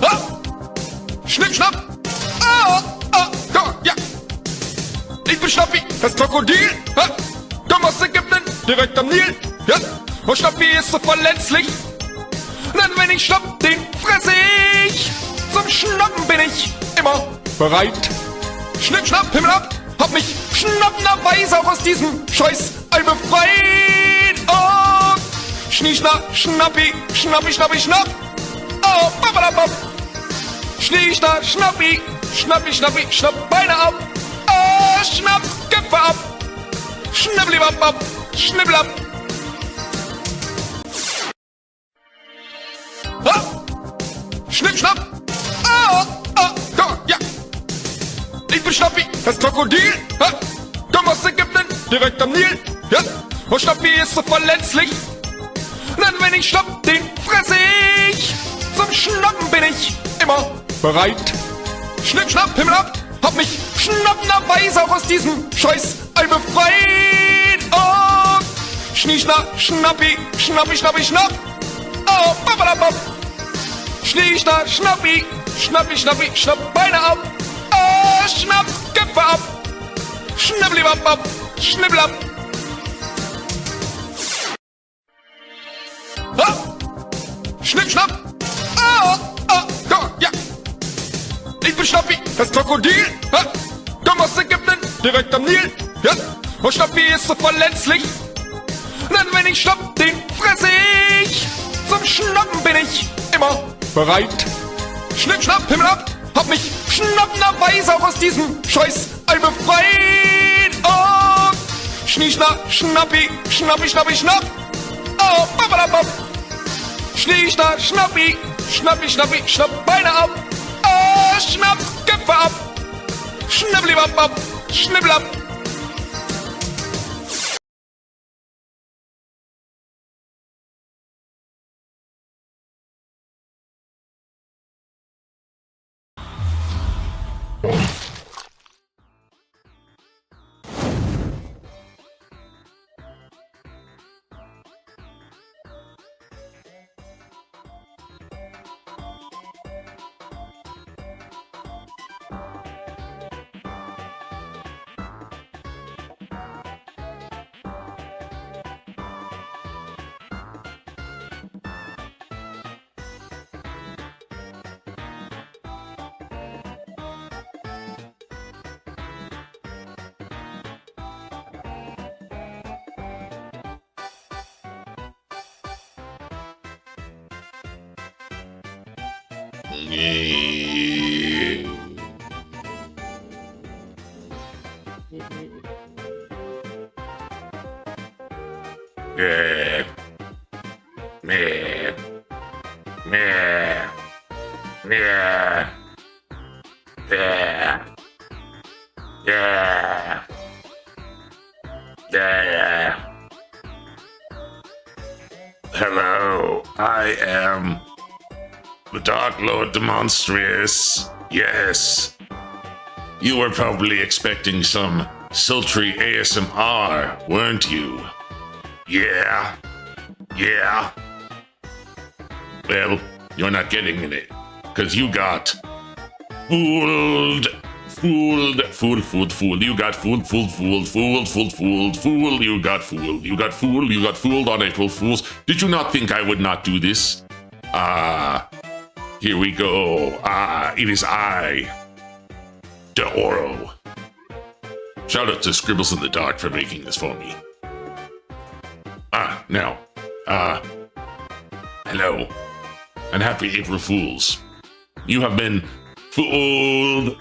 Ah! Schnipp, schnapp! Ja! Ich bin Schnappi, das Krokodil! Ah! Komm aus Ägypten, direkt am Nil! Ja! Und Schnappi ist so verletzlich! Denn wenn ich schnapp, den fresse ich! Zum Schnappen bin ich immer bereit! Schnipp, schnapp, Himmel ab! Hab mich schnappenderweise auch aus diesem Scheiß Ei befreit! Und Schnie, schnapp, Schnappi, Schnappi, Schnappi, schnapp! Oh, babadabab! Schnie, schnapp, Schnappi, Schnappi, Schnappi, schnapp Beine ab! Oh, schnapp, Köpfe ab! Schnibbelibab, schnibbelab! Ah! Schnipp, schnapp! Ja! Ich bin Schnappi, das Krokodil! Ah! Komm aus Ägypten, direkt am Nil! Ja! Und Schnappi ist so verletzlich! Denn wenn ich schnapp, den fresse ich! Zum Schnappen bin ich immer bereit! Schnipp, schnapp, Himmel ab! Hab mich schnappenderweise auch aus diesem Scheiß Ei befreit! Und Schnie, schnapp, Schnappi, Schnappi, Schnappi, schnapp! Oh, babadabab! Schnie, schnapp, Schnappi, Schnappi, Schnappi, schnapp Beine ab! Oh, schnapp, Köpfe ab! Schnibbelibab, schnibbelab! Ah! Schnipp, schnapp! Ja! Ich bin Schnappi, das Krokodil! Ah! Komm aus Ägypten, direkt am Nil! Ja! Und Schnappi ist so verletzlich! Denn wenn ich schnapp, den fresse ich! Zum Schnappen bin ich immer bereit! Schnipp, schnapp, Himmel ab! Hab mich schnappenderweise auch aus diesem Scheiß Ei befreit! Und Schnie, schnapp, Schnappi, Schnappi, Schnappi, schnapp! Oh, babadabab! Schnie, schnapp, Schnappi, Schnappi, Schnappi, schnapp Beine ab! Oh, schnapp, Köpfe ab! Schnibbelibab, schnibbelab! Hello, I am the Dark Lord Demonstrious. Yes. You were probably expecting some sultry ASMR, weren't you? Yeah. Well, you're not getting it, because you got fooled. You got fooled. You got fooled on April Fools. Did you not think I would not do this? Here we go. It is I, De Oro. Shout out to Scribbles in the Dark for making this for me. Now, hello, and happy April Fools. You have been fooled.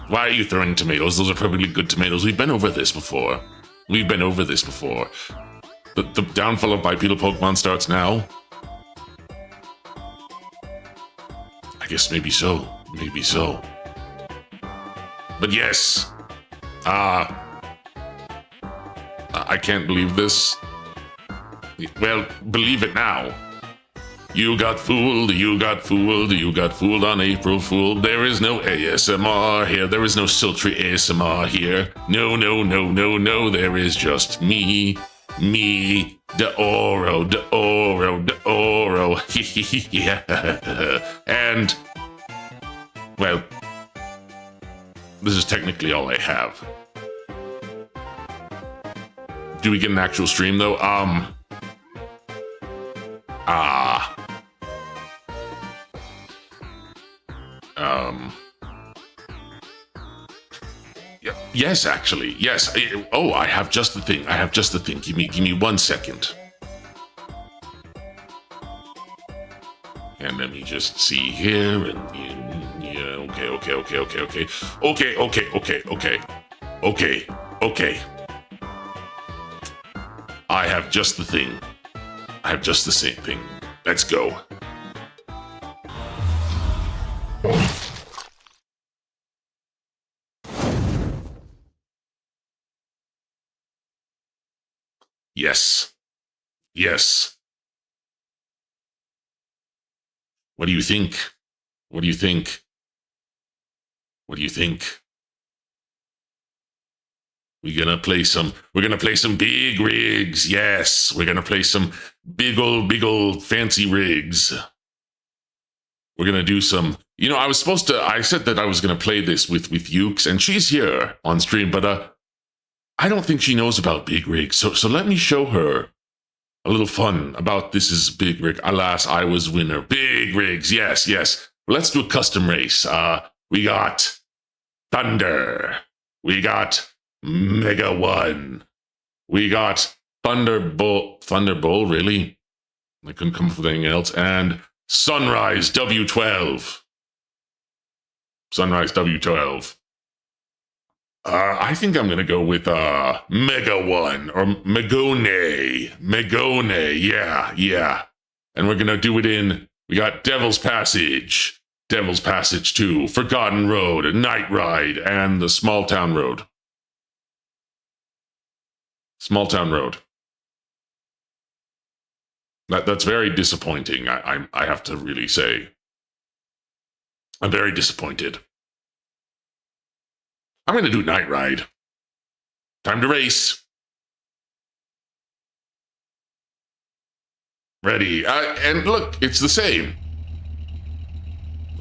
Why are you throwing tomatoes? Those are perfectly good tomatoes. We've been over this before. The downfall of bipedal Pokemon starts now. I guess maybe so. But yes. I can't believe this. Well, believe it now. You got fooled, you got fooled, you got fooled on April Fool. There is no ASMR here, there is no sultry ASMR here. No, no, no, no, no, there is just me, de Oro, de Oro, de Oro. And, well, this is technically all I have. Do we get an actual stream though? Yes, actually, yes. Oh, I have just the thing. I have just the thing. Give me 1 second. And let me just see here. And yeah, okay. I have just the thing. I have just the same thing. Let's go. Yes. Yes. What do you think? What do you think? What do you think? We're gonna play some big rigs. Yes, we're gonna play some big old fancy rigs. We're gonna do some, you know, I said that I was gonna play this with Ukes, and she's here on stream, but I don't think she knows about big rigs. So let me show her a little fun about this is big rig. Alas, I was winner. Big rigs, yes. Well, let's do a custom race. We got Thunder. We got Mega One. We got Thunderbolt, really? I couldn't come up with anything else. And Sunrise W12. I think I'm gonna go with Mega One or Megone, yeah. And we're gonna do it in. We got Devil's Passage 2, Forgotten Road, Night Ride, and the Small Town Road. That's very disappointing. I have to really say, I'm very disappointed. I'm going to do Night Ride. Time to race. Ready. And look, it's the same.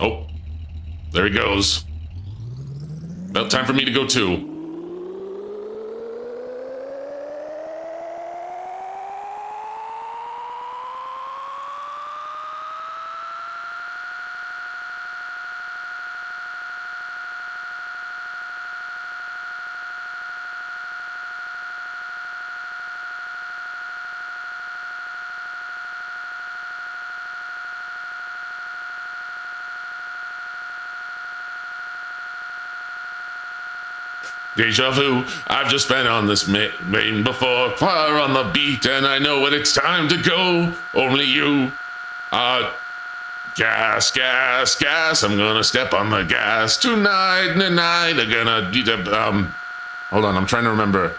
Oh, there he goes. Well, time for me to go too. Deja vu, I've just been on this main before, far on the beat, and I know when it's time to go. Only you, gas, I'm gonna step on the gas tonight, I'm gonna, hold on, I'm trying to remember.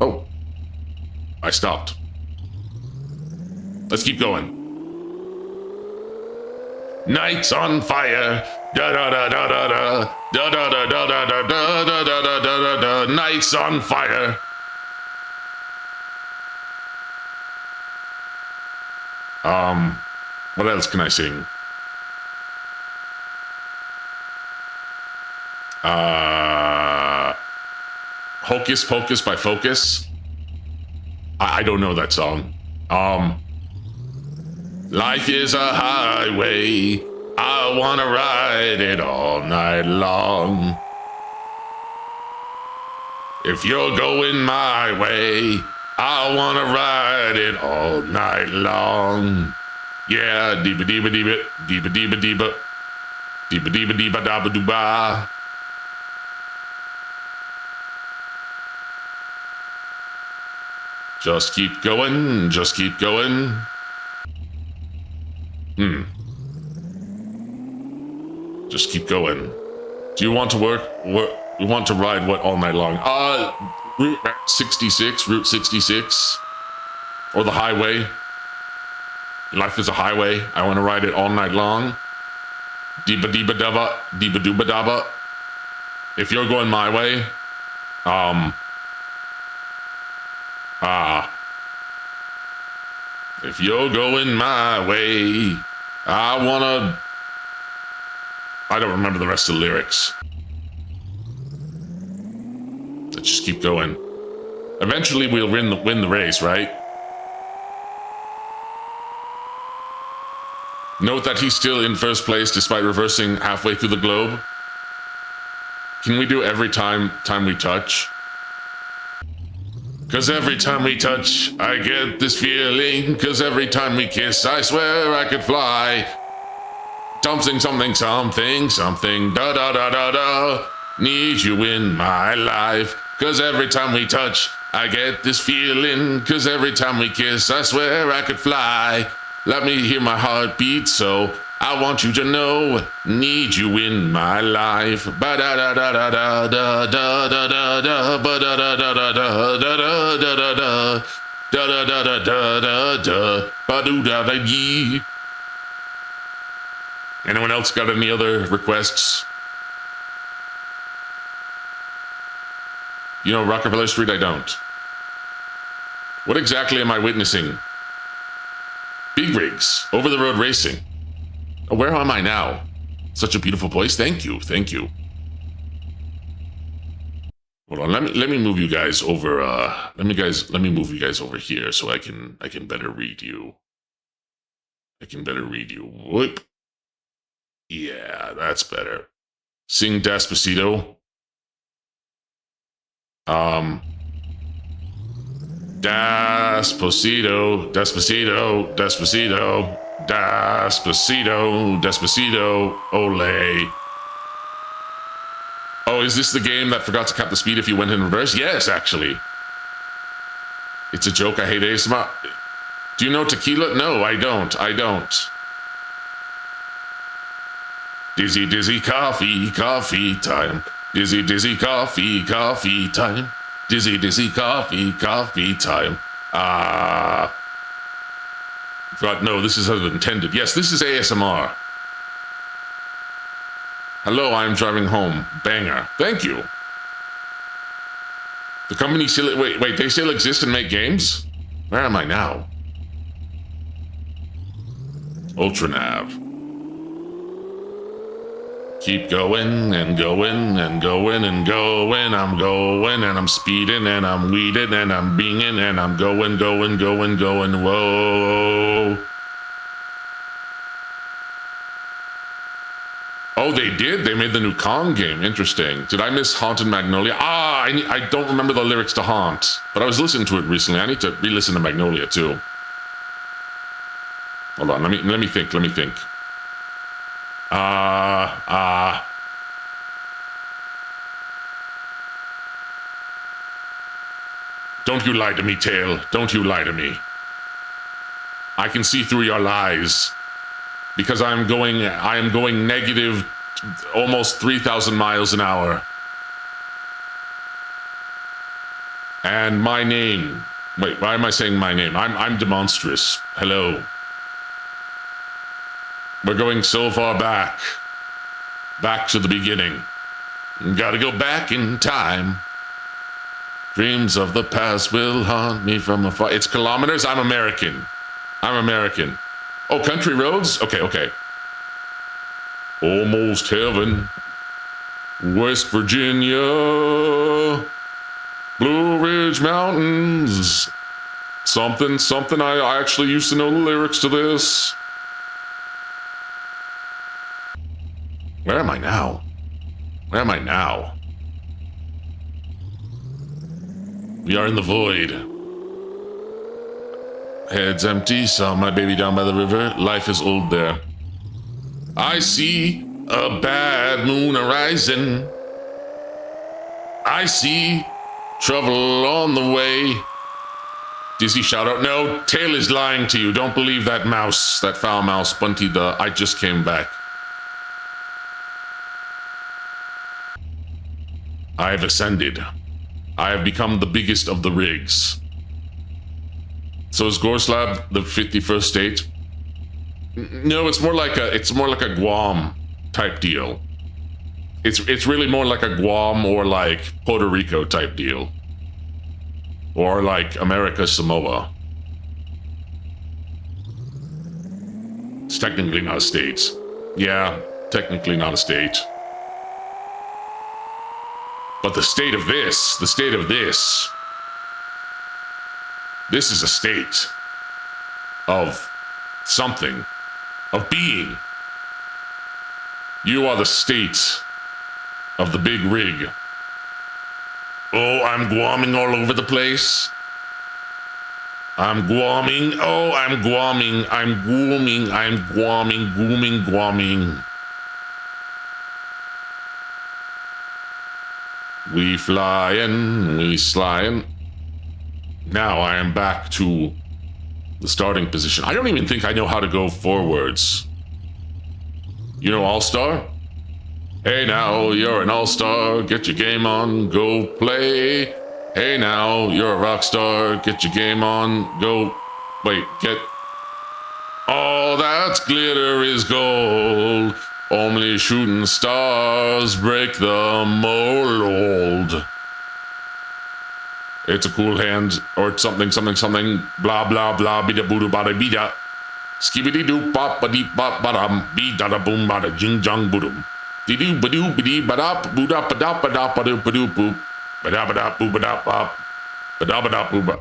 Oh, I stopped. Let's keep going. Nights on fire, da da da da da da. Da da da da da da da da da da da da. Nights on fire. What else can I sing? Hocus Pocus by Focus. I don't know that song. Life is a highway. I wanna ride it all night long. If you're going my way, I wanna ride it all night long. Yeah, deeba deeba deeba, deeba deeba deeba, deeba deeba deeba daba dooba. Just keep going, just keep going. Just keep going. Do you want to you want to ride what all night long? Route 66, or the highway. Life is a highway. I want to ride it all night long. Deeba deeba daba, deeba dooba daba. If you're going my way, if you're going my way, I don't remember the rest of the lyrics. Let's just keep going. Eventually we'll win the race, right? Note that he's still in first place despite reversing halfway through the globe. Can we do every time we touch? Cause every time we touch, I get this feeling. Cause every time we kiss, I swear I could fly. Something, something, something, something, da da da da da. Need you in my life. Cause every time we touch, I get this feeling. Cause every time we kiss, I swear I could fly. Let me hear my heart beat, so I want you to know. Need you in my life. Ba da da da da da da da da da da ba da da da da da da da da da da da da da da da da ba doo da da yee. Anyone else got any other requests? You know Rockefeller Street? I don't. What exactly am I witnessing? Big rigs, over-the-road racing. Oh, where am I now? Such a beautiful place. Thank you, thank you. Hold on, let me move you guys over. Let me move you guys over here so I can better read you. I can better read you. Whoop. Yeah, that's better. Sing Despacito. Despacito, Despacito, Despacito, Despacito, Despacito, ole. Oh, is this the game that forgot to cap the speed if you went in reverse? Yes, actually. It's a joke, I hate ASMR. Do you know tequila? No, I don't. Dizzy, dizzy, coffee, coffee time. Dizzy, dizzy, coffee, coffee time. Dizzy, dizzy, coffee, coffee time. God, no, this is as intended. Yes, this is ASMR. Hello, I'm driving home. Banger. Thank you. The company still... Wait, they still exist and make games? Where am I now? Ultranav. Keep going and going and going and going. I'm going and I'm speeding and I'm weeding and I'm binging and I'm going. Whoa. Oh, they did? They made the new Kong game. Interesting. Did I miss Haunted Magnolia? I don't remember the lyrics to Haunt, but I was listening to it recently. I need to re-listen to Magnolia too. Hold on, let me think. Don't you lie to me, Tail. Don't you lie to me. I can see through your lies. Because I am going negative almost 3,000 miles an hour. And my name... Wait, why am I saying my name? I'm demonstrous. Hello. We're going so far back. Back to the beginning. Gotta go back in time. Dreams of the past will haunt me from afar. It's kilometers? I'm American. Oh, country roads? Okay. Almost heaven. West Virginia. Blue Ridge Mountains. Something. I actually used to know the lyrics to this. Where am I now? We are in the void. Head's empty, saw my baby down by the river. Life is old there. I see a bad moon arising. I see trouble on the way. Dizzy shout out, no, Tail is lying to you. Don't believe that mouse, that foul mouse, Bunty the I just came back. I have ascended. I have become the biggest of the rigs. So is Gorslav the 51st state? No, it's more like a Guam type deal. It's really more like a Guam or like Puerto Rico type deal. Or like America Samoa. It's technically not a state. Yeah, technically not a state. But the state of this is a state of something, of being. You are the state of the big rig. Oh, I'm guaming all over the place. I'm guaming. Oh, I'm guaming. I'm guaming. I'm guaming. Guaming. Guaming. We flying. We slyin'. Now I am back to the starting position. I don't even think I know how to go forwards. You know All-Star? Hey now, you're an all-star, get your game on, go play. Hey now, you're a rock star, get your game on, go. Wait, get. All that glitter is gold. Only shooting stars break the mold. It's a cool hand, or something, blah blah blah, bida booda bada bida. Skibidi doo pop ba dee pop badam, be da da boom bada jing jang boodum. Dee-doo, ba-doo, ba-dee, ba-da, boo-da, ba-da, ba-da, ba-doo, ba-doo, boop. Ba-da, ba-da, boo, ba-da, bop. Ba-da, ba-da, boo, ba.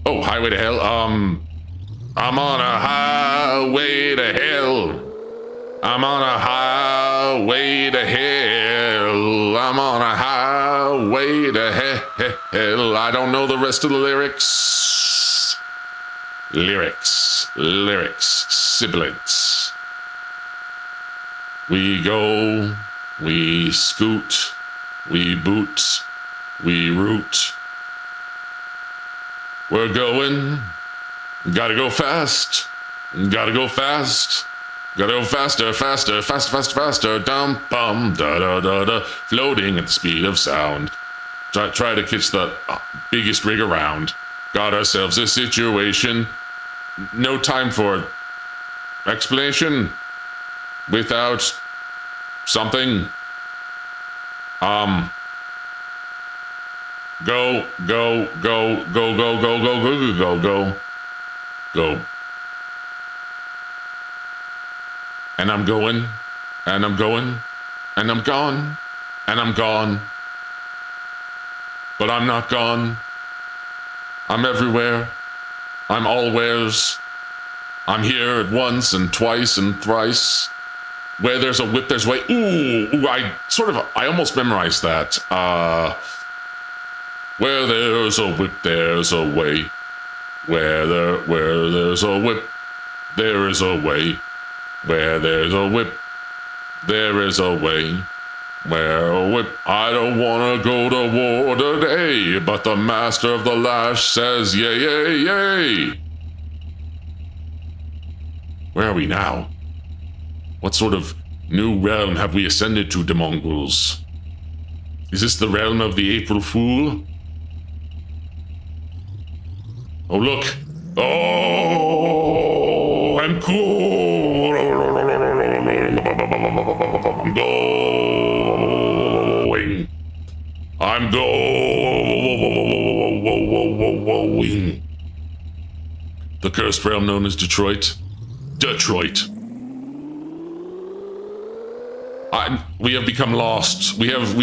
Oh, highway to hell. I'm on a highway to hell. I'm on a highway to hell. I'm on a highway to hell. I don't know the rest of the lyrics. Lyrics, sibilants. We go, we scoot, we boot, we root. We're going, gotta go fast, gotta go fast, gotta go faster, faster, faster, faster, faster, dum bum, da da da da, floating at the speed of sound. Try to catch the biggest rig around. Got ourselves a situation, no time for explanation. Without something, go, go, go, go, go, go, go, go, go, go, go. And I'm going, and I'm going, and I'm gone, and I'm gone. But I'm not gone. I'm everywhere. I'm allwheres. I'm here at once and twice and thrice. Where there's a whip, there's a way. Ooh, I almost memorized that. Where there's a whip, there's a way. Where there's a whip, there is a way. Where there's a whip, there is a way. Where a whip, I don't wanna go to war today, but the master of the lash says yay, yay, yay. Where are we now? What sort of new realm have we ascended to, the Mongols? Is this the realm of the April Fool? Oh, look. Oh, I'm cool. I'm going. I'm going. The cursed realm known as Detroit. Detroit. We have become lost. We have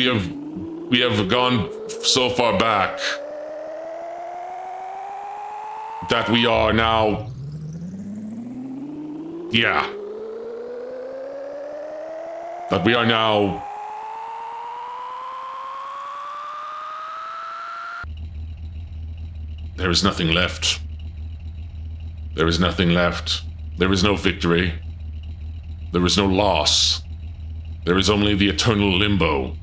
gone so far back that we are now. Yeah. That we are now. There is nothing left. There is nothing left. There is no victory. There is no loss. There is only the eternal limbo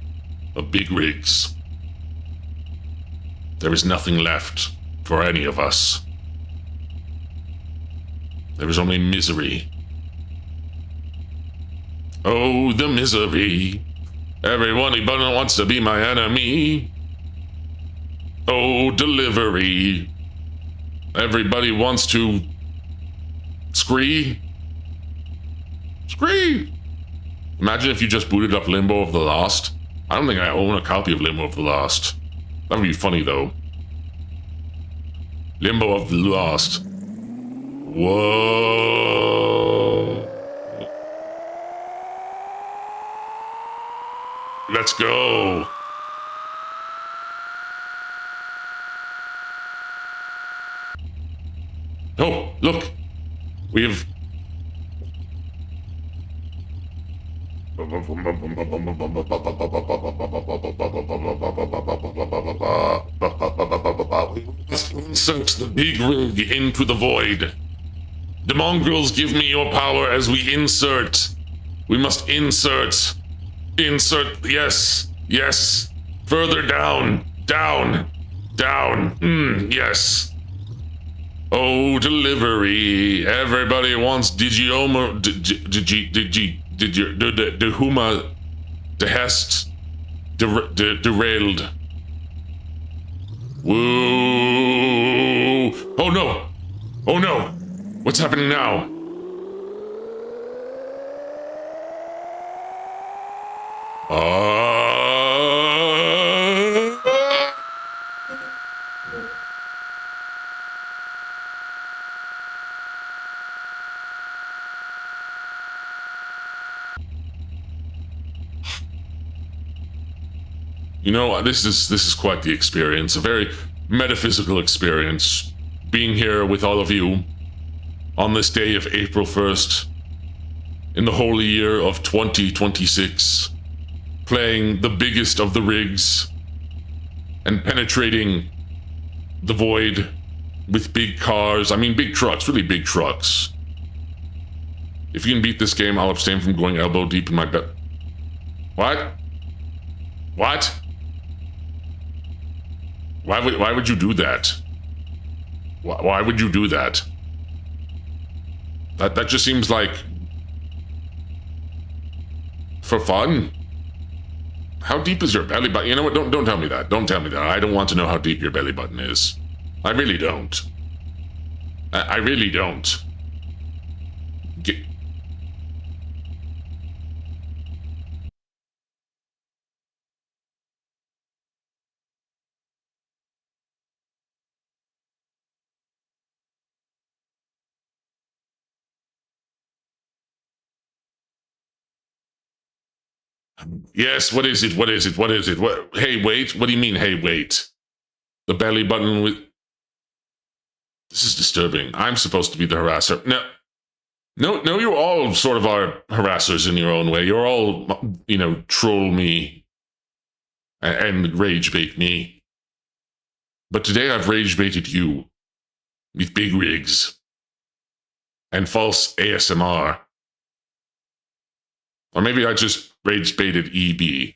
of big rigs. There is nothing left for any of us. There is only misery. Oh, the misery. Everyone wants to be my enemy. Oh, delivery. Everybody wants to scree. Scream! Imagine if you just booted up Limbo of the Lost. I don't think I own a copy of Limbo of the Lost. That would be funny, though. Limbo of the Lost. Whoa. Let's go. Oh, look. We have... Insert the big rig into the void. The mongrels, give me your power as we insert. We must insert. Insert, yes, yes. Further down, down, down. Yes. Oh, delivery. Everybody wants Digioma, Dehuma, Dehest, Derailed. Woo! Oh no! Oh no! What's happening now? You know, this is quite the experience, a very metaphysical experience, being here with all of you on this day of April 1st, in the holy year of 2026, playing the biggest of the rigs and penetrating the void with big cars. I mean, big trucks, really big trucks. If you can beat this game, I'll abstain from going elbow deep in my bed. What? What? Why would you do that? Why would you do that? That just seems like for fun. How deep is your belly button? You know what? Don't tell me that. Don't tell me that. I don't want to know how deep your belly button is. I really don't. I really don't. Yes, what is it? What is it? What is it? What? Hey, wait. What do you mean, hey, wait? The belly button with... This is disturbing. I'm supposed to be the harasser. No, you all sort of are harassers in your own way. You're all, you know, troll me and rage bait me. But today I've rage baited you with big rigs and false ASMR. Or maybe I just rage baited EB.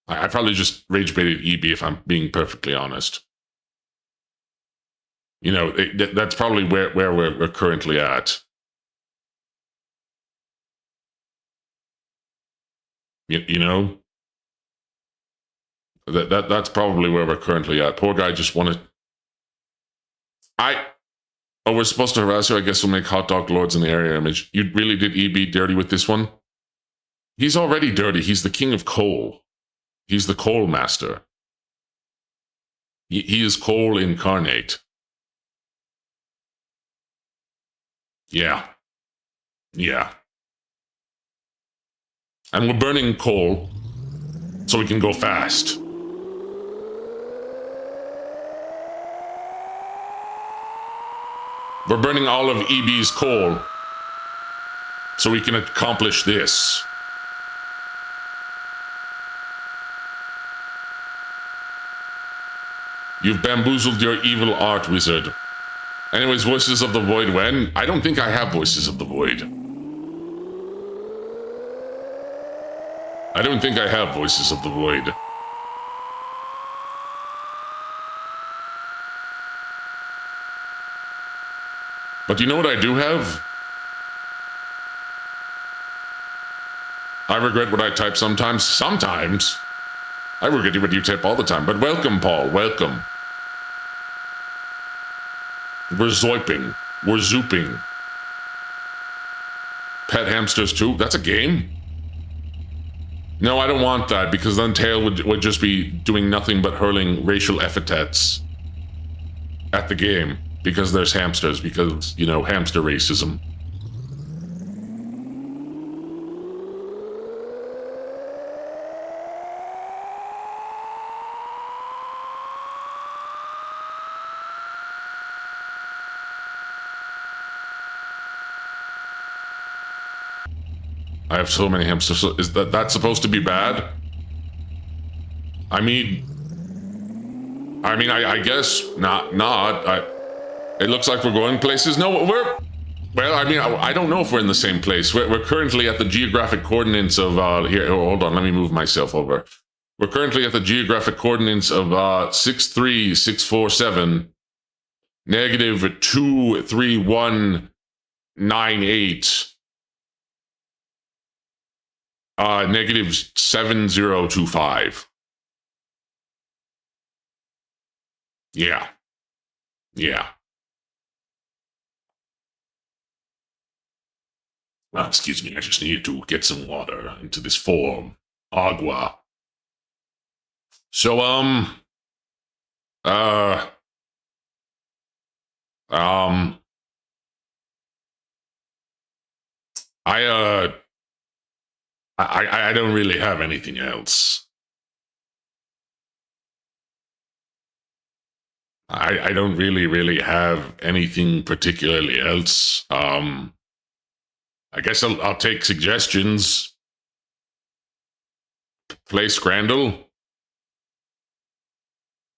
I probably just rage baited EB if I'm being perfectly honest. You know, that's probably where we're currently at. You know? That's probably where we're currently at. Poor guy just wanted... Oh, we're supposed to harass you? I guess we'll make hot dog lords in the area image. You really did EB dirty with this one? He's already dirty. He's the king of coal. He's the coal master. He is coal incarnate. Yeah. Yeah. And we're burning coal so we can go fast. We're burning all of EB's coal so we can accomplish this. You've bamboozled your evil art wizard. Anyways, Voices of the Void when? I don't think I have Voices of the Void. I don't think I have Voices of the Void. But you know what I do have? I regret what I type sometimes. Sometimes. I regret what you type all the time. But welcome, Paul. Welcome. We're zoiping. We're zooping. pet hamsters too? That's a game? No, I don't want that, because then Tail would just be doing nothing but hurling racial epithets at the game, because there's hamsters, because, you know, hamster racism. I have so many hamsters. Is that supposed to be bad? I mean, I guess not. It looks like we're going places. No, well, I mean, I don't know if we're in the same place. We're currently at the geographic coordinates of, here, hold on, let me move myself over. We're currently at the geographic coordinates of 63647, negative 23198. Negative 7025. Yeah. Excuse me, I just need to get some water into this form. Agua. So, I don't really have anything else. I don't really have anything particularly else. I guess I'll take suggestions. Play Scrandle.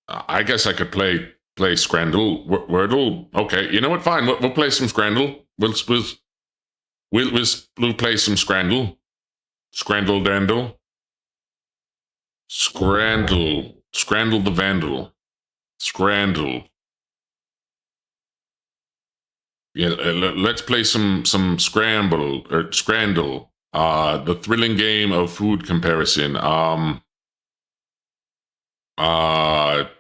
I guess I could play Scrandle. Wordle. Okay, you know what? Fine. We'll play some Scrandle. We'll play some Scrandle. Scrandle Dandle. Scrandle the Vandal. Scrandle. Yeah, let's play some Scramble or Scrandle. The thrilling game of food comparison. Yeah, I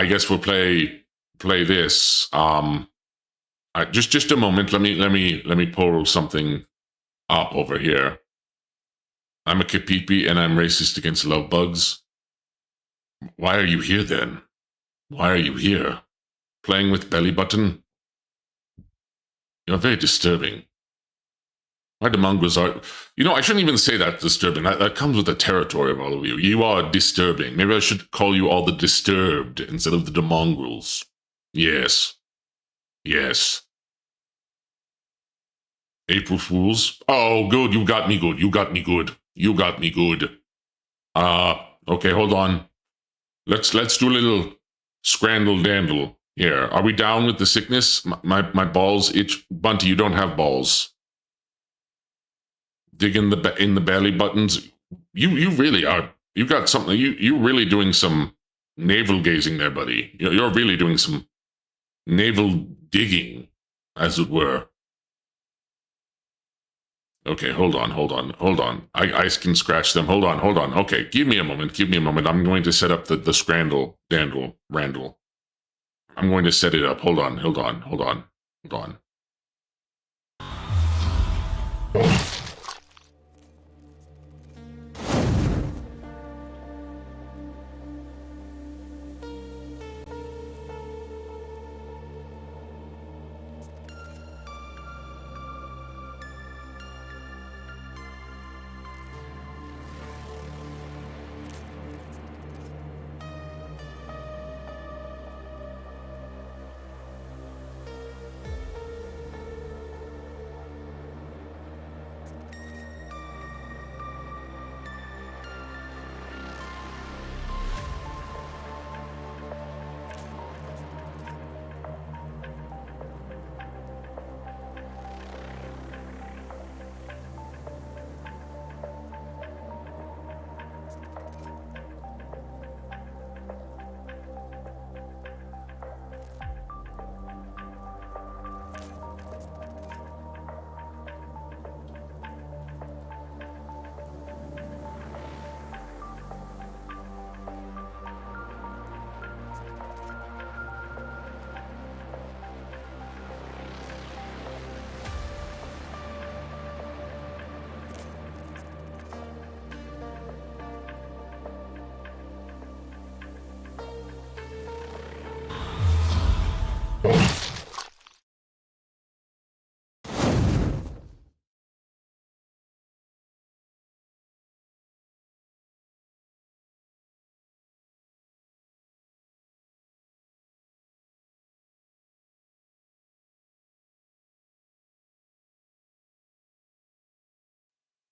guess we'll play this. Just a moment. Let me pull something up over here. I'm a Kapipi and I'm racist against love bugs. Why are you here then? Why are you here? Playing with belly button? You're very disturbing. Why the mongrels are... You know, I shouldn't even say that disturbing. That comes with the territory of all of you. You are disturbing. Maybe I should call you all the disturbed instead of the mongrels. Yes. April Fools? Oh, good. You got me good. Okay, hold on. Let's do a little Scrandle Dandle here. Are we down with the sickness? My balls itch. Bunty, you don't have balls. Dig in the belly buttons. You really are. You got something. You really doing some navel gazing there, buddy. You're really doing some navel digging, as it were. Okay, hold on. I can scratch them. Hold on. Okay, give me a moment. I'm going to set up the Scrandle, Dandle, Randle. I'm going to set it up. Hold on.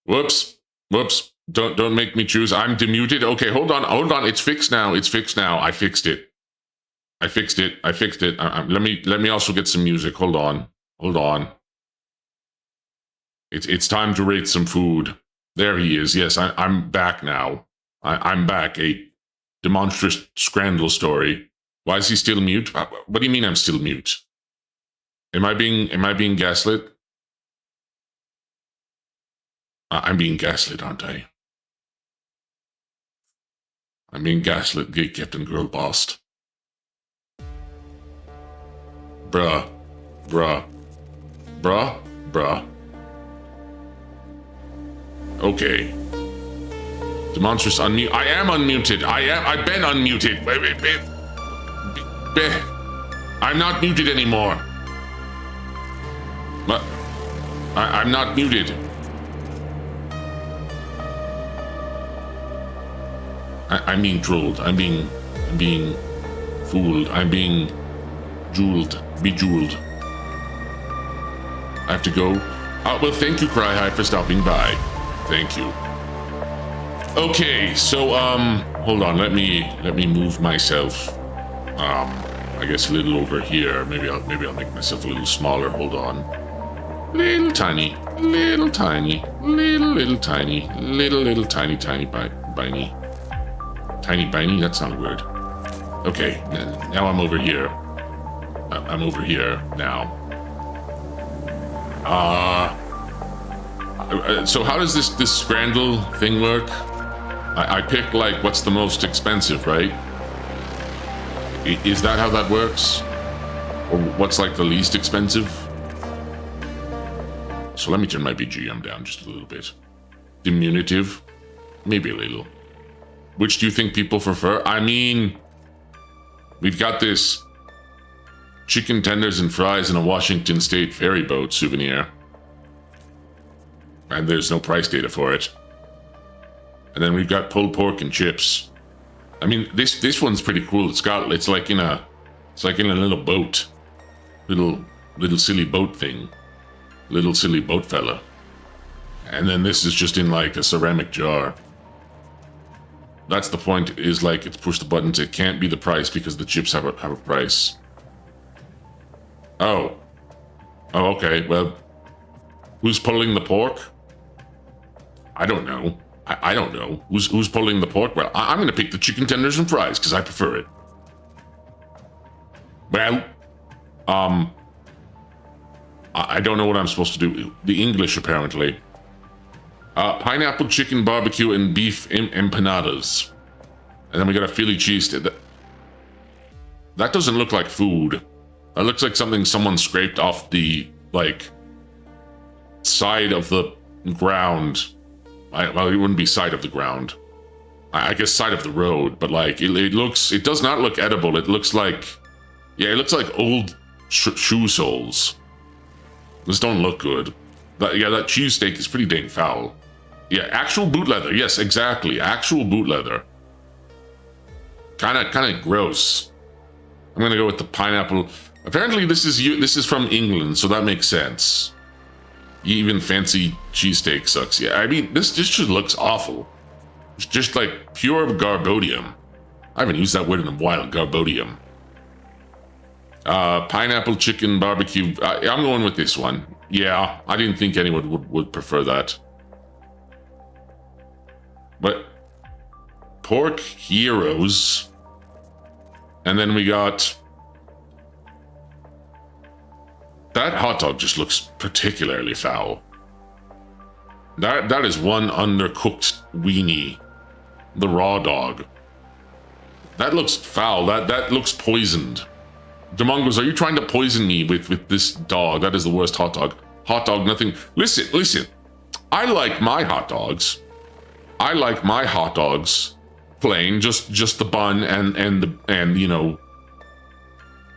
Whoops. Whoops. Don't make me choose. I'm demuted. Okay, hold on. It's fixed now. I fixed it. Let me also get some music. Hold on. It's time to rate some food. There he is. Yes, I'm back now. I'm back. A demonstrous scandal story. Why is he still mute? What do you mean I'm still mute? Am I being gaslit? I'm being gaslit, aren't I? I'm being gaslit, gay Captain Girl Bossed. Bruh. Okay. Demonstrous unmute. I am unmuted. I've been unmuted. I'm not muted anymore. But I'm not muted. I'm being trolled. I'm being fooled. I'm being bejeweled. I have to go. Well, thank you, Cry-High, for stopping by. Thank you. Okay, so hold on. Let me move myself. I guess a little over here. Maybe I'll make myself a little smaller. Hold on. Little tiny, tiny, biny. Tiny biny? That's not a word. Okay, now I'm over here. I'm over here now. So how does this scrandle thing work? I pick, like, what's the most expensive, right? Is that how that works? Or what's, like, the least expensive? So let me turn my BGM down just a little bit. Diminutive? Maybe a little. Which do you think people prefer? I mean, we've got this chicken tenders and fries in a Washington State ferry boat souvenir. And there's no price data for it. And then we've got pulled pork and chips. I mean, this one's pretty cool. It's like in a little boat. Little silly boat thing. Little silly boat fella. And then this is just in like a ceramic jar. That's the point, is like, it's push the buttons. It can't be the price because the chips have a price. Oh, okay. Well, who's pulling the pork? I don't know. I don't know. Who's pulling the pork? Well, I'm going to pick the chicken tenders and fries because I prefer it. Well, I don't know what I'm supposed to do. The English, apparently. Pineapple chicken barbecue and beef empanadas. And then we got a Philly cheesesteak. That doesn't look like food. That looks like something someone scraped off the, like, side of the ground. Well, it wouldn't be side of the ground. I guess side of the road, but like, it does not look edible. It looks like, yeah, it looks like old shoe soles. This don't look good. That cheesesteak is pretty dang foul. Yeah, actual boot leather. Yes, exactly. Actual boot leather. Kind of gross. I'm gonna go with the pineapple. Apparently, this is from England, so that makes sense. Even fancy cheesesteak sucks. Yeah, I mean, this just looks awful. It's just like pure garbodium. I haven't used that word in a while. Garbodium. Pineapple chicken barbecue. I'm going with this one. Yeah, I didn't think anyone would prefer that. But pork heroes. And then we got... That hot dog just looks particularly foul. That is one undercooked weenie. The raw dog. That looks foul. That looks poisoned. Demongos, are you trying to poison me with this dog? That is the worst hot dog. Hot dog, nothing. Listen. I like my hot dogs. I like my hot dogs plain, just the bun and you know,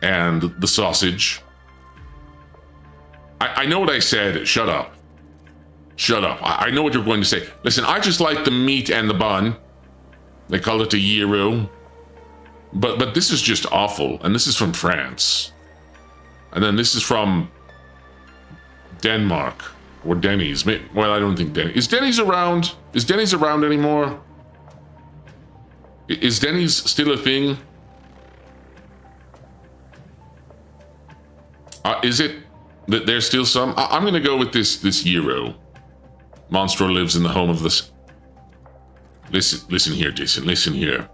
and the sausage. I know what I said. Shut up. I know what you're going to say. Listen, I just like the meat and the bun. They call it a gyro. But this is just awful. And this is from France. And then this is from Denmark. Or Denny's. Well, I don't think Denny's. Is Denny's around? Is Denny's around anymore? Is Denny's still a thing? Is it that there's still some? I'm gonna go with this Euro. Monstro lives in the home of this. Listen here, Jason. Listen here.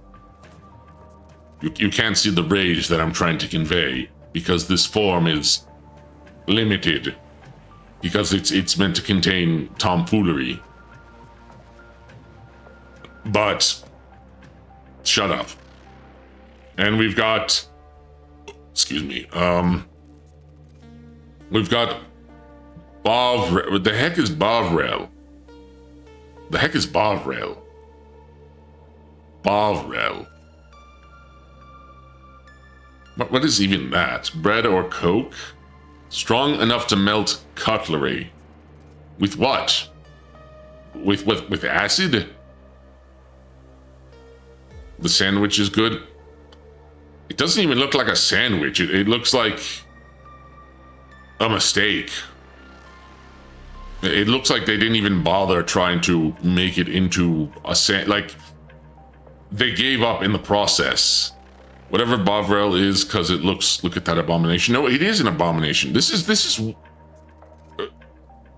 You can't see the rage that I'm trying to convey because this form is limited. Because it's meant to contain tomfoolery. But shut up. And we've got, excuse me, we've got Bovrel. What the heck is Bovrel? The heck is Bovrel? Bovrel. What is even that? Bread or Coke? Strong enough to melt cutlery. With what? With acid? The sandwich is good. It doesn't even look like a sandwich. It looks like a mistake. It looks like they didn't even bother trying to make it into a like they gave up in the process. Whatever Bovrel is, because it looks, look at that abomination. No, it is an abomination. This is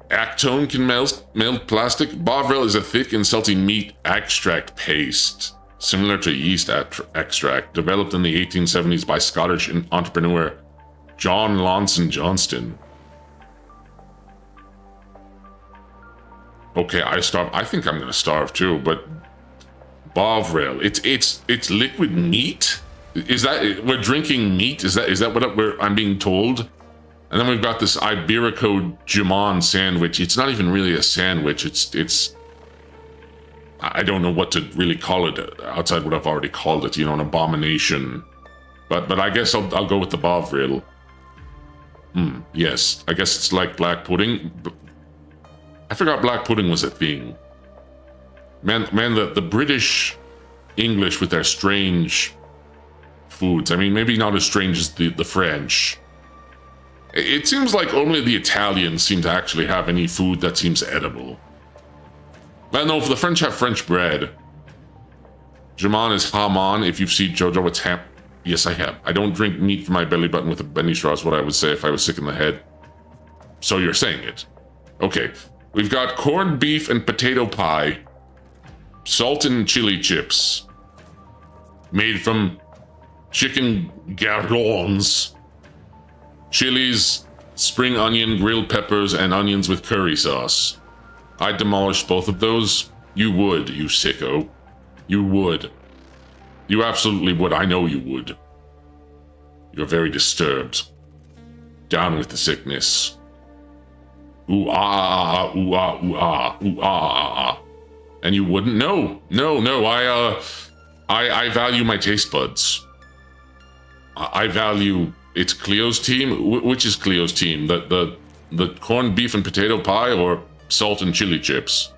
Actone can melt plastic. Bovrel is a thick and salty meat extract paste, similar to yeast extract, developed in the 1870s by Scottish entrepreneur John Lonson Johnston. Okay, I starve. I think I'm gonna starve too, but Bovrel, it's liquid meat. Is that we're drinking meat? Is that what I'm being told? And then we've got this Iberico Jamon sandwich. It's not even really a sandwich. It's I don't know what to really call it outside what I've already called it. You know, an abomination. But I guess I'll go with the Bovril. Yes, I guess it's like black pudding. I forgot black pudding was a thing. Man, the British English with their strange foods. I mean, maybe not as strange as the French. It seems like only the Italians seem to actually have any food that seems edible. I know if the French have French bread. Jamon is hamon. If you've seen Jojo, it's ham. Yes, I have. I don't drink meat from my belly button with a bendy straw is what I would say if I was sick in the head. So you're saying it. Okay. We've got corned beef and potato pie. Salt and chili chips. Made from chicken garrons, chilies, spring onion, grilled peppers, and onions with curry sauce. I'd demolish both of those. You would, you sicko. You would. You absolutely would. I know you would. You're very disturbed. Down with the sickness. Ooh ah, ooh ah, ooh ah, ooh ah. And you wouldn't? No. I value my taste buds. I value it's Cleo's team. Which is Cleo's team? The corned beef and potato pie or salt and chili chips?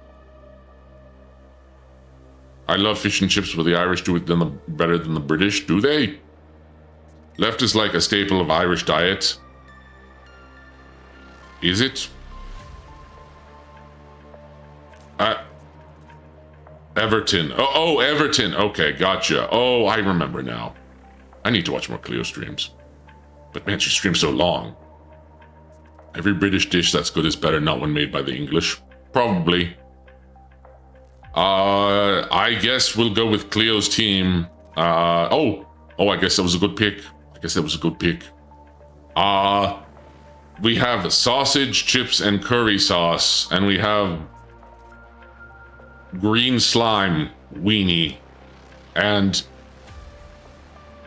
I love fish and chips, but the Irish do it better than the British. Do they? Left is like a staple of Irish diet. Is it? Everton. Oh, Everton. Okay, gotcha. Oh, I remember now. I need to watch more Cleo streams. But man, she streams so long. Every British dish that's good is better not one made by the English. Probably. I guess we'll go with Cleo's team. I guess that was a good pick. We have sausage, chips, and curry sauce. And we have green slime weenie. And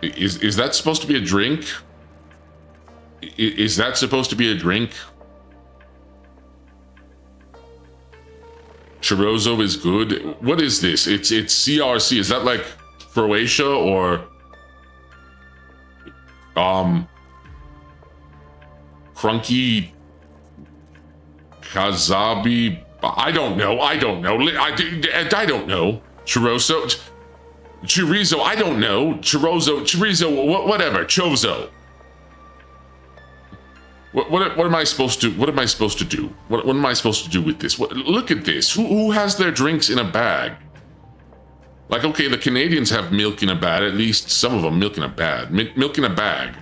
is that supposed to be a drink? Is that supposed to be a drink? Chorizo is good. What is this? It's CRC. Is that like Croatia or Crunky Kazabi? I don't know. I don't know. Chorizo. I don't know. Chorizo, whatever. Chozo. What am I supposed to? What am I supposed to do? What am I supposed to do with this? Look at this. Who has their drinks in a bag? Like, okay, the Canadians have milk in a bag. At least some of them milk in a bag. Milk in a bag.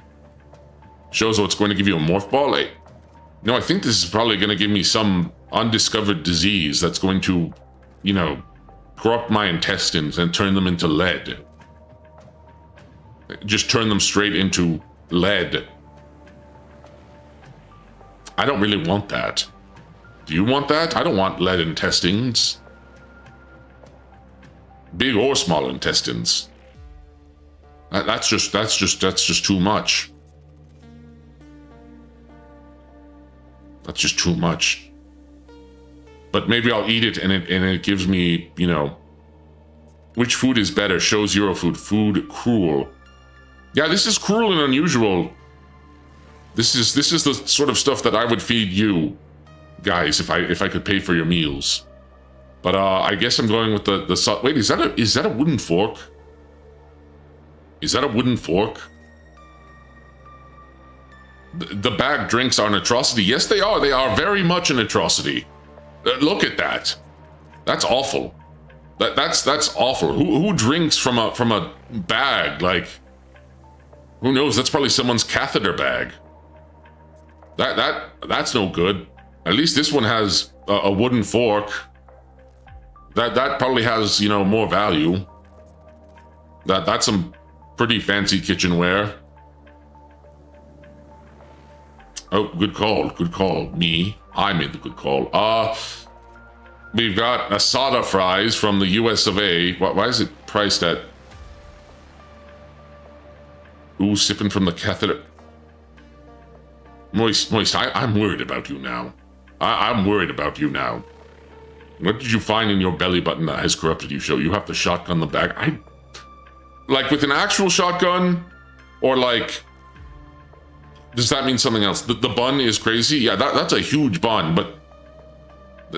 Shows what's going to give you a morph ball. Hey, no, I think this is probably going to give me some undiscovered disease that's going to, you know, corrupt my intestines and turn them into lead. Just turn them straight into lead. I don't really want that. Do you want that? I don't want lead intestines. Big or small intestines. That's just too much. That's just too much. But maybe I'll eat it and it gives me, you know, which food is better? Show zero food. Food cruel. Yeah, this is cruel and unusual. This is the sort of stuff that I would feed you guys if I could pay for your meals. But I guess I'm going with the wait, is that a wooden fork? Is that a wooden fork? The bag drinks are an atrocity. Yes, they are. They are very much an atrocity. Look at that. That's awful. That's awful. Who drinks from a bag? Like, who knows? That's probably someone's catheter bag. That's no good. At least this one has a wooden fork. That probably has, you know, more value. That's some pretty fancy kitchenware. Oh, good call. Good call. I made the good call. We've got asada fries from the US of A. Why is it priced at? Ooh, sipping from the catheter. Moist, I'm worried about you now. I'm worried about you now. What did you find in your belly button that has corrupted you? Show you have to shotgun the bag. Like with an actual shotgun, or like, does that mean something else? The bun is crazy. Yeah, that's a huge bun, but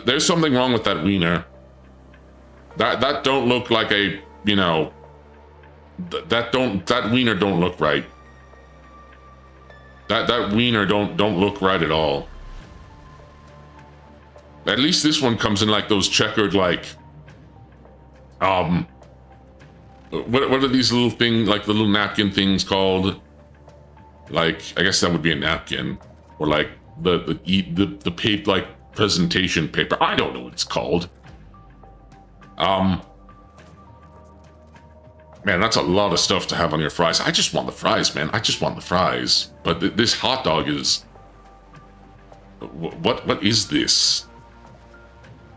there's something wrong with that wiener. That don't look like a, you know, that wiener don't look right. That wiener don't look right at all. At least this one comes in like those checkered, like, what are these little things, like the little napkin things called? Like, I guess that would be a napkin, or like the paper, like presentation paper. I don't know what it's called. Man, that's a lot of stuff to have on your fries. I just want the fries, man. I just want the fries. But this hot dog is... What is this?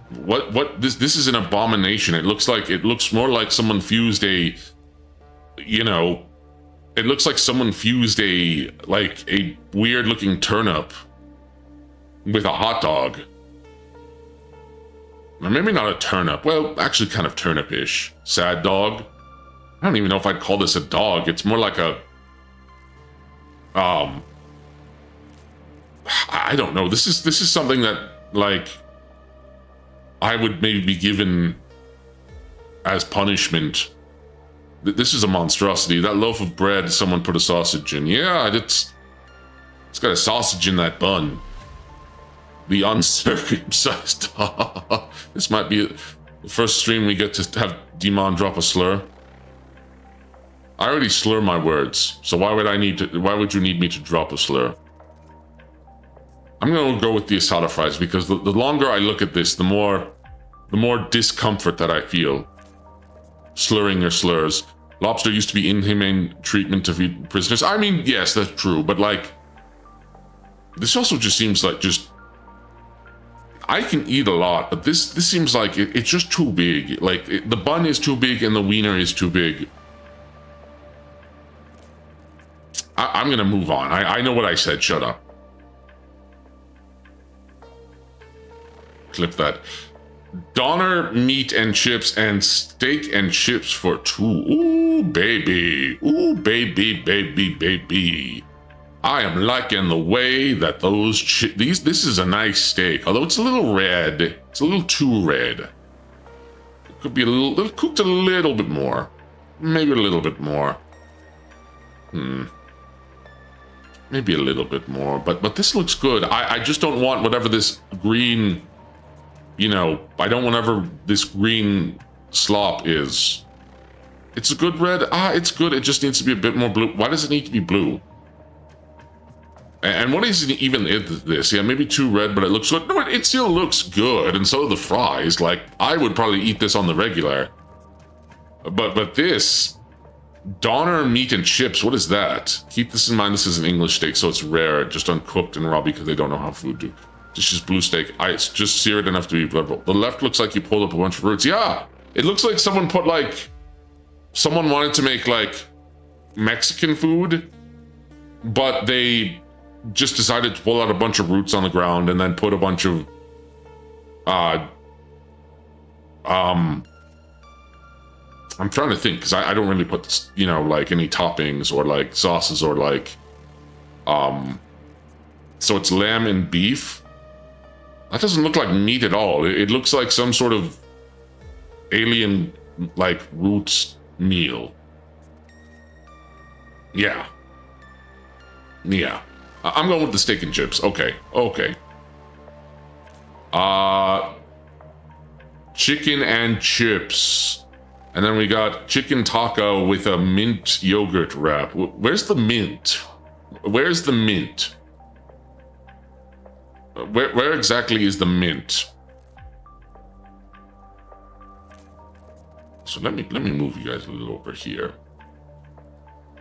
This is an abomination. It looks more like someone fused a... You know... It looks like someone fused a weird looking turnip with a hot dog. Or maybe not a turnip. Well, actually kind of turnip-ish. Sad dog. I don't even know if I'd call this a dog. It's more like a... I don't know. This is something that, like, I would maybe be given as punishment. This is a monstrosity. That loaf of bread, someone put a sausage in. Yeah, it's got a sausage in that bun. The uncircumcised. This might be the first stream we get to have Demon drop a slur. I already slur my words, so why would you need me to drop a slur? I'm gonna go with the asada fries because the longer I look at this, the more discomfort that I feel. Slurring your slurs. Lobster used to be inhumane treatment to feed prisoners. I mean, yes, that's true, but like, this also just seems like I can eat a lot, but this seems like it's just too big. Like, the bun is too big and the wiener is too big. I'm gonna move on. I know what I said. Shut up. Clip that. Doner meat and chips and steak and chips for 2. Ooh, baby. Ooh, baby, baby, baby. I am liking the way that those this is a nice steak, although it's a little red. It's a little too red. It could be a little cooked a little bit more. Maybe a little bit more. Maybe a little bit more, but this looks good. I just don't want whatever this green, you know, I don't want whatever this green slop is. It's a good red. It's good. It just needs to be a bit more blue. Why does it need to be blue? And what is even this? Yeah, maybe too red, but it looks good. No, it still looks good, and so do the fries. Like, I would probably eat this on the regular. But this, Donner meat and chips, what is that? Keep this in mind, this is an English steak, so it's rare, just uncooked and raw because they don't know how food do. This is blue steak. It's just seared enough to be edible. The left looks like you pulled up a bunch of roots. Yeah, it looks like someone put like, someone wanted to make like Mexican food, but they just decided to pull out a bunch of roots on the ground and then put a bunch of I'm trying to think because I don't really put, you know, like any toppings or like sauces or like so it's lamb and beef. That doesn't look like meat at all. It looks like some sort of alien like roots meal. Yeah. I'm going with the steak and chips. Okay. Chicken and chips. And then we got chicken taco with a mint yogurt wrap. Where's the mint? Where's the mint? Where exactly is the mint? So let me move you guys a little over here.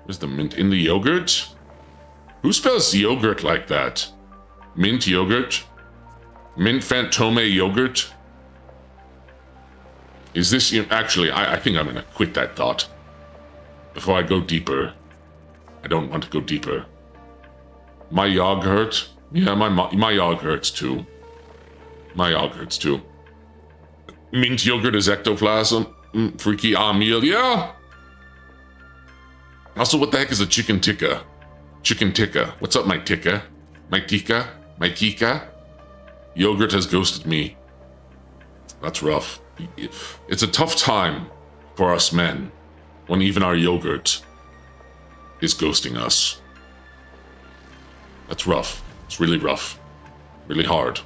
Where's the mint? In the yogurt? Who spells yogurt like that? Mint yogurt? Mint Fantome yogurt? Is this... Actually, I think I'm going to quit that thought. Before I go deeper. I don't want to go deeper. My yog hurt? Yeah, my yog hurts too. My yog hurts too. Mint yogurt is ectoplasm? Freaky meal? Yeah! Also, what the heck is a chicken tikka? Chicken tikka. What's up, my tikka? My tikka? My tikka? Yogurt has ghosted me. That's rough. It's a tough time for us men when even our yogurt is ghosting us. That's rough. It's really rough. Really hard.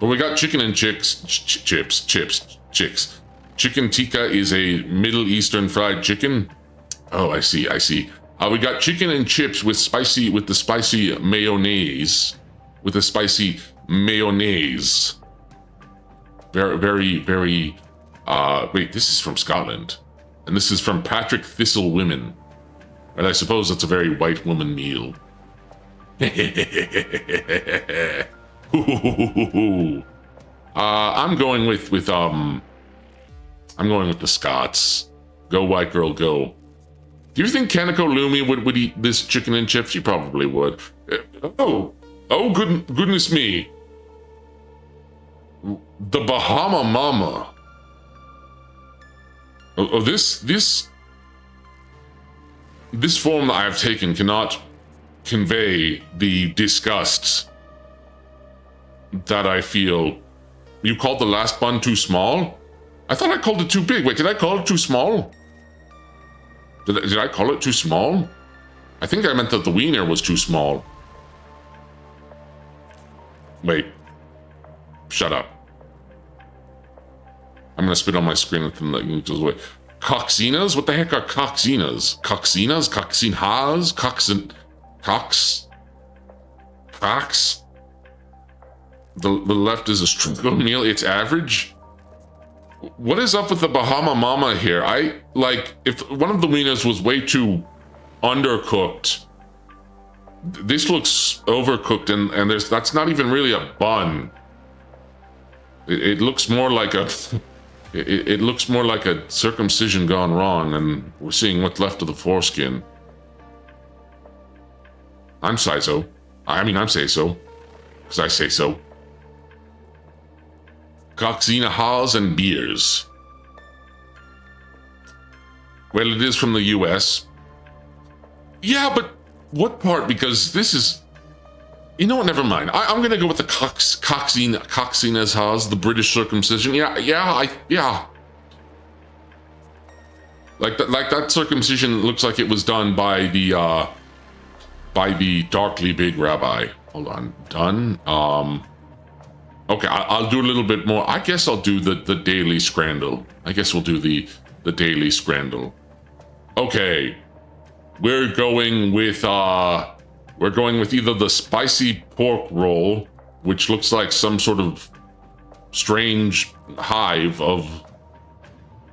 But we got chicken and chips. Chicken tikka is a Middle Eastern fried chicken. Oh, I see. We got chicken and chips with the spicy mayonnaise. Very, wait, this is from Scotland. And this is from Patrick Thistle Women. And I suppose that's a very white woman meal. I'm going with the Scots. Go white girl, go. Do you think Kaneko Lumi would eat this chicken and chips? She probably would. Goodness me. The Bahama Mama. This form that I have taken cannot convey the disgust that I feel. You called the last bun too small? I thought I called it too big. Wait, did I call it too small? Did I call it too small? I think I meant that the wiener was too small. Wait. Shut up. I'm gonna spit on my screen and let you just wait. Coxinas? What the heck are coxinas? Coxinas? Coxinhas? Cox? The left is a struggle meal. It's average. What is up with the Bahama Mama here? If one of the wieners was way too undercooked, this looks overcooked, and that's not even really a bun. It looks more like a it looks more like a circumcision gone wrong, and we're seeing what's left of the foreskin. I'm say so, because I say so. Coxina Halls and beers. Well, it is from the US. Yeah, but what part? Because this is... You know what, never mind. I'm gonna go with the Coxina's Halls, the British circumcision. Yeah. Like that circumcision looks like it was done by the by the darkly big rabbi. Hold on, done. Okay, I'll do a little bit more. I guess I'll do the daily scrandle. I guess we'll do the daily scrandle. Okay, we're going with either the spicy pork roll, which looks like some sort of strange hive of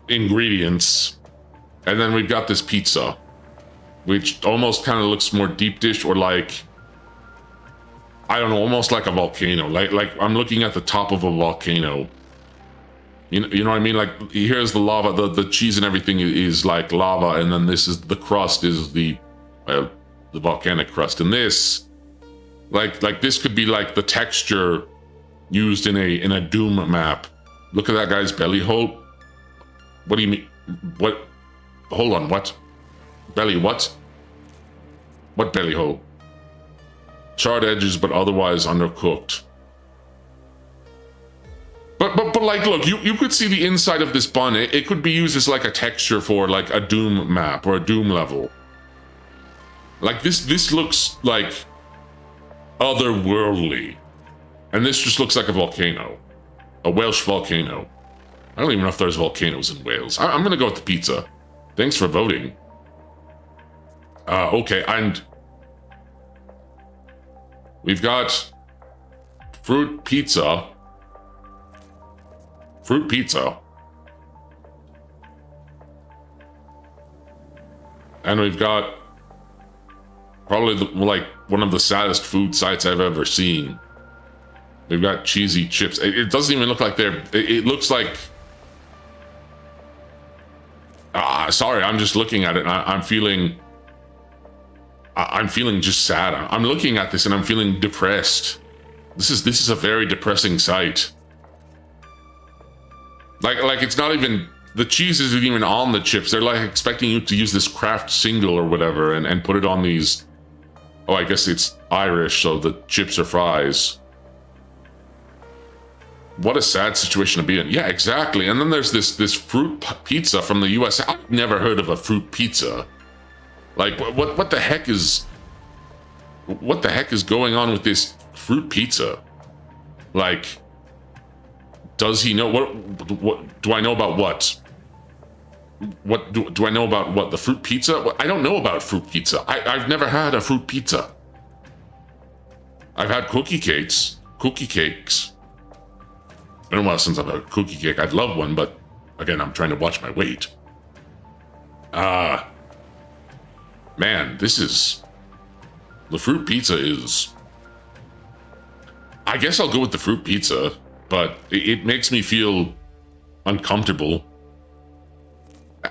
ingredients, and then we've got this pizza, which almost kind of looks more deep dish, or like, I don't know, almost like a volcano. Like I'm looking at the top of a volcano. You know what I mean? Like, here's the lava, the cheese and everything is like lava, and then this is the crust, is the volcanic crust. And this, like this could be like the texture used in a Doom map. Look at that guy's belly hole. What do you mean? What? Hold on, what? Belly what? What belly hole? Charred edges, but otherwise undercooked. But like, look, you could see the inside of this bun. It could be used as like a texture for like a Doom map or a Doom level. Like this looks like otherworldly. And this just looks like a volcano. A Welsh volcano. I don't even know if there's volcanoes in Wales. I'm gonna go with the pizza. Thanks for voting. Okay, and we've got fruit pizza. Fruit pizza. And we've got probably like one of the saddest food sites I've ever seen. We've got cheesy chips. It doesn't even look like they're... It looks like... sorry, I'm just looking at it and I'm feeling just sad. I'm looking at this and I'm feeling depressed. This is a very depressing sight. Like it's not even... The cheese isn't even on the chips. They're like expecting you to use this Kraft single or whatever and put it on these... Oh, I guess it's Irish, so the chips are fries. What a sad situation to be in. Yeah, exactly. And then there's this fruit pizza from the US. I've never heard of a fruit pizza. Like, what the heck is... What the heck is going on with this fruit pizza? Like... Does he know what do I know about what? What do I know about what? The fruit pizza? I don't know about fruit pizza. I've never had a fruit pizza. I've had cookie cakes. It's been a while since I've had a cookie cake. I'd love one, but again, I'm trying to watch my weight. Man, this is... The fruit pizza is... I guess I'll go with the fruit pizza. But it makes me feel uncomfortable.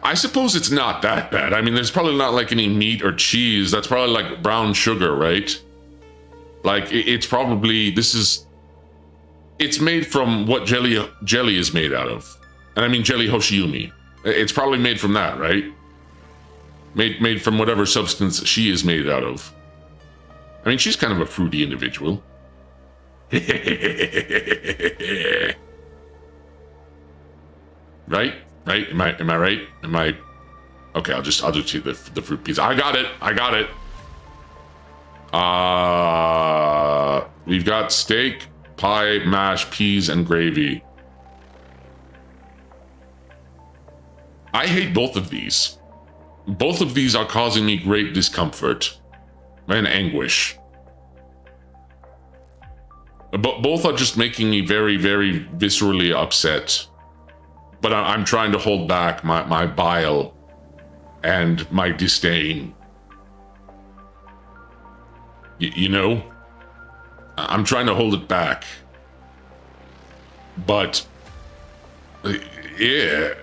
I suppose it's not that bad. I mean, there's probably not like any meat or cheese. That's probably like brown sugar, right? Like it's probably, it's made from what jelly is made out of. And I mean jelly Hoshiyumi. It's probably made from that, right? Made from whatever substance she is made out of. I mean, she's kind of a fruity individual. Right? Am I right? Okay, I'll just eat the fruit pizza. I got it. We've got steak, pie, mash, peas, and gravy. I hate both of these. Both of these are causing me great discomfort and anguish. But both are just making me very, very viscerally upset. But I'm trying to hold back my bile and my disdain. You know? I'm trying to hold it back. But... Ew.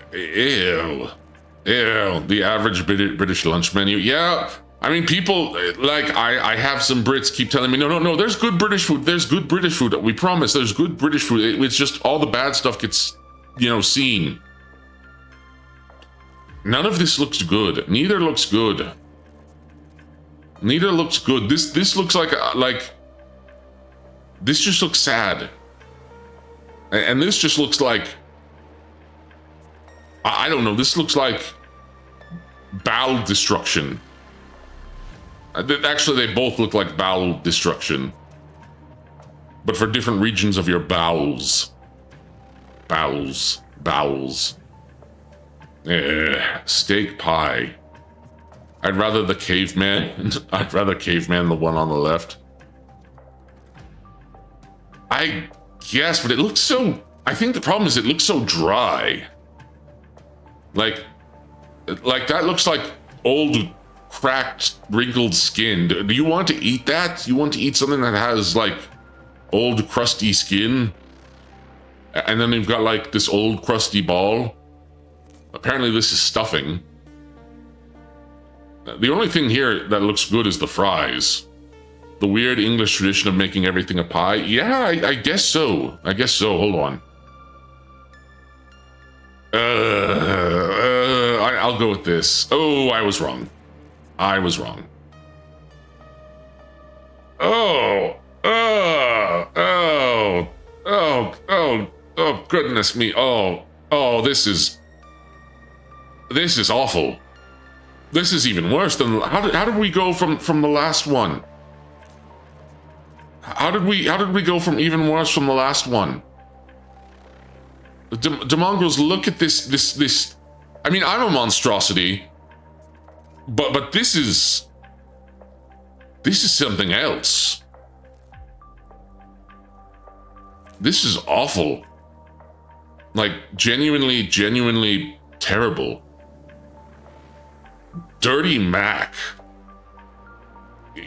The average British lunch menu. Yeah... I mean, people, like, I have some Brits keep telling me, no, there's good British food. We promise, there's good British food. It's just all the bad stuff gets, seen. None of this looks good. Neither looks good. This looks like, this just looks sad. And this just looks like, I don't know, this looks like bowel destruction. Actually, they both look like bowel destruction. But for different regions of your bowels. Bowels. Steak pie. I'd rather the caveman. I'd rather caveman the one on the left. I guess, but it looks so... I think the problem is it looks so dry. Like that looks like old, cracked, wrinkled skin. Do you want to eat that? You want to eat something that has, like, old, crusty skin? And then you've got, like, this old, crusty ball? Apparently this is stuffing. The only thing here that looks good is the fries. The weird English tradition of making everything a pie? Yeah, I guess so. Hold on. I'll go with this. Oh, I was wrong. Oh, goodness me. Oh, this is awful. This is even worse than... How did we go from the last one? How did we go from even worse from the last one? Demongrels, look at this. I mean, I'm a monstrosity, but this is something else. This is awful. Like, genuinely terrible. Dirty Mac.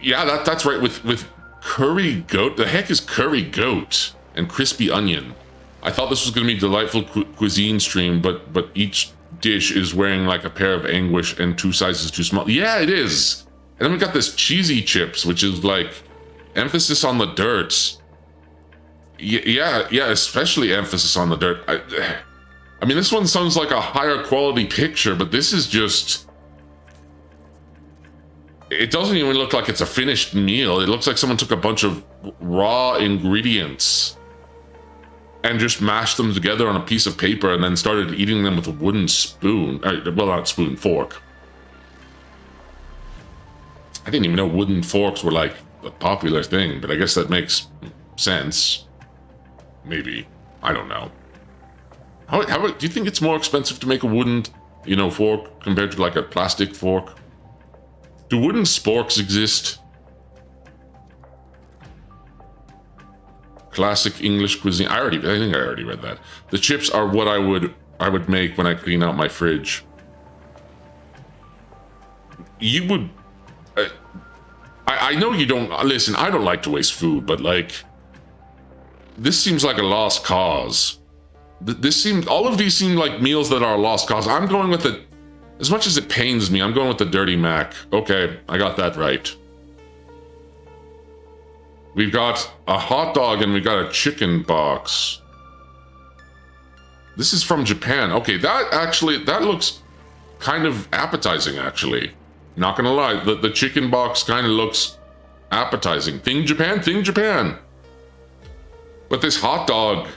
Yeah, that's right, with curry goat. The heck is curry goat and crispy onion? I thought this was going to be a delightful cuisine stream, but each dish is wearing like a pair of anguish and 2 sizes too small. Yeah, it is. And then we got this cheesy chips, which is like emphasis on the dirt. Yeah, especially emphasis on the dirt. I mean, this one sounds like a higher quality picture, but this is just... It doesn't even look like it's a finished meal. It looks like someone took a bunch of raw ingredients and just mashed them together on a piece of paper and then started eating them with a wooden spoon. Well, not spoon, fork. I didn't even know wooden forks were like a popular thing, but I guess that makes sense. Maybe. I don't know. How do you think it's more expensive to make a wooden, fork compared to like a plastic fork? Do wooden sporks exist? Classic English cuisine. I think I already read that. The chips are what I would make when I clean out my fridge. You would... I know you don't... Listen, I don't like to waste food, but like... This seems like a lost cause. All of these seem like meals that are a lost cause. I'm going with the... As much as it pains me, I'm going with the Dirty Mac. Okay, I got that right. We've got a hot dog and we've got a chicken box. This is from Japan. Okay, that looks kind of appetizing, actually. Not gonna lie, the chicken box kind of looks appetizing. Thing Japan. But this hot dog...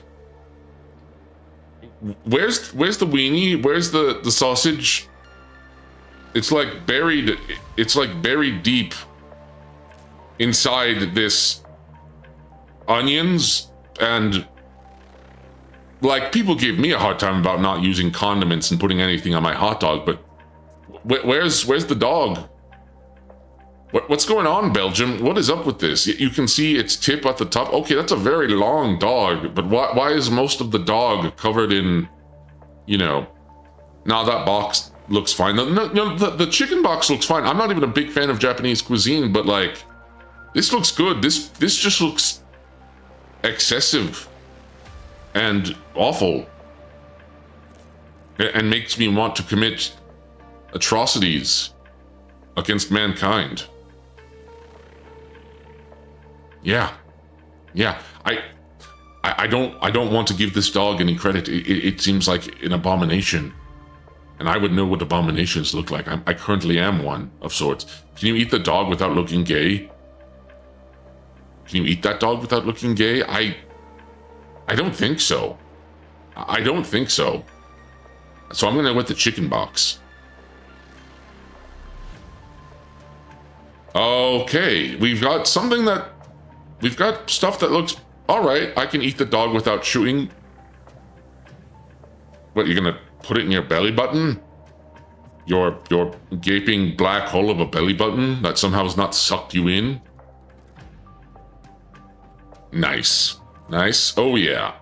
Where's the weenie? Where's the sausage? It's like buried deep inside this onions, and like people give me a hard time about not using condiments and putting anything on my hot dog, but where's the dog? What's going on, Belgium? What is up with this? You can see its tip at the top. Okay, that's a very long dog, but why is most of the dog covered in, now that box looks fine. The chicken box looks fine. I'm not even a big fan of Japanese cuisine, but like, this looks good. This just looks excessive and awful, and makes me want to commit atrocities against mankind. Yeah. I don't want to give this dog any credit. It seems like an abomination. And I would know what abominations look like. I currently am one of sorts. Can you eat the dog without looking gay? Can you eat that dog without looking gay? I don't think so. I don't think so. So I'm gonna go with the chicken box. Okay, we've got something that... We've got stuff that looks... Alright, I can eat the dog without chewing. What, you're gonna put it in your belly button? Your gaping black hole of a belly button that somehow has not sucked you in? Nice. Nice. Oh, yeah.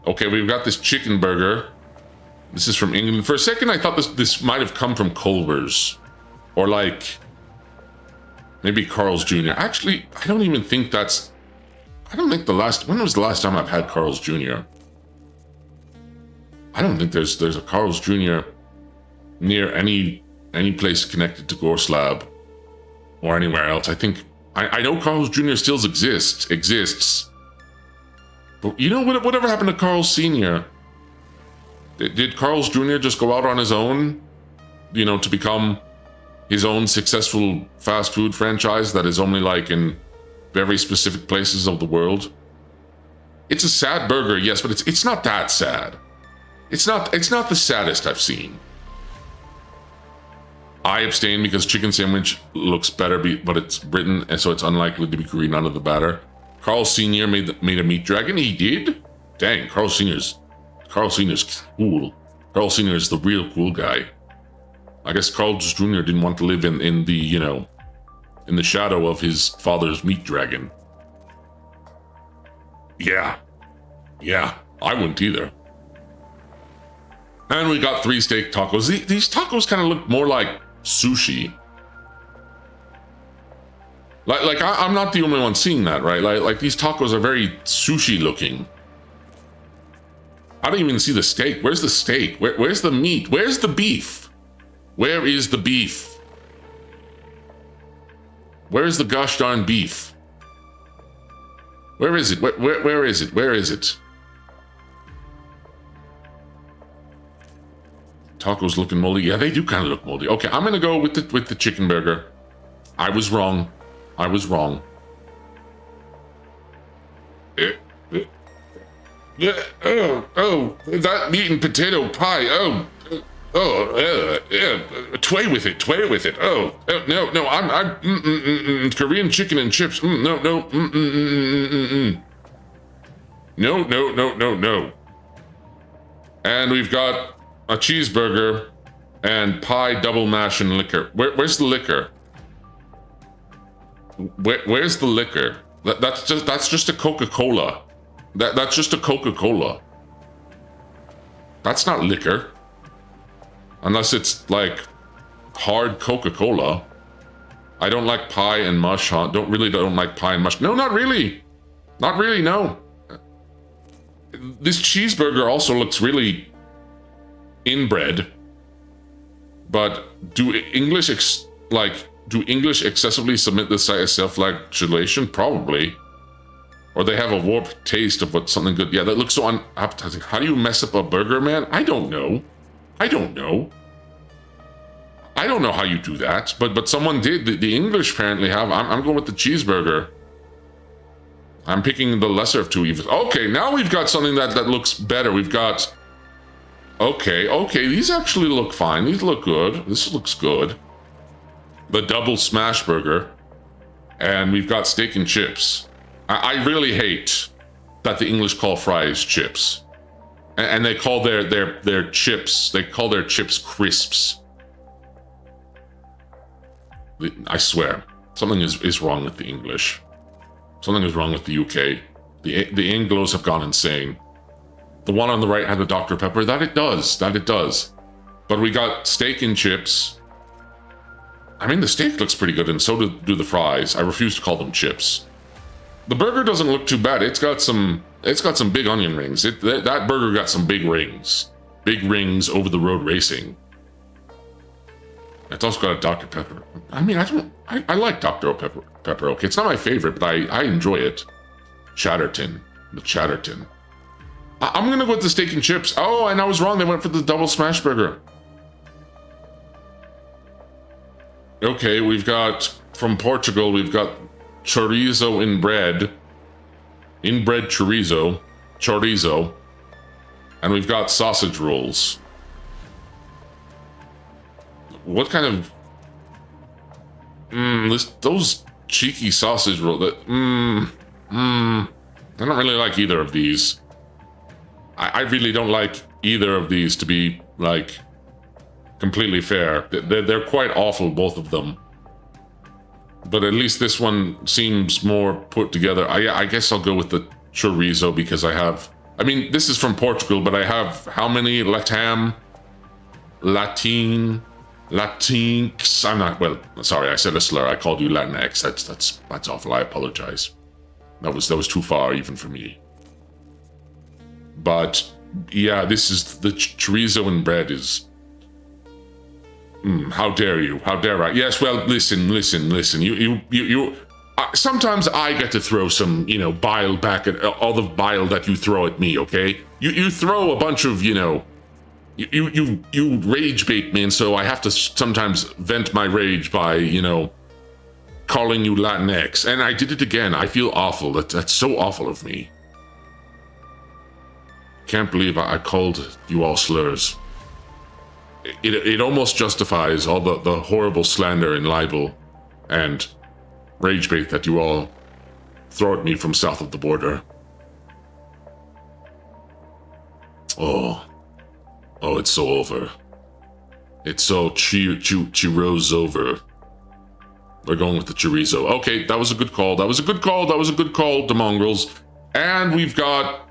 Okay, we've got this chicken burger. This is from England. For a second, I thought this might have come from Culver's. Or like... maybe Carl's Jr. Actually, I don't even think that's... I don't think the last... When was the last time I've had Carl's Jr.? I don't think there's a Carl's Jr. near any place connected to Gorse Lab. Or anywhere else. I think... I know Carl's Jr. still exists. But you know, whatever happened to Carl's Sr.? Did Carl's Jr. just go out on his own? You know, to become his own successful fast food franchise that is only like in very specific places of the world? It's a sad burger, yes, but it's not that sad. It's not the saddest I've seen. I abstain because chicken sandwich looks better, but it's written, and so it's unlikely to be green under the batter. Carl Sr. made a meat dragon. He did? Dang, Carl Sr.'s cool. Carl Sr. is the real cool guy. I guess Carl Jr. didn't want to live in the, you know, in the shadow of his father's meat dragon. Yeah, I wouldn't either. And we got 3 steak tacos. These tacos kind of look more like sushi. Like I'm not the only one seeing that, right? Like these tacos are very sushi looking. I don't even see the steak. Where's the steak? Where's the meat? Where's the beef? Where is the beef? Where is the gosh darn beef? Where is it? Where is it? Where is it? Tacos looking moldy. Yeah, they do kind of look moldy. Okay, I'm gonna go with the chicken burger. I was wrong. Oh, that meat and potato pie. Tway with it. No, I'm Korean chicken and chips. No. No. And we've got a cheeseburger and pie, double mash, and liquor. Where's the liquor? Where's the liquor? That's just a Coca-Cola. That's just a Coca-Cola. That's not liquor. Unless it's like hard Coca-Cola. I don't like pie and mush, huh? Don't like pie and mush. No, not really. No. This cheeseburger also looks really inbred. But do English excessively submit this site as self-flagellation? Probably. Or they have a warped taste of what something good... Yeah, that looks so unappetizing. How do you mess up a burger, man? I don't know how you do that, but someone did. The English apparently have. I'm going with the cheeseburger. I'm picking the lesser of two evils. Okay, now we've got something that looks better. We've got... Okay, these actually look fine. These look good. This looks good. The double smash burger. And we've got steak and chips. I really hate that the English call fries chips. And they call their chips, they call their chips crisps. I swear, something is wrong with the English. Something is wrong with the UK. The Anglos have gone insane. The one on the right had the Dr. Pepper. That it does. But we got steak and chips. I mean, the steak looks pretty good, and so do the fries. I refuse to call them chips. The burger doesn't look too bad. It's got some big onion rings. That burger got some big rings. Big rings over the road racing. It's also got a Dr. Pepper. I mean, I like Dr. Pepper. Okay, it's not my favorite, but I enjoy it. Chatterton. The Chatterton. I'm gonna go with the steak and chips. Oh, and I was wrong. They went for the double smash burger. Okay, we've got, from Portugal, we've got chorizo in bread. Inbred chorizo. And we've got sausage rolls. What kind of Those cheeky sausage rolls. I don't really like either of these. I really don't like either of these, to be, like, completely fair. They're quite awful, both of them. But at least this one seems more put together. I guess I'll go with the chorizo because I have... I mean, this is from Portugal, but I have how many? Latinx? I'm not... Well, sorry, I said a slur. I called you Latinx. That's awful. I apologize. That was too far even for me. But yeah, this is the chorizo and bread is... how dare you? How dare I? Yes, well, listen. You. Sometimes I get to throw some, bile back at all the bile that you throw at me. Okay? You throw a bunch of, you rage bait me, and so I have to sometimes vent my rage by, calling you Latinx. And I did it again. I feel awful. That's so awful of me. Can't believe I called you all slurs. It almost justifies all the horrible slander and libel and rage bait that you all throw at me from south of the border. Oh, it's so over. It's so churros over. We're going with the chorizo. Okay, that was a good call. That was a good call, the mongrels. And we've got...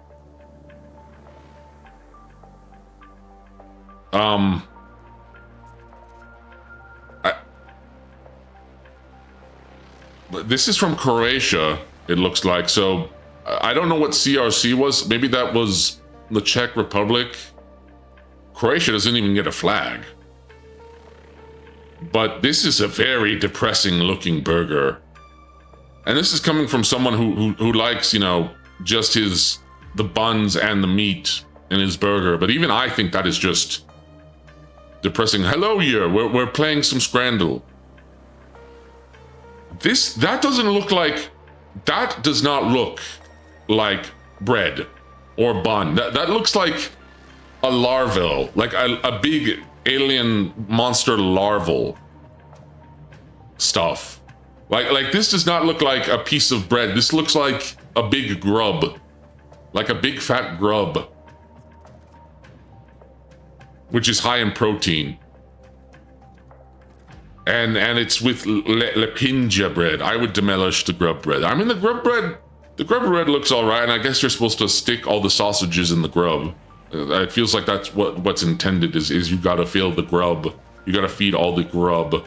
This is from Croatia, it looks like. So I don't know what CRC was. Maybe that was the Czech Republic. Croatia doesn't even get a flag. But this is a very depressing looking burger. And this is coming from someone who likes, just the buns and the meat in his burger. But even I think that is just depressing. Hello here, we're playing some Scrandle. That does not look like bread or bun. That looks like a larval, like a big alien monster larval stuff. Like this does not look like a piece of bread. This looks like a big grub, like a big fat grub, which is high in protein. And it's with lepinja bread. I would demolish the grub bread. I mean, the grub bread looks all right, and I guess you're supposed to stick all the sausages in the grub. It feels like that's what's intended is you gotta fill the grub. You gotta feed all the grub.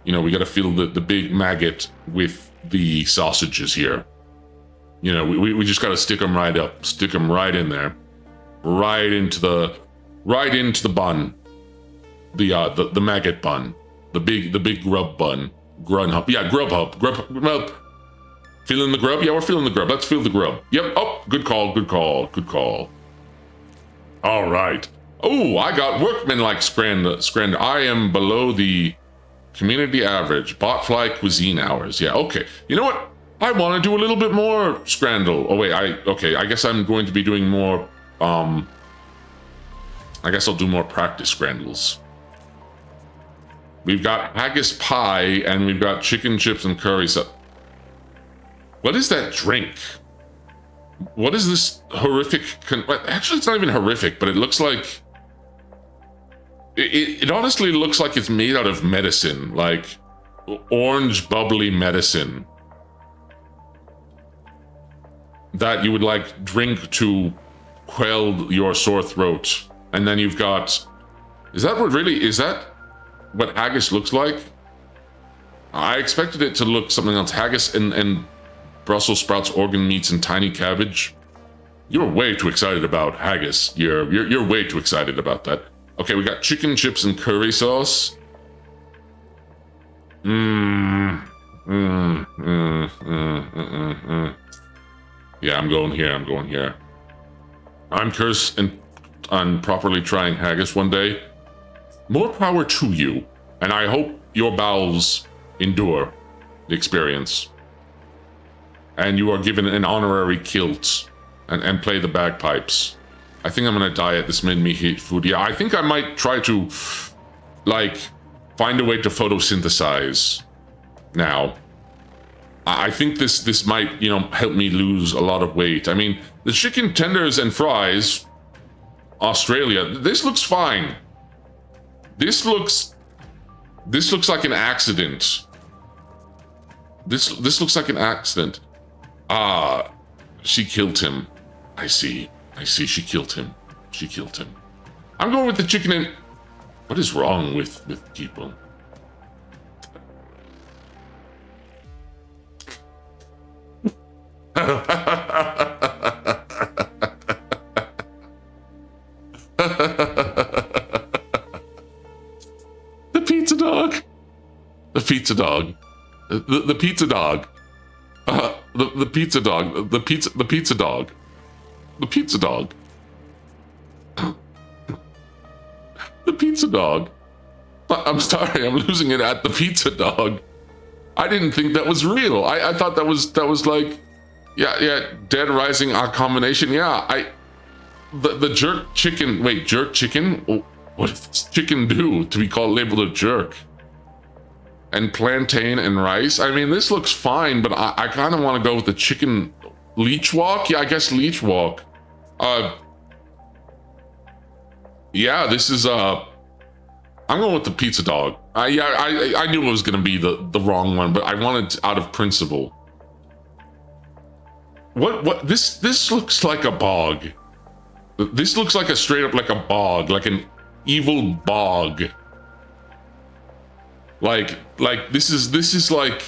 We gotta fill the big maggot with the sausages here. We just gotta stick them right up. Stick them right in there. Right into the bun. The maggot bun. The big grub bun. Grubhub. Yeah, Grubhub. Well, feeling the grub? Yeah, we're feeling the grub. Let's feel the grub. Yep. Oh, good call. All right. Oh, I got workman-like scrand. I am below the community average. Botfly cuisine hours. Yeah, okay. You know what? I want to do a little bit more Scrandle. Oh, wait. I guess I'm going to be doing more, I guess I'll do more practice Scrandles. We've got haggis pie, and we've got chicken chips and curry. So, what is that drink? What is this horrific... Actually, it's not even horrific, but it looks like... It honestly looks like it's made out of medicine, like orange bubbly medicine that you would like drink to quell your sore throat. And then you've got... Is that what haggis looks like? I expected it to look something else. Haggis and Brussels sprouts, organ meats, and tiny cabbage. You're way too excited about haggis. You're way too excited about that. Okay, we got chicken chips and curry sauce. Yeah, I'm going here. I'm cursed on properly trying haggis one day. More power to you, and I hope your bowels endure the experience. And you are given an honorary kilt and play the bagpipes. I think I'm gonna diet. This made me hate food. Yeah, I think I might try to, like, find a way to photosynthesize now. I think this might, you know, help me lose a lot of weight. I mean, the chicken tenders and fries, Australia, this looks fine. This looks like an accident. This looks like an accident. Ah, she killed him. I see, she killed him. I'm going with the chicken and... What is wrong with people? The pizza dog. The pizza dog. The pizza dog. The pizza dog. The pizza dog. The pizza dog. The pizza dog. I'm sorry, I'm losing it at the pizza dog. I didn't think that was real. I thought that was like, yeah, Dead Rising combination. Yeah, the jerk chicken. Wait, jerk chicken? What does chicken do to be called labeled a jerk? And plantain and rice. I mean, this looks fine, but I kind of want to go with the chicken leech walk. Yeah, I guess leech walk. Yeah, this is I'm going with the pizza dog. I knew it was gonna be the wrong one, but I wanted out of principle. What this looks like a bog. This looks like a straight up like a bog, like an evil bog. Like this is like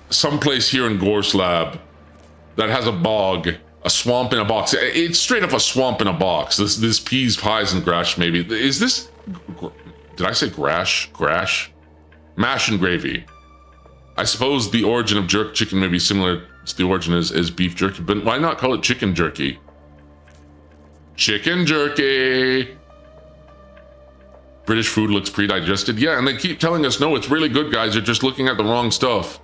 someplace here in Gorslab that has a bog, a swamp in a box. It's straight up a swamp in a box. This peas, pies, and grash maybe. Is this? Did I say grash? Grash? Mash and gravy. I suppose the origin of jerk chicken may be similar to the origin is beef jerky, but why not call it chicken jerky? Chicken jerky. British food looks pre-digested. Yeah, and they keep telling us, no, it's really good, guys. You're just looking at the wrong stuff.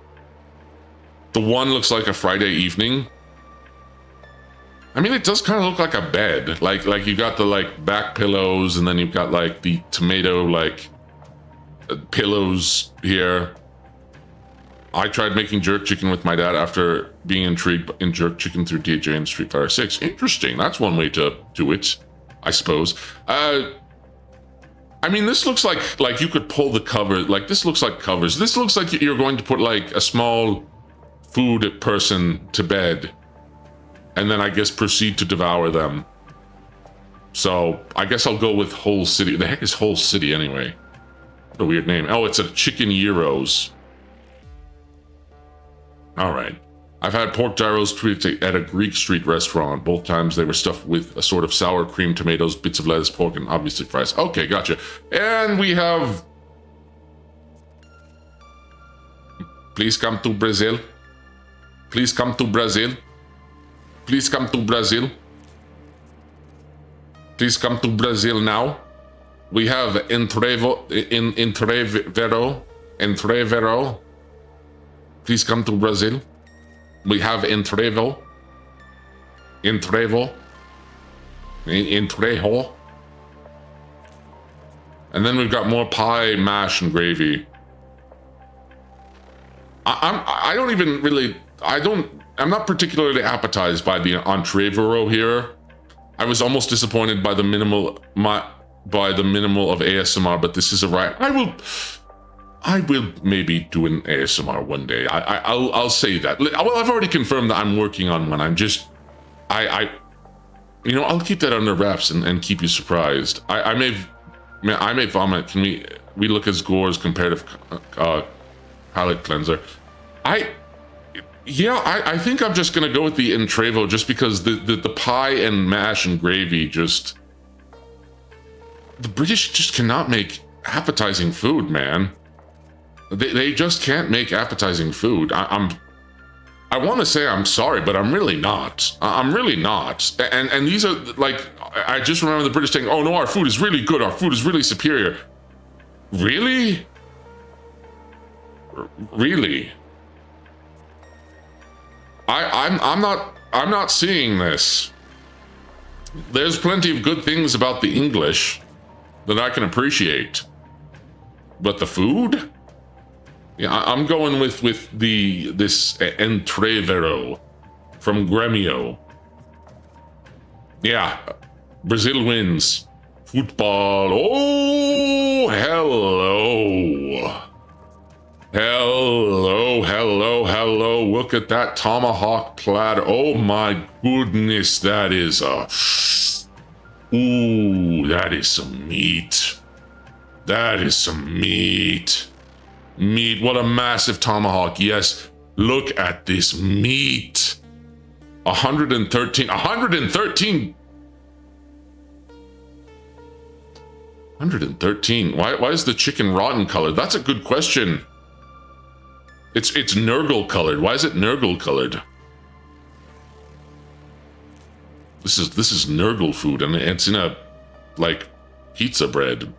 The one looks like a Friday evening. I mean, it does kind of look like a bed. Like you got the like back pillows, and then you've got like the tomato like pillows here. I tried making jerk chicken with my dad after being intrigued in jerk chicken through DJ and Street Fighter 6. Interesting. That's one way to do it, I suppose. I mean, this looks like you could pull the cover. Like this looks like covers. This looks like you're going to put like a small food person to bed, and then I guess proceed to devour them. So I guess I'll go with Whole City. The heck is Whole City anyway? What a weird name. Oh, it's a Chicken Gyros. All right. I've had pork gyros treated at a Greek street restaurant. Both times they were stuffed with a sort of sour cream, tomatoes, bits of lettuce, pork, and obviously fries. Okay, gotcha. And we have... Please come to Brazil. Please come to Brazil. Please come to Brazil. Please come to Brazil now. We have Entrevero. Please come to Brazil. We have Entrevo. And then we've got more pie, mash, and gravy. I'm not particularly appetized by the Entrevero here. I was almost disappointed by the minimal of ASMR, but this is a right. I will maybe do an ASMR one day. I'll say that. Well, I've already confirmed that I'm working on one. I'll keep that under wraps and keep you surprised. I may vomit. Can we look at Gore's comparative palate cleanser? I think I'm just gonna go with the Entrevo just because the pie and mash and gravy just... The British just cannot make appetizing food, man. They just can't make appetizing food. I want to say I'm sorry, but I'm really not. I'm really not. And these are like, I just remember the British saying, "Oh no, our food is really good. Our food is really superior." Really? Really? I'm not seeing this. There's plenty of good things about the English that I can appreciate, but the food? Yeah, I'm going with this Entrevero from Gremio. Yeah, Brazil wins. Football. Oh, hello. Hello, hello, hello. Look at that tomahawk platter. Oh my goodness, that is a... Ooh, that is some meat. That is some meat. Meat, what a massive tomahawk. Yes, look at this meat. 113. Why is the chicken rotten colored? That's a good question. It's Nurgle colored. Why is it Nurgle colored? This is Nurgle food, and it's in a like pizza bread.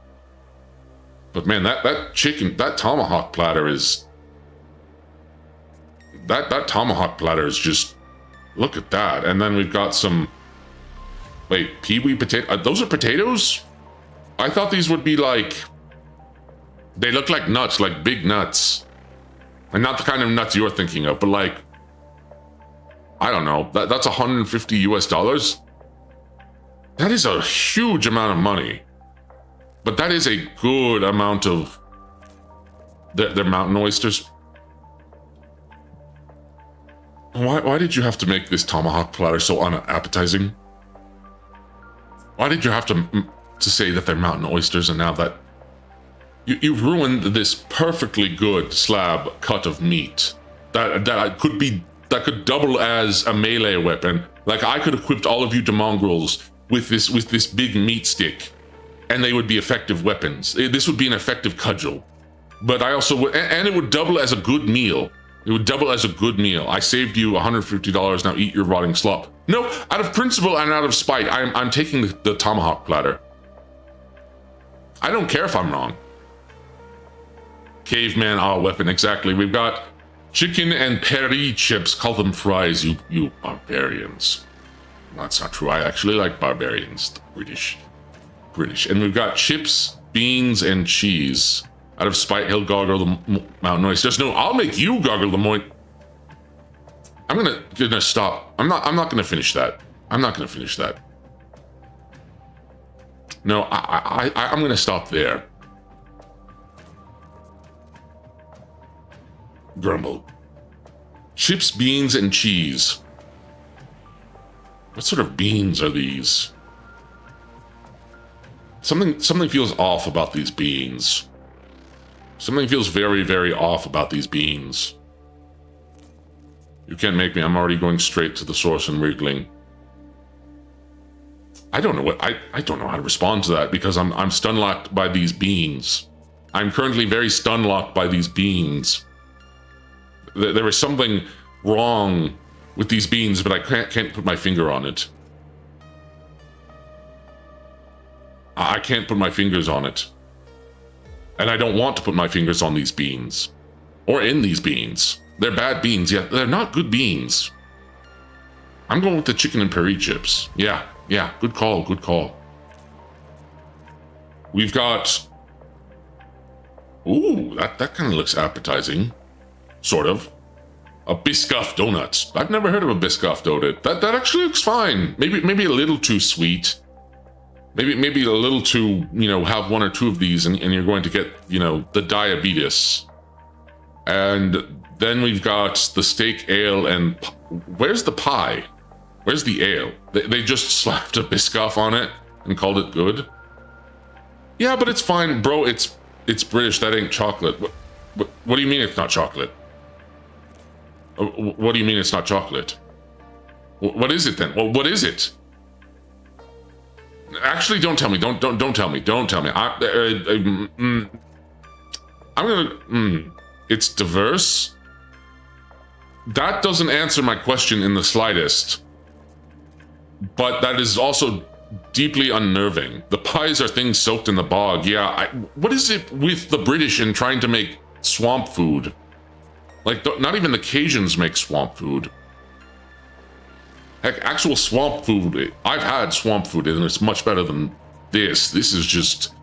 But man, that chicken, that tomahawk platter is that tomahawk platter is just, look at that. And then we've got some, wait, peewee potato. Those are potatoes? I thought these would be like, they look like nuts, like big nuts. And not the kind of nuts you're thinking of, but like, I don't know, that's 150 US dollars. That is a huge amount of money. But that is a good amount of their mountain oysters. Why did you have to make this tomahawk platter so unappetizing? Why did you have to say that they're mountain oysters, and now that you've ruined this perfectly good slab cut of meat that could double as a melee weapon. Like, I could equip all of you to mongrels with this big meat stick, and they would be effective weapons. This would be an effective cudgel. But I also would, and it would double as a good meal. It would double as a good meal. I saved you $150. Now eat your rotting slop. No, out of principle and out of spite, I'm taking the tomahawk platter. I don't care if I'm wrong. Caveman, weapon, exactly. We've got chicken and peri chips. Call them fries, you barbarians. That's not true. I actually like barbarians, the British. And we've got chips, beans, and cheese. Out of spite, he'll gargle the mountain oysters. No, I'll make you gargle the moit. I'm gonna stop. I'm not gonna finish that. I'm not gonna finish that. No, I'm gonna stop there. Grumble. Chips, beans, and cheese. What sort of beans are these? Something feels off about these beans. Something feels very, very off about these beans. You can't make me. I'm already going straight to the source and wriggling. I don't know what I don't know how to respond to that, because I'm stun locked by these beans. I'm currently very stun locked by these beans. There is something wrong with these beans, but I can't put my finger on it. I can't put my fingers on it. And I don't want to put my fingers on these beans. Or in these beans. They're bad beans, yeah. They're not good beans. I'm going with the chicken and peri chips. Yeah, good call, good call. We've got... Ooh, that kind of looks appetizing. Sort of. A Biscoff donut. I've never heard of a Biscoff donut. That actually looks fine. Maybe a little too sweet. Maybe a little too, have one or two of these and you're going to get, the diabetes. And then we've got the steak, ale, and... Where's the pie? Where's the ale? They just slapped a Biscoff on it and called it good? Yeah, but it's fine, bro. It's British. That ain't chocolate. What do you mean it's not chocolate? What do you mean it's not chocolate? What is it then? Well, what is it? Actually, don't tell me. Don't tell me. Don't tell me. I'm gonna. It's diverse. That doesn't answer my question in the slightest. But that is also deeply unnerving. The pies are things soaked in the bog. Yeah. What is it with the British in trying to make swamp food? Like, not even the Cajuns make swamp food. Heck, actual swamp food, I've had swamp food and it's much better than this. This is just...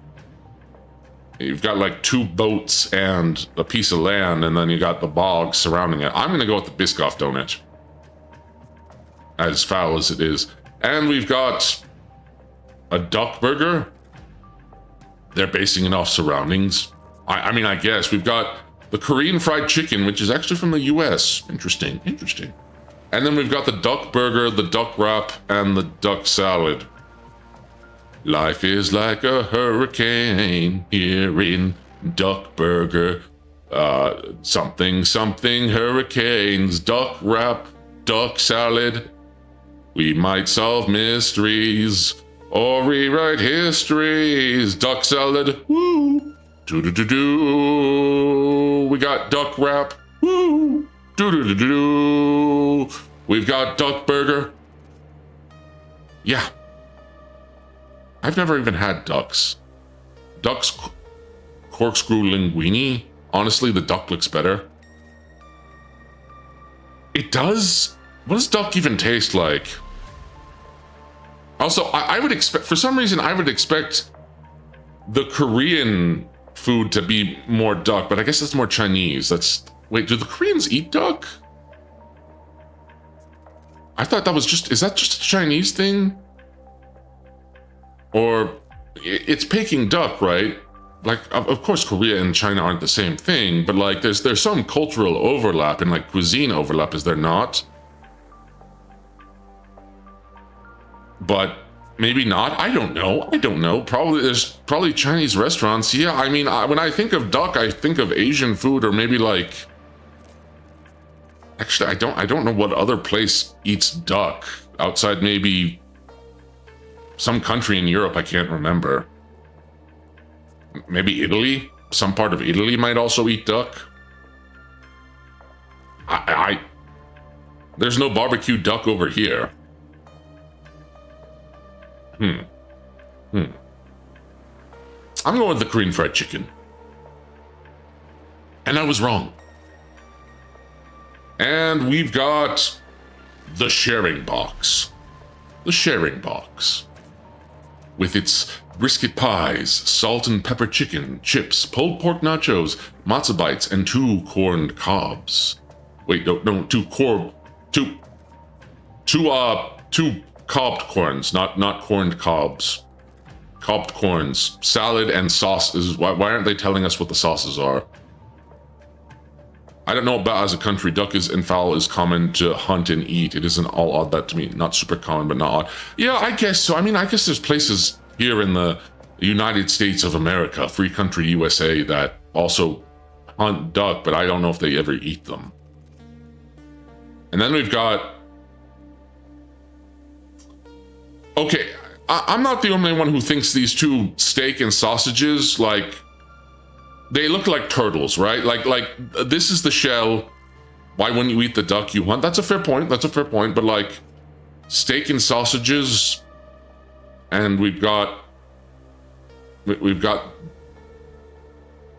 You've got like 2 boats and a piece of land, and then you got the bog surrounding it. I'm gonna go with the Biscoff donut, as foul as it is. And we've got a duck burger. They're basing it off surroundings. I mean, I guess. We've got the Korean fried chicken, which is actually from the US. Interesting, interesting. And then we've got the duck burger, the duck wrap, and the duck salad. Life is like a hurricane here in Duck Burger. Something, something, hurricanes, duck wrap, duck salad. We might solve mysteries or rewrite histories. Duck salad, woo. Do-do-do-do. We got duck wrap, woo. Do-do-do-do. We've got duck burger. Yeah. I've never even had ducks. Duck's corkscrew linguine. Honestly, the duck looks better. It does? What does duck even taste like? Also, I would expect, for some reason, I would expect the Korean food to be more duck, but I guess that's more Chinese. Wait, do the Koreans eat duck? I thought that was is that just a Chinese thing? Or it's Peking duck, right? Like, of course, Korea and China aren't the same thing, but like, there's some cultural overlap and like cuisine overlap, is there not? But maybe not. I don't know. There's probably Chinese restaurants. Yeah, I mean, when I think of duck, I think of Asian food, or maybe like. Actually, I don't know what other place eats duck outside maybe some country in Europe. I can't remember. Maybe Italy. Some part of Italy might also eat duck. There's no barbecue duck over here. I'm going with the Korean fried chicken. And I was wrong. And we've got the sharing box. The sharing box. With its brisket pies, salt and pepper chicken, chips, pulled pork nachos, matzo bites, and 2 corned cobs. Wait, no, 2 cobbed corns, not corned cobs. Cobbed corns, salad, and sauces. Why aren't they telling us what the sauces are? I don't know about as a country. Duck and fowl is common to hunt and eat. It isn't all odd that to me. Not super common, but not odd. Yeah, I guess so. I mean, I guess there's places here in the United States of America, free country USA, that also hunt duck, but I don't know if they ever eat them. And then we've got... Okay, I'm not the only one who thinks these 2 steak and sausages, like... They look like turtles, right? Like this is the shell. Why wouldn't you eat the duck you hunt? That's a fair point. But like steak and sausages, and we've got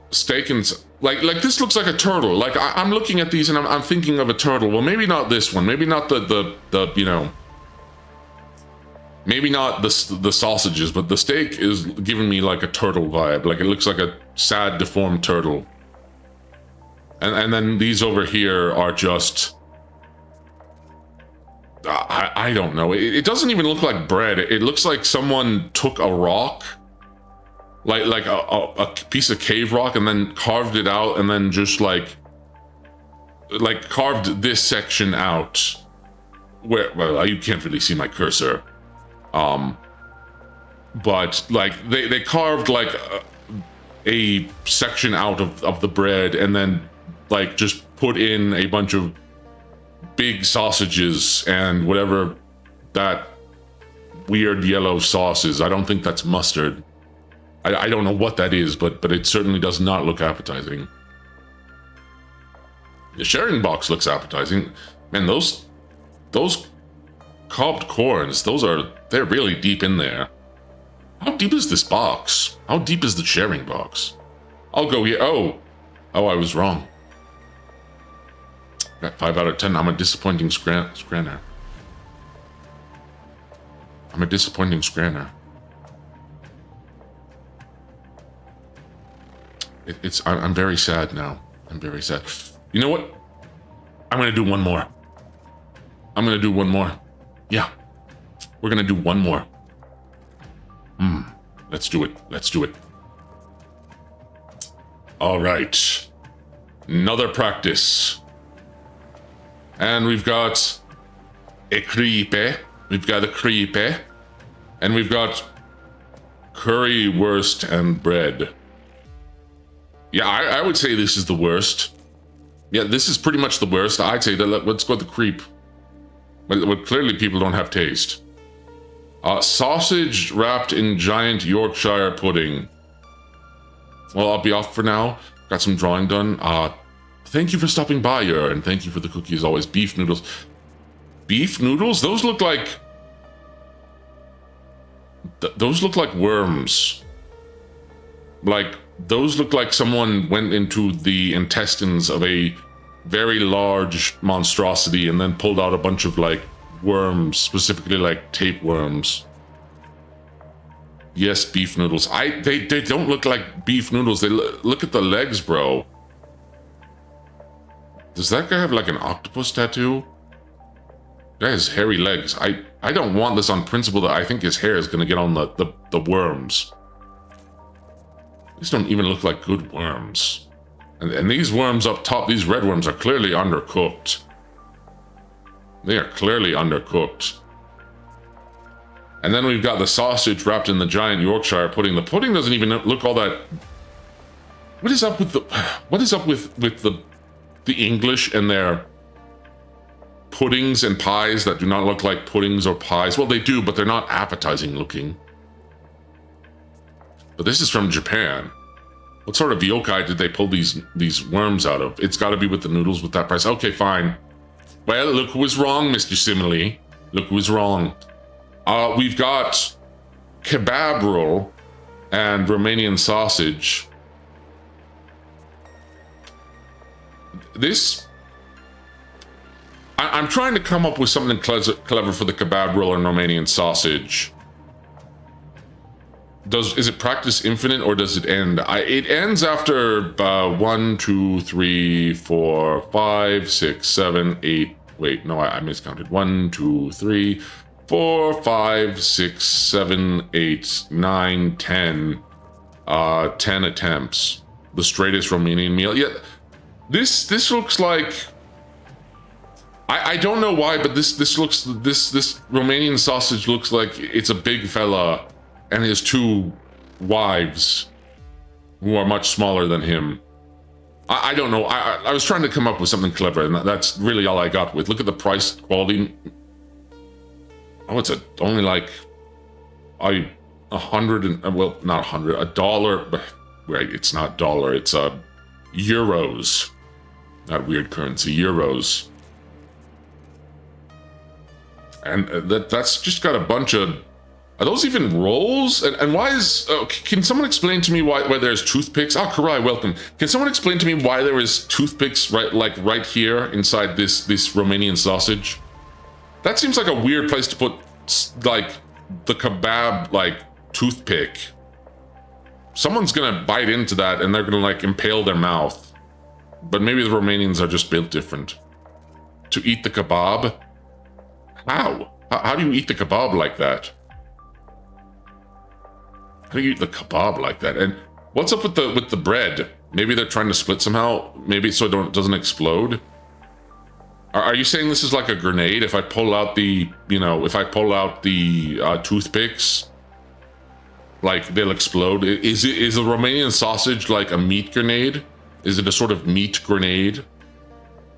steak and like this looks like a turtle. Like I'm looking at these and I'm thinking of a turtle. Well, maybe not this one. Maybe not the you know. Maybe not the sausages, but the steak is giving me like a turtle vibe. Like it looks like a sad, deformed turtle. And then these over here are just... I don't know. It doesn't even look like bread. It looks like someone took a rock, like a piece of cave rock, and then carved it out, and then just like carved this section out. Well, you can't really see my cursor. But like they carved like a section out of the bread, and then like just put in a bunch of big sausages and whatever that weird yellow sauce is. I don't think that's mustard. I don't know what that is, but it certainly does not look appetizing. The sharing box looks appetizing. Man, those cobbed corns, they're really deep in there. How deep is this box? How deep is the sharing box? I'll go here. Oh, I was wrong. Got 5 out of 10. I'm a disappointing scranner. I'm very sad now. I'm very sad. You know what? I'm gonna do one more. I'm gonna do one more. Yeah, we're gonna do one more. Let's do it. Let's do it. All right. Another practice. And we've got a crepe. We've got a crepe. And we've got currywurst and bread. Yeah, I would say this is the worst. Yeah, this is pretty much the worst. I'd say that let's go with the crepe. But clearly people don't have taste. Sausage wrapped in giant Yorkshire pudding. Well, I'll be off for now. Got some drawing done. Thank you for stopping by, Yer, and thank you for the cookie as always. Beef noodles. Beef noodles? Those look like... those look like worms. Like, those look like someone went into the intestines of a very large monstrosity and then pulled out a bunch of, like, worms, specifically, like, tapeworms. Yes, beef noodles. They don't look like beef noodles. They look at the legs, bro. Does that guy have, like, an octopus tattoo? Guy has hairy legs. I don't want this on principle that I think his hair is gonna get on the worms. These don't even look like good worms. And these worms up top, these red worms are clearly undercooked. They are clearly undercooked. And then we've got the sausage wrapped in the giant Yorkshire pudding. The pudding doesn't even look all that... What is up with the... What is up with the English and their puddings and pies that do not look like puddings or pies? Well, they do, but they're not appetizing looking. But this is from Japan. What sort of yokai did they pull these worms out of? It's got to be with the noodles with that price. Okay, fine. Well, look who was wrong, Mr. Simile. Look who was wrong. We've got kebab roll and Romanian sausage. This... I'm trying to come up with something clever for the kebab roll and Romanian sausage. Is it practice infinite or does it end? It ends after 1, 2, 3, 4, 5, 6, 7, 8. Wait, no, I miscounted. 1, 2, 3, 4, 5, 6, 7, 8, 9, 10. 10 attempts. The straightest Romanian meal. Yeah, this looks like... I don't know why, but this Romanian sausage looks like it's a big fella and his two wives who are much smaller than him. I don't know. I was trying to come up with something clever, and that's really all I got with. Look at the price quality. Oh, it's only like $100 and well, not $100, $1. Right, it's not dollar. It's euros. Not weird currency, euros. And that's just got a bunch of... Are those even rolls? And why is... can someone explain to me why there's toothpicks? Ah, Karai, welcome. Can someone explain to me why there is toothpicks right here inside this Romanian sausage? That seems like a weird place to put, like, the kebab, like, toothpick. Someone's gonna bite into that and they're gonna, like, impale their mouth. But maybe the Romanians are just built different. To eat the kebab? How? How do you eat the kebab like that? How do you eat the kebab like that? And what's up with the bread? Maybe they're trying to split somehow? Maybe so it doesn't explode? Are you saying this is like a grenade? If I pull out the, if I pull out the toothpicks, like they'll explode? Is a Romanian sausage like a meat grenade? Is it a sort of meat grenade?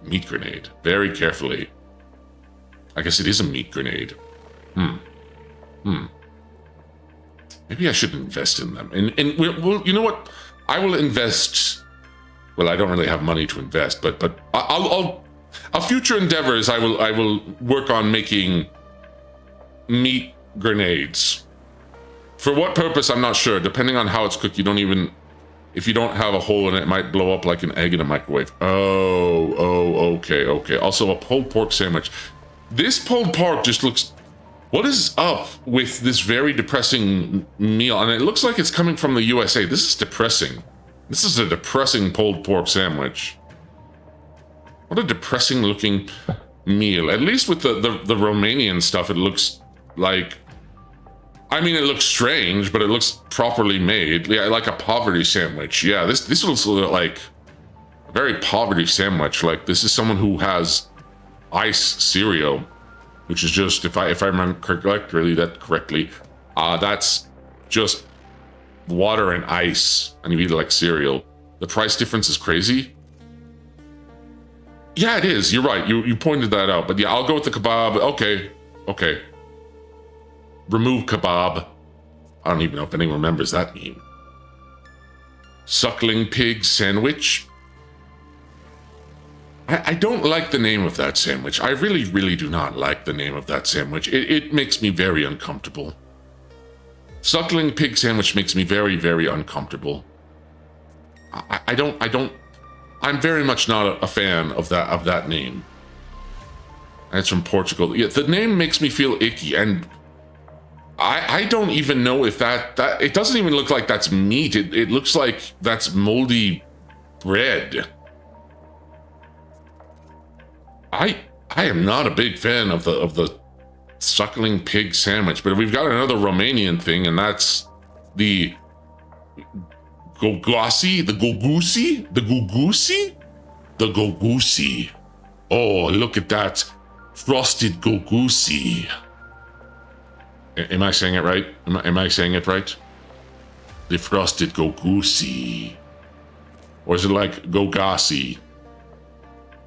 Meat grenade. Very carefully. I guess it is a meat grenade. Maybe I should invest in them. And well, you know what? I will invest. Well, I don't really have money to invest, but I'll future endeavors. I will work on making meat grenades. For what purpose? I'm not sure. Depending on how it's cooked, if you don't have a hole in it, it might blow up like an egg in a microwave. Oh, okay. Also, a pulled pork sandwich. This pulled pork just looks... What is up with this very depressing meal? And it looks like it's coming from the USA. This is depressing. This is a depressing pulled pork sandwich. What a depressing looking meal. At least with the Romanian stuff, it looks like... I mean, it looks strange, but it looks properly made. Yeah, like a poverty sandwich. Yeah, this looks like a very poverty sandwich. Like, this is someone who has ice cereal, which is just, if I remember correctly, that's just water and ice, and you eat it like cereal. The price difference is crazy. Yeah, it is. You're right. You pointed that out. But yeah, I'll go with the kebab. Okay. Remove kebab. I don't even know if anyone remembers that meme. Suckling pig sandwich. I don't like the name of that sandwich. I really, really do not like the name of that sandwich. It makes me very uncomfortable. Suckling pig sandwich makes me very, very uncomfortable. I'm very much not a fan of that name. And it's from Portugal. Yeah, the name makes me feel icky, and I don't even know if that it doesn't even look like that's meat. It looks like that's moldy bread. I am not a big fan of the suckling pig sandwich, but we've got another Romanian thing, and that's the gogosi. Oh, look at that frosted gogosi. Am I saying it right? Am I saying it right? The frosted gogosi. Or is it like Gogasi?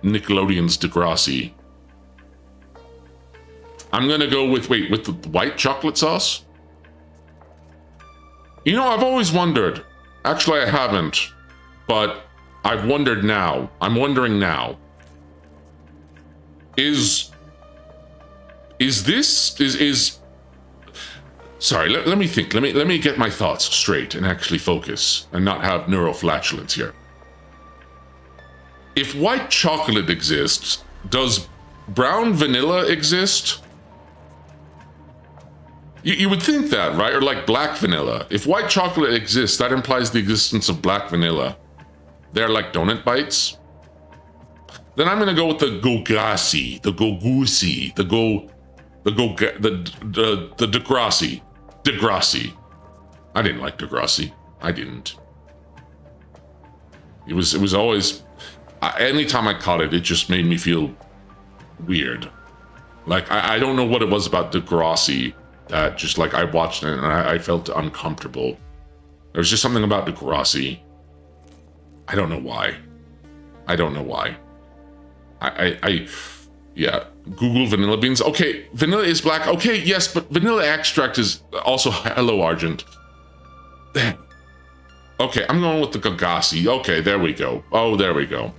Nickelodeon's Degrassi. I'm gonna go with the white chocolate sauce. You know, I've always wondered. Actually, I haven't, but I've wondered now. I'm wondering now. Is Sorry, let me think. Let me get my thoughts straight and actually focus and not have neuroflatulence here. If white chocolate exists, does brown vanilla exist? You would think that, right? Or like black vanilla. If white chocolate exists, that implies the existence of black vanilla. They're like donut bites. Then I'm gonna go with the Gogasi, the Gogusi, the Degrassi. Degrassi. I didn't like Degrassi. I didn't. It was always, anytime I caught it, it just made me feel weird. Like, I don't know what it was about Degrassi that just, like, I watched it and I felt uncomfortable. There was just something about Degrassi. I don't know why. Yeah, Google vanilla beans. Okay, vanilla is black. Okay, yes, but vanilla extract is also hello, Argent. Okay, I'm going with the Gogasi. Okay, there we go. Oh, there we go.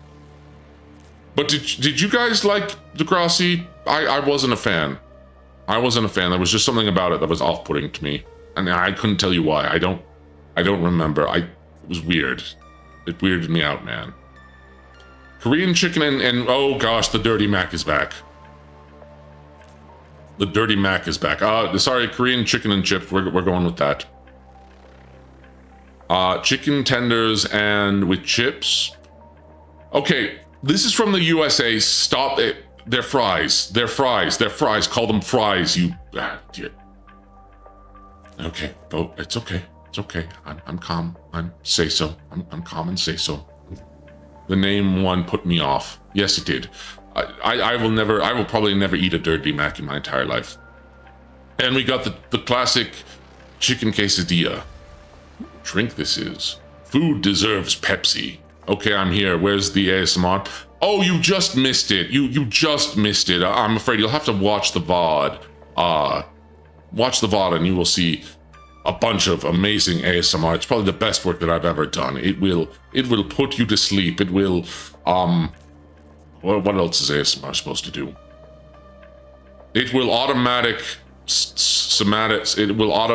But did you guys like Degrassi? I wasn't a fan. There was just something about it that was off-putting to me, and I couldn't tell you why. I don't remember. It was weird. It weirded me out, man. Korean chicken and oh gosh, the Dirty Mac is back. The Dirty Mac is back. Sorry, Korean chicken and chips. We're going with that. Chicken tenders and with chips. Okay, this is from the USA. Stop it. They're fries. Call them fries. Dear. Okay. Oh, it's okay. I'm calm. I'm calm and say so. The name one put me off. Yes, it did. I will probably never eat a Dirty Mac in my entire life. And we got the classic chicken quesadilla. Drink this is. Food deserves Pepsi. Okay, I'm here. Where's the ASMR? Oh, you just missed it. You just missed it. I'm afraid you'll have to watch the VOD. Watch the VOD and you will see a bunch of amazing ASMR. It's probably the best work that I've ever done. It will put you to sleep. It will, what else is ASMR supposed to do? It will auto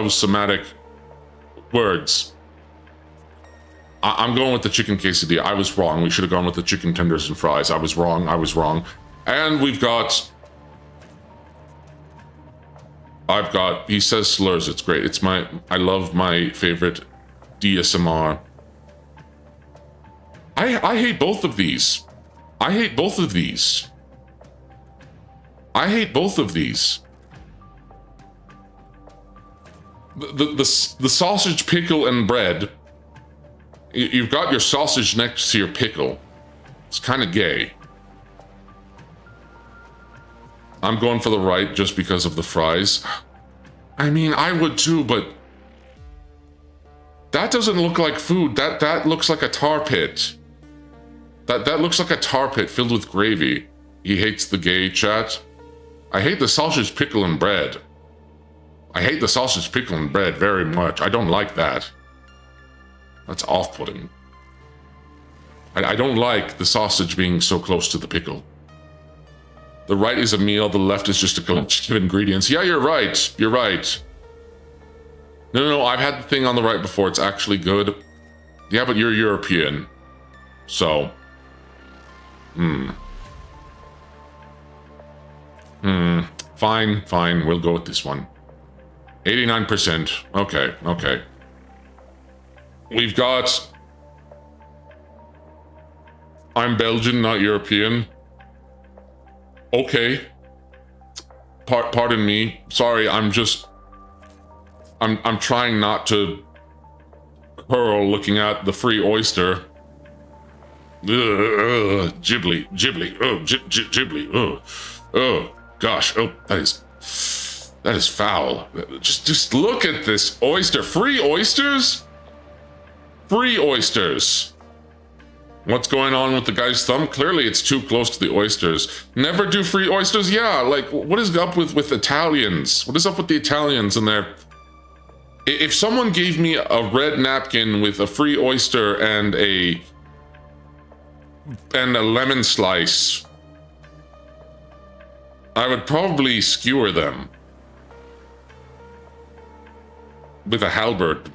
somatic words. I'm going with the chicken quesadilla. I was wrong. We should have gone with the chicken tenders and fries. I was wrong. And he says slurs. It's great. I love my favorite DSMR. I hate both of these. I hate both of these. I hate both of these. The sausage, pickle, and bread. You've got your sausage next to your pickle. It's kind of gay. I'm going for the right just because of the fries. I mean, I would too, but that doesn't look like food. That looks like a tar pit. That looks like a tar pit filled with gravy. He hates the gay chat. I hate the sausage, pickle, and bread. I hate the sausage, pickle, and bread very much. I don't like that. That's off-putting. I don't like the sausage being so close to the pickle. The right is a meal, the left is just a collection of ingredients. Yeah, you're right. You're right. No, I've had the thing on the right before. It's actually good. Yeah, but you're European. So. Fine. We'll go with this one. 89%. Okay. We've got... I'm Belgian, not European. Okay. Pardon me. Sorry, I'm trying not to hurl looking at the free oyster. Ghibli. Ghibli. Oh, gosh. Oh, that is foul. Just look at this oyster. Free oysters? Free oysters. What's going on with the guy's thumb? Clearly it's too close to the oysters. Never do free oysters? Yeah, like, what is up with Italians? What is up with the Italians and their... If someone gave me a red napkin with a free oyster and a lemon slice, I would probably skewer them with a halberd.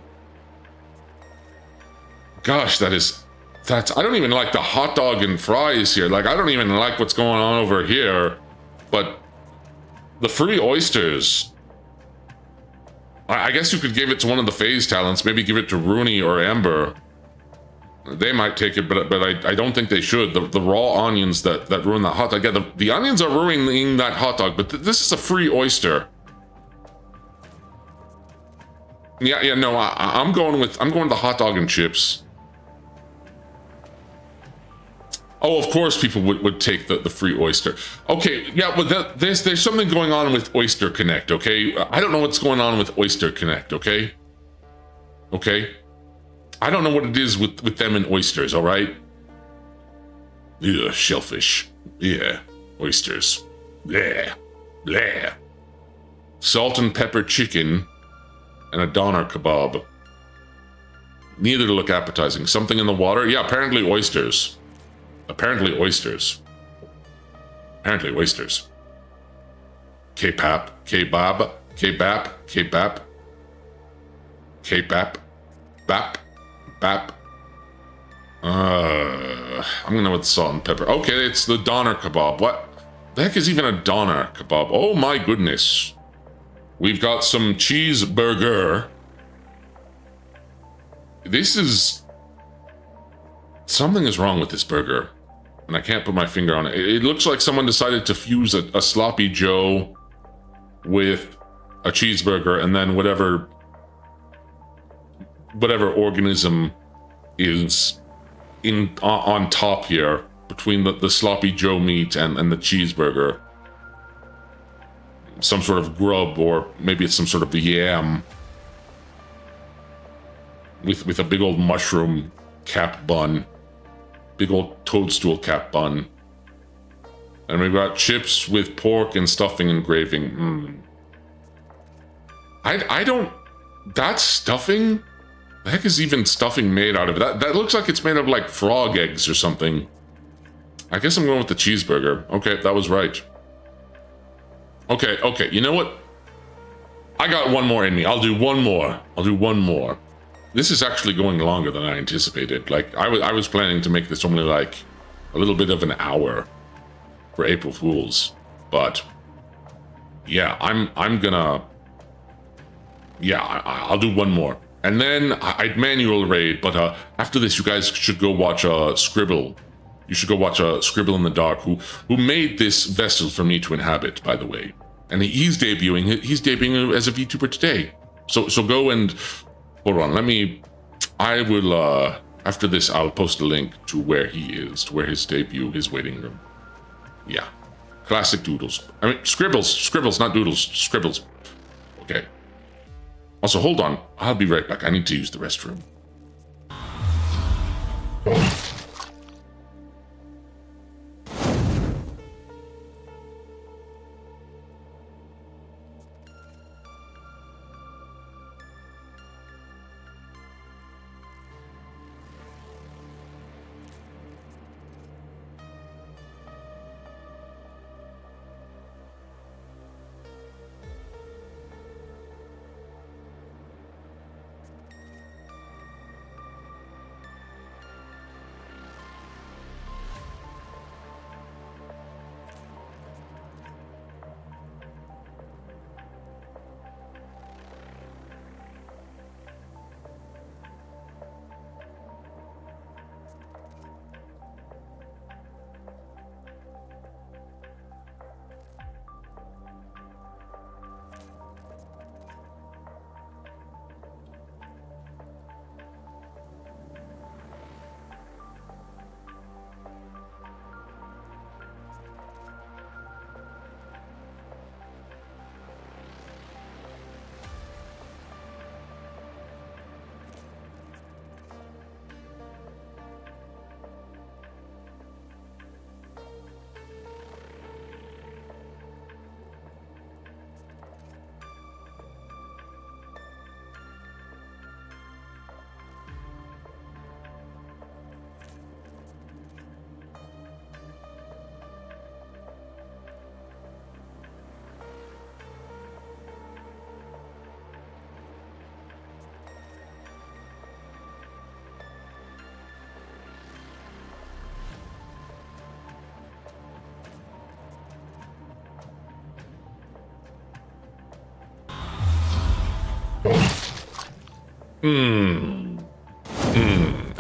Gosh, that's... I don't even like the hot dog and fries here. Like, I don't even like what's going on over here. But the free oysters... I guess you could give it to one of the phase talents. Maybe give it to Rooney or Amber. They might take it, but I don't think they should. The raw onions that ruin the hot dog. Yeah, the onions are ruining that hot dog, but this is a free oyster. Yeah, no, I'm going with the hot dog and chips. Oh, of course people would take the free oyster. Okay, yeah, but there's something going on with Oyster Connect, okay? I don't know what's going on with Oyster Connect, okay? Okay? I don't know what it is with them and oysters, all right? Yeah, shellfish. Yeah, oysters. Blah. Blah. Salt and pepper chicken and a doner kebab. Neither look appetizing. Something in the water? Yeah, apparently oysters. Apparently oysters. K-pap, K-bab, K-bap, K-bap. K-bap, bap, bap. I'm gonna with salt and pepper. Okay, it's the doner kebab. What the heck is even a doner kebab? Oh my goodness. We've got some cheeseburger. Something is wrong with this burger. And I can't put my finger on it. It looks like someone decided to fuse a sloppy Joe with a cheeseburger, and then whatever organism is on top here between the sloppy Joe meat and the cheeseburger. Some sort of grub, or maybe it's some sort of yam with a big old mushroom cap bun. Big old toadstool cap bun. And we've got chips with pork and stuffing and gravy. I don't... That stuffing? The heck is even stuffing made out of it? That looks like it's made of like frog eggs or something. I guess I'm going with the cheeseburger. Okay, that was right. Okay, you know what? I got one more in me. I'll do one more. This is actually going longer than I anticipated. Like, I was planning to make this only like a little bit of an hour for April Fools, but yeah, I'm gonna... Yeah, I'll do one more. And then I'd manual raid, but after this, you guys should go watch Scribble. You should go watch Scribble in the Dark, who made this vessel for me to inhabit, by the way. And he's debuting as a VTuber today. So go and hold on. I will after this I'll post a link to where he is, to where his debut, his waiting room. Yeah, classic doodles. I mean scribbles, not doodles, scribbles. Okay. Also, hold on. I'll be right back. I need to use the restroom.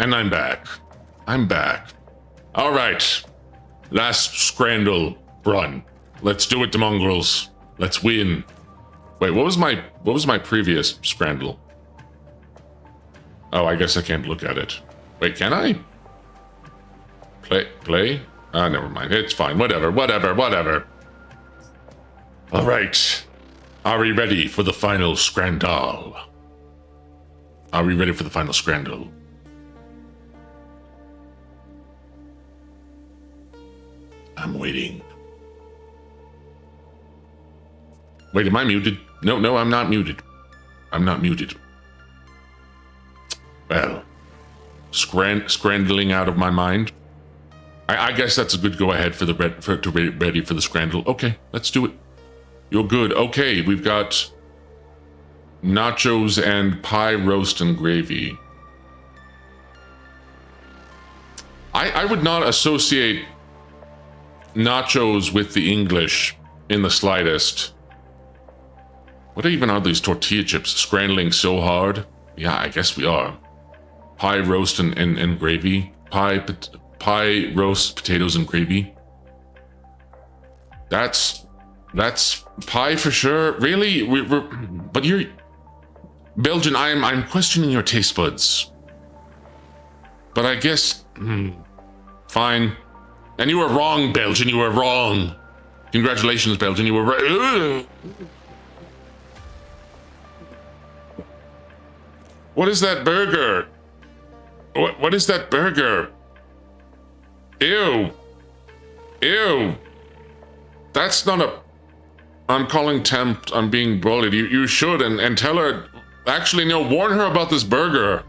And I'm back. I'm back. All right. Last scrandle run. Let's do it, the mongrels. Let's win. Wait, what was my previous scrandle? Oh, I guess I can't look at it. Wait, can I? Play? Ah, never mind. It's fine. Whatever. All right. Are we ready for the final scrandal? Are we ready for the final scrandal? I'm waiting. Wait, am I muted? No, I'm not muted. I'm not muted. Well, scrandling out of my mind. I guess that's a good go-ahead to be ready for the scrandle. Okay, let's do it. You're good. Okay, we've got nachos and pie roast and gravy. I would not associate nachos with the English in the slightest. What even are these tortilla chips? Scrandling so hard? Yeah, I guess we are. Pie roast and gravy. Pie roast, potatoes and gravy. That's pie for sure. Really? But you're Belgian. I'm questioning your taste buds. But I guess fine. And you were wrong, Belgian. You were wrong. Congratulations, Belgian. You were right. What is that burger? What is that burger? Ew. That's not a... I'm calling tempt. I'm being bullied. You should and tell her... Actually, no, warn her about this burger.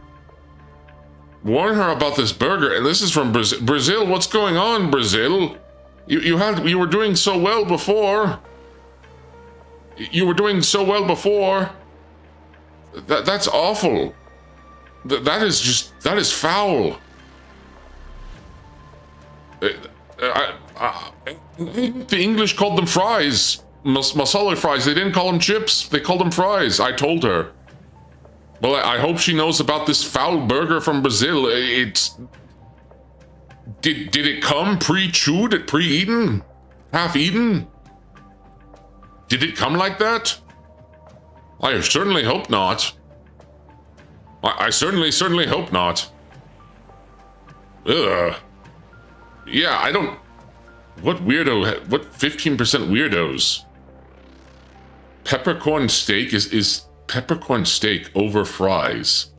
Warn her about this burger. And this is from Brazil. Brazil, what's going on, Brazil? You were doing so well before. You were doing so well before. That's awful. That is foul. The English called them fries. Masala fries. They didn't call them chips. They called them fries. I told her. Well, I hope she knows about this foul burger from Brazil. Did it come pre-chewed, pre-eaten? Half-eaten? Did it come like that? I certainly hope not. I certainly hope not. Ugh. Yeah, I don't... What 15% weirdos? Peppercorn steak is peppercorn steak over fries.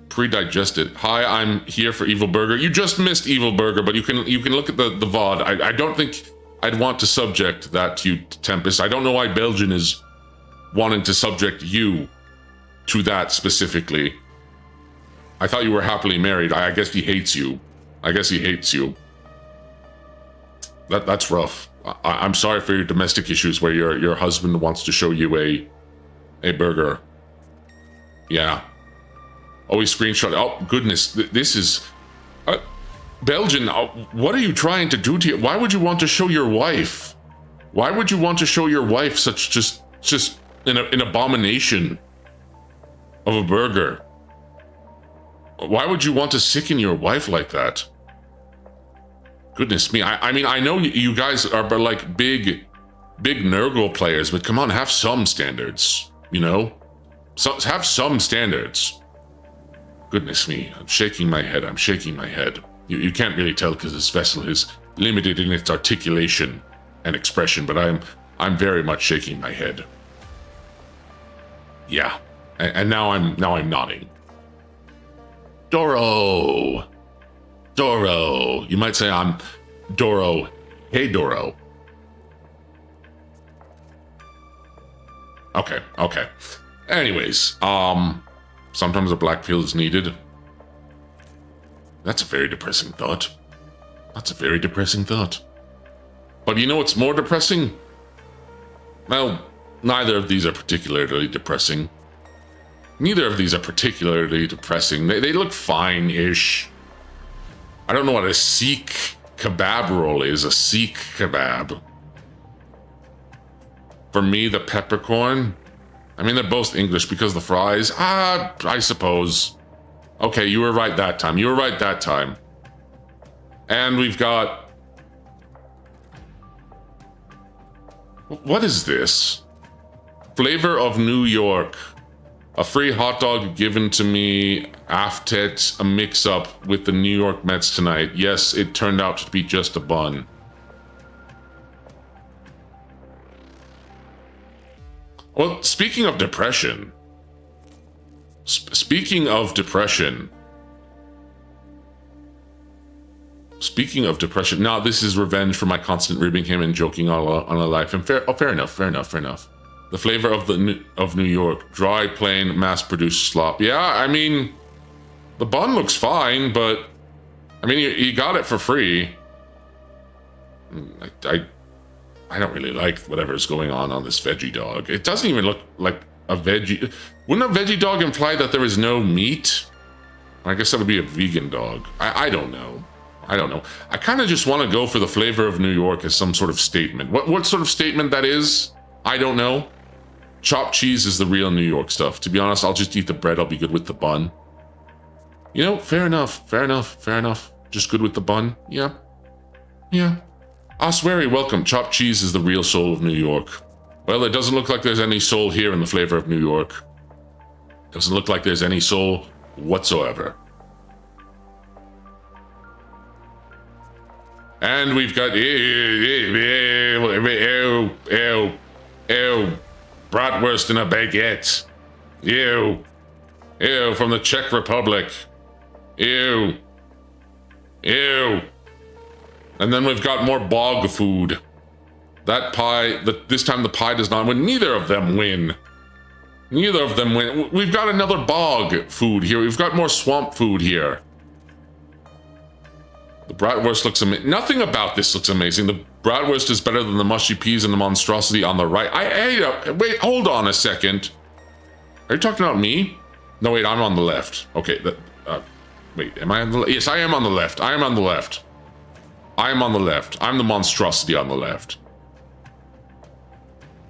Pre-digested. Hi, I'm here for Evil Burger. You just missed Evil Burger, but you can look at the VOD. I don't think I'd want to subject that to you, Tempest. I don't know why Belgian is wanting to subject you to that specifically. I thought you were happily married. I guess he hates you. That's rough. I'm sorry for your domestic issues where your husband wants to show you a burger. Yeah. Oh, he screenshot. Oh, goodness. This is... Belgian, what are you trying to do to you? Why would you want to show your wife? Why would you want to show your wife such just an abomination of a burger? Why would you want to sicken your wife like that? Goodness me. I mean, I know you guys are like big Nurgle players, but come on, have some standards, you know? Have some standards. Goodness me. I'm shaking my head. You can't really tell because this vessel is limited in its articulation and expression, but I'm very much shaking my head. Yeah. And now I'm nodding. Doro. You might say I'm Doro. Hey, Doro. Okay. Anyways, sometimes a black pill is needed. That's a very depressing thought. But you know what's more depressing? Well, neither of these are particularly depressing. They look fine-ish. I don't know what a Sikh kebab roll is. A Sikh kebab. For me, the peppercorn. I mean, they're both English because the fries. I suppose. Okay, you were right that time. And we've got... What is this? Flavor of New York. A free hot dog given to me after a mix-up with the New York Mets tonight. Yes, it turned out to be just a bun. Well, speaking of depression... Now, this is revenge for my constant ribbing him and joking on a life. And fair enough. The flavor of New York. Dry, plain, mass-produced slop. Yeah, I mean, the bun looks fine, but I mean, you got it for free. I don't really like whatever's going on this veggie dog. It doesn't even look like a veggie. Wouldn't a veggie dog imply that there is no meat? I guess that would be a vegan dog. I don't know. I kind of just want to go for the flavor of New York as some sort of statement. What sort of statement that is? I don't know. Chopped cheese is the real New York stuff. To be honest, I'll just eat the bread. I'll be good with the bun. You know, fair enough. Just good with the bun. Yeah. Oswary, welcome. Chopped cheese is the real soul of New York. Well, it doesn't look like there's any soul here in the flavor of New York. Doesn't look like there's any soul whatsoever. And we've got bratwurst in a baguette. Ew, from the Czech Republic. Ew. And then we've got more bog food. That pie, this time the pie does not win. Neither of them win. We've got another bog food here. We've got more swamp food here. The bratwurst looks amazing. Nothing about this looks amazing. The bratwurst is better than the mushy peas and the monstrosity on the right. Wait, hold on a second. Are you talking about me? No, wait, I'm on the left. Okay, wait, am I on the left? Yes, I am on the left. I'm the monstrosity on the left.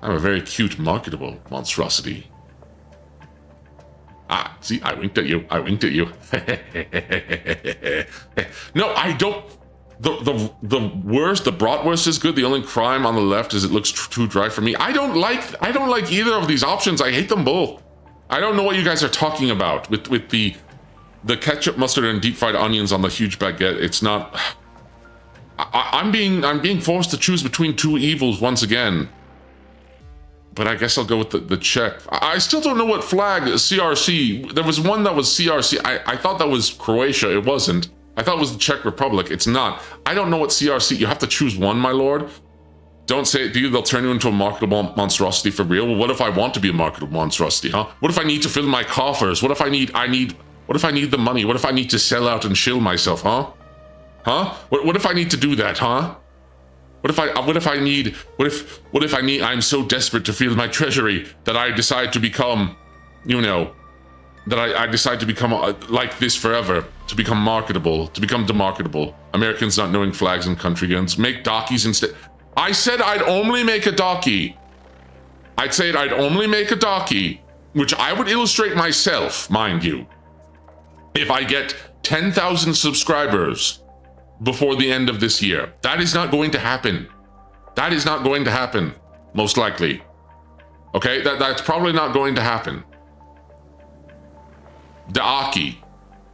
I'm a very cute, marketable monstrosity. Ah, see, I winked at you. I winked at you. No, I don't. The worst, the bratwurst is good. The only crime on the left is it looks too dry for me. I don't like either of these options. I hate them both. I don't know what you guys are talking about with the ketchup, mustard, and deep fried onions on the huge baguette. It's not. I'm being forced to choose between two evils once again. But I guess I'll go with the Czech. I still don't know what flag CRC. There was one that was CRC. I thought that was Croatia. It wasn't. I thought it was the Czech Republic. It's not. I don't know what CRC. You have to choose one, my lord. Don't say it, dude. They'll turn you into a marketable monstrosity for real. Well, what if I want to be a marketable monstrosity, huh? What if I need to fill my coffers? What if I need the money? What if I need to sell out and shill myself, huh? Huh? What if I need to do that, huh? What if I'm so desperate to fill my treasury that I decide to become, that I decide to become like this forever, to become marketable, to become demarketable. Americans not knowing flags and country guns. Make dockies instead. I said I'd only make a docky. I'd say I'd only make a docky, which I would illustrate myself, mind you, if I get 10,000 subscribers before the end of this year. That is not going to happen. That is not going to happen, most likely. Okay, that's probably not going to happen. Daaki.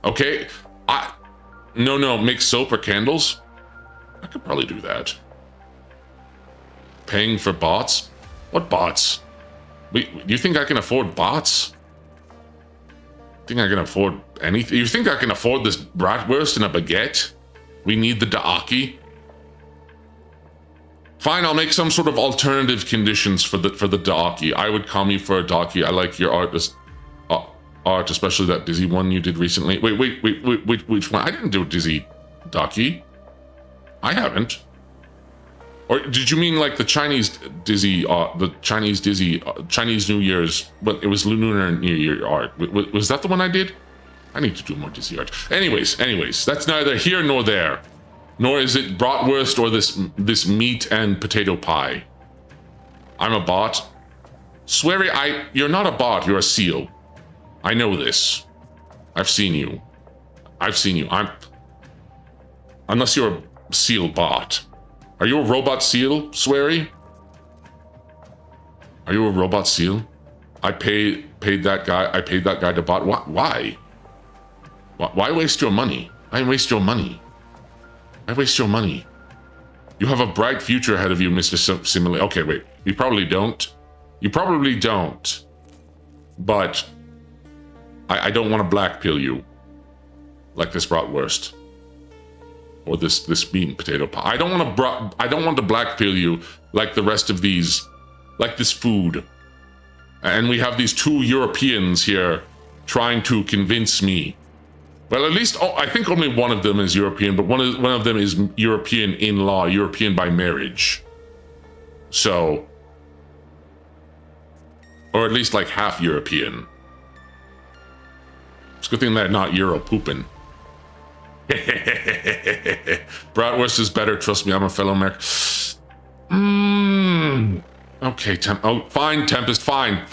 Okay, no, make soap or candles? I could probably do that. Paying for bots? What bots? Wait, you think I can afford bots? Think I can afford anything? You think I can afford this bratwurst and a baguette? We need the daaki. Fine, I'll make some sort of alternative conditions for the daaki. I would come you for a daaki. I like your art, especially that Dizzy one you did recently. Wait, which one? I didn't do a Dizzy daaki. I haven't. Or did you mean like the Chinese Dizzy, Chinese New Year's, but it was Lunar New Year art? Was that the one I did? I need to do more Dizzy art. Anyways, that's neither here nor there. Nor is it bratwurst or this meat and potato pie. I'm a bot. Sweary, you're not a bot, you're a seal. I know this. I've seen you. Unless you're a seal bot. Are you a robot seal, Sweary? Are you a robot seal? I paid that guy to bot. Why? Why waste your money? I waste your money. You have a bright future ahead of you, Mr. Simile. Okay, wait. You probably don't. But I don't want to black pill you like this bratwurst or this meat and potato pie. I don't want to black pill you like the rest of these, like this food. And we have these two Europeans here trying to convince me. Well, at least I think only one of them is European, but one of them is European in law, European by marriage. So, or at least like half European. It's a good thing they're not Euro pooping. Bratwurst is better. Trust me, I'm a fellow American. Okay, fine, Tempest. Fine.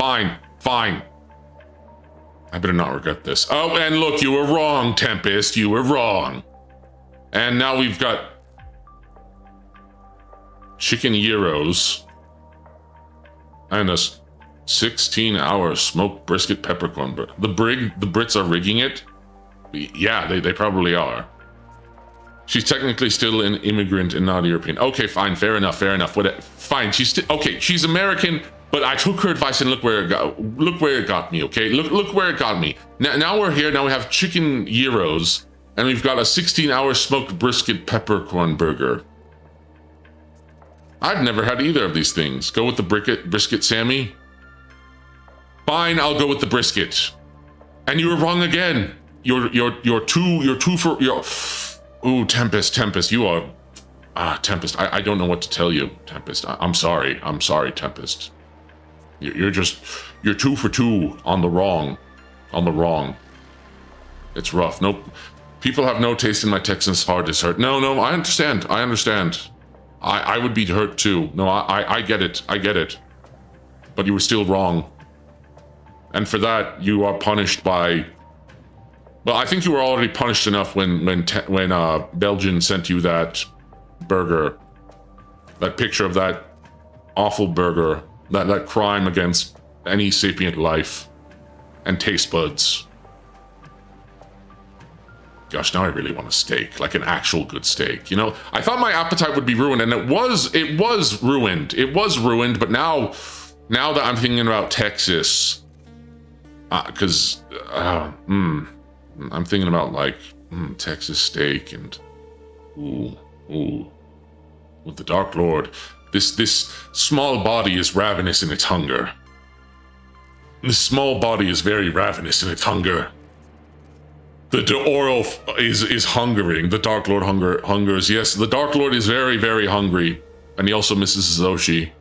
I better not regret this. Oh, and look, you were wrong, Tempest. You were wrong. And now we've got chicken gyros and a 16-hour smoked brisket peppercorn. The Brits are rigging it. Yeah, they probably are. She's technically still an immigrant and not European. Okay, fine, fair enough. Fine, she's American, but I took her advice and look where it got me, okay? Look where it got me. Now we're here, now we have chicken gyros, and we've got a 16-hour smoked brisket peppercorn burger. I've never had either of these things. Go with the brisket, Sammy? Fine, I'll go with the brisket. And you were wrong again. You're two for. Ooh, Tempest, you are. Tempest, I don't know what to tell you, Tempest. I'm sorry, Tempest. You're 2 for 2 on the wrong. It's rough. Nope. People have no taste in my Texans' hard is hurt. No, I understand. I would be hurt too. No, I get it. But you were still wrong. And for that, you are punished by... Well, I think you were already punished enough when Belgian sent you that burger. That picture of that awful burger. That crime against any sapient life. And taste buds. Gosh, now I really want a steak. Like an actual good steak. You know, I thought my appetite would be ruined, and it was ruined. It was ruined, but now that I'm thinking about Texas... Because... I'm thinking about like Texas steak and with the Dark Lord. This small body is ravenous in its hunger. This small body is very ravenous in its hunger. The Oro is hungering. The Dark Lord hungers. Yes, the Dark Lord is very, very hungry, and he also misses his Oshi.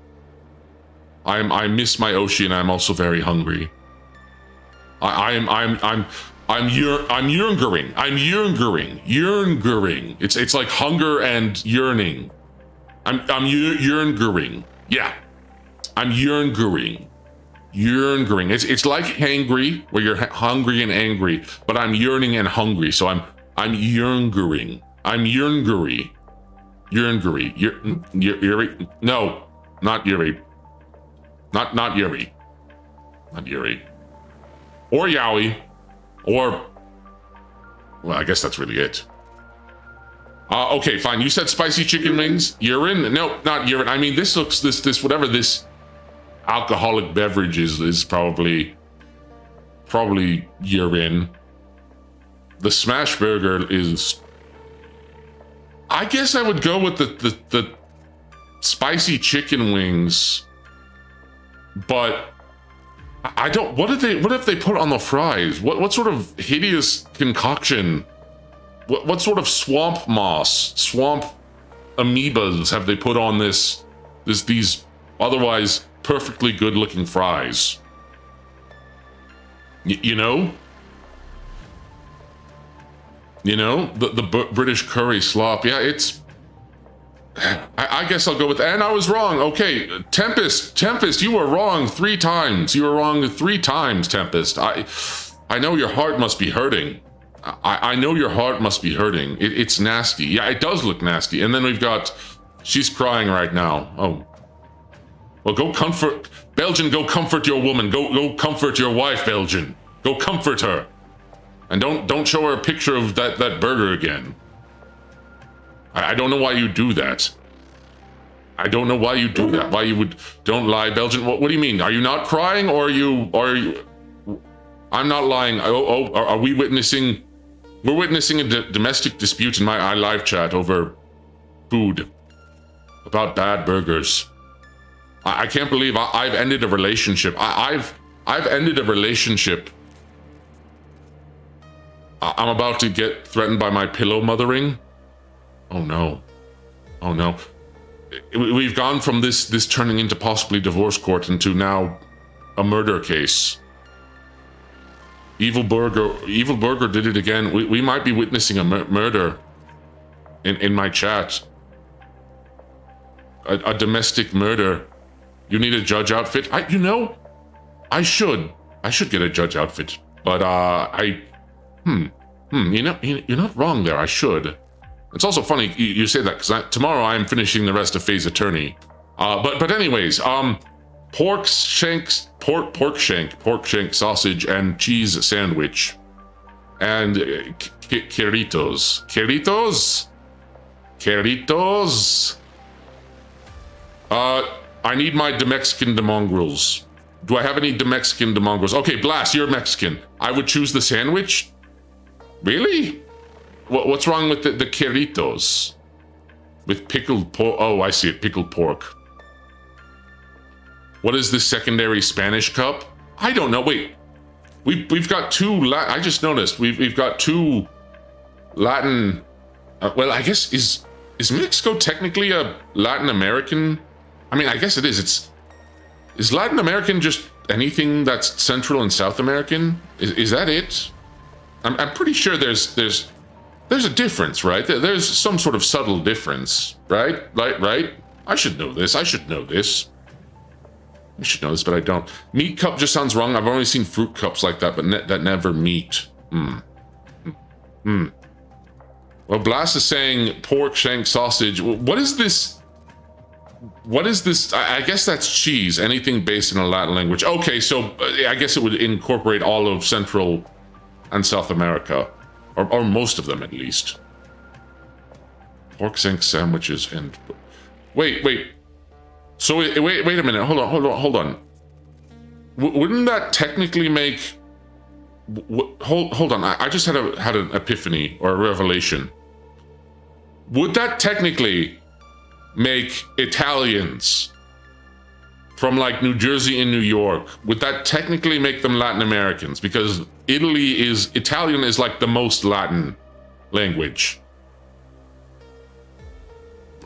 I miss my Oshi, and I'm also very hungry. I'm yearning. I'm yearning. It's like hunger and yearning. I'm yearning. Yeah. I'm yearning. Yearning. It's like hangry, where you're hungry and angry, but I'm yearning and hungry. So I'm yearning. I'm yearning. Yuri. No, not Yuri. Not Yuri. Not Yuri. Or Yowie. Or, well, I guess that's really it. Okay, fine. You said spicy chicken wings. Urine? No, not urine. I mean, this looks, this whatever this alcoholic beverage is probably urine. The smash burger is, I guess I would go with the spicy chicken wings, but I don't. What if they put on the fries? What sort of hideous concoction? What sort of swamp moss, swamp amoebas have they put on these otherwise perfectly good looking fries? You know? The British curry slop. Yeah, it's... I guess I'll go with... And I was wrong. Okay, Tempest, you were wrong 3 times. You were wrong 3 times, Tempest. I know your heart must be hurting. I know your heart must be hurting. It's nasty. Yeah, it does look nasty. And then we've got... She's crying right now. Oh. Well, go comfort... Belgian, go comfort your woman. Go comfort your wife, Belgian. Go comfort her. And don't show her a picture of that burger again. I don't know why you do that. I don't know why you do that. Why you would... Don't lie, Belgian. What do you mean? Are you not crying, or are you... I'm not lying. Are we witnessing... We're witnessing a domestic dispute in my live chat over food. About bad burgers. I can't believe I've ended a relationship. I've ended a relationship. I'm about to get threatened by my pillow mothering. Oh no. Oh no. We've gone from this turning into possibly divorce court into now a murder case. Evil Burger did it again. We might be witnessing a murder in my chat. A domestic murder. You need a judge outfit? I should get a judge outfit. But you're not wrong there. I should. It's also funny you say that, because tomorrow I'm finishing the rest of Phase Attorney. But anyways, pork shank sausage and cheese sandwich, and Queritos. I need my Demexican demongrels. Do I have any Demexican demongrels? Okay, Blast, you're Mexican. I would choose the sandwich. Really? What's wrong with the Queritos? With pickled pork? Oh, I see it. Pickled pork. What is this secondary Spanish cup? I don't know. Wait, we've got 2. I just noticed we've got 2 Latin. Well, I guess is Mexico technically a Latin American? I mean, I guess it is. Is Latin American just anything that's Central and South American? Is that it? I'm pretty sure there's a difference, right? There's some sort of subtle difference, right? Right? I should know this. I should know this, but I don't. Meat cup just sounds wrong. I've only seen fruit cups like that, but that never meat. Well, Blast is saying pork, shank, sausage. What is this? What is this? I guess that's cheese. Anything based in a Latin language. Okay, so I guess it would incorporate all of Central and South America, or most of them at least. Pork, shank sandwiches and wait. So wait a minute. Hold on. Wouldn't that technically make? Hold on. I just had an epiphany or a revelation. Would that technically make Italians from like New Jersey and New York? Would that technically make them Latin Americans? Because Italian is like the most Latin language.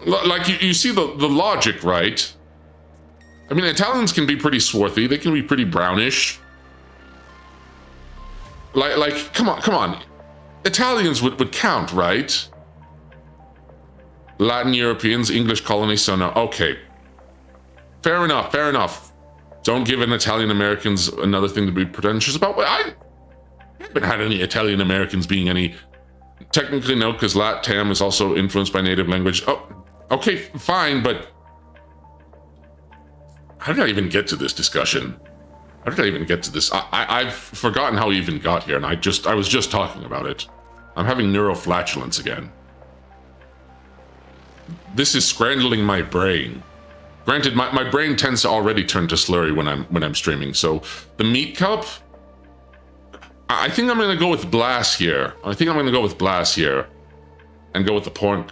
Like you see the logic, right? I mean, Italians can be pretty swarthy. They can be pretty brownish. Like, come on. Italians would count, right? Latin Europeans, English colonies, so no. Okay. Fair enough. Don't give an Italian Americans another thing to be pretentious about. But I haven't had any Italian Americans being any. Technically, no, because LatAm is also influenced by native language. Oh, okay, fine, but how did I even get to this discussion? How did I even get to this? I've forgotten how we even got here, and I was just talking about it. I'm having neuroflatulence again. This is scrambling my brain. Granted, my brain tends to already turn to slurry when I'm streaming. So the meat cup, I think I'm gonna go with Blast here. And go with the pork.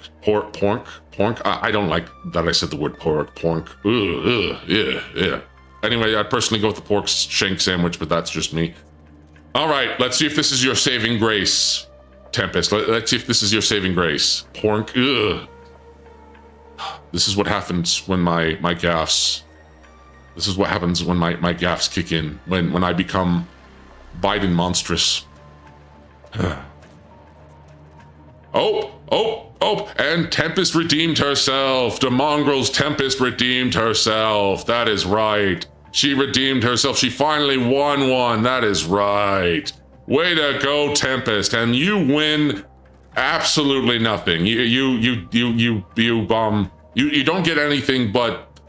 I don't like that I said the word pork. Yeah. Anyway, I'd personally go with the pork shank sandwich, but that's just me. All right, let's see if this is your saving grace, Tempest. Let's see if this is your saving grace. Pork. This is what happens when my gaffes. This is what happens when my gaffes kick in. When I become Biden monstrous. Oh, and Tempest redeemed herself. The mongrel's Tempest redeemed herself. That is right. She redeemed herself. She finally won one. That is right. Way to go, Tempest. And you win absolutely nothing. You don't get anything but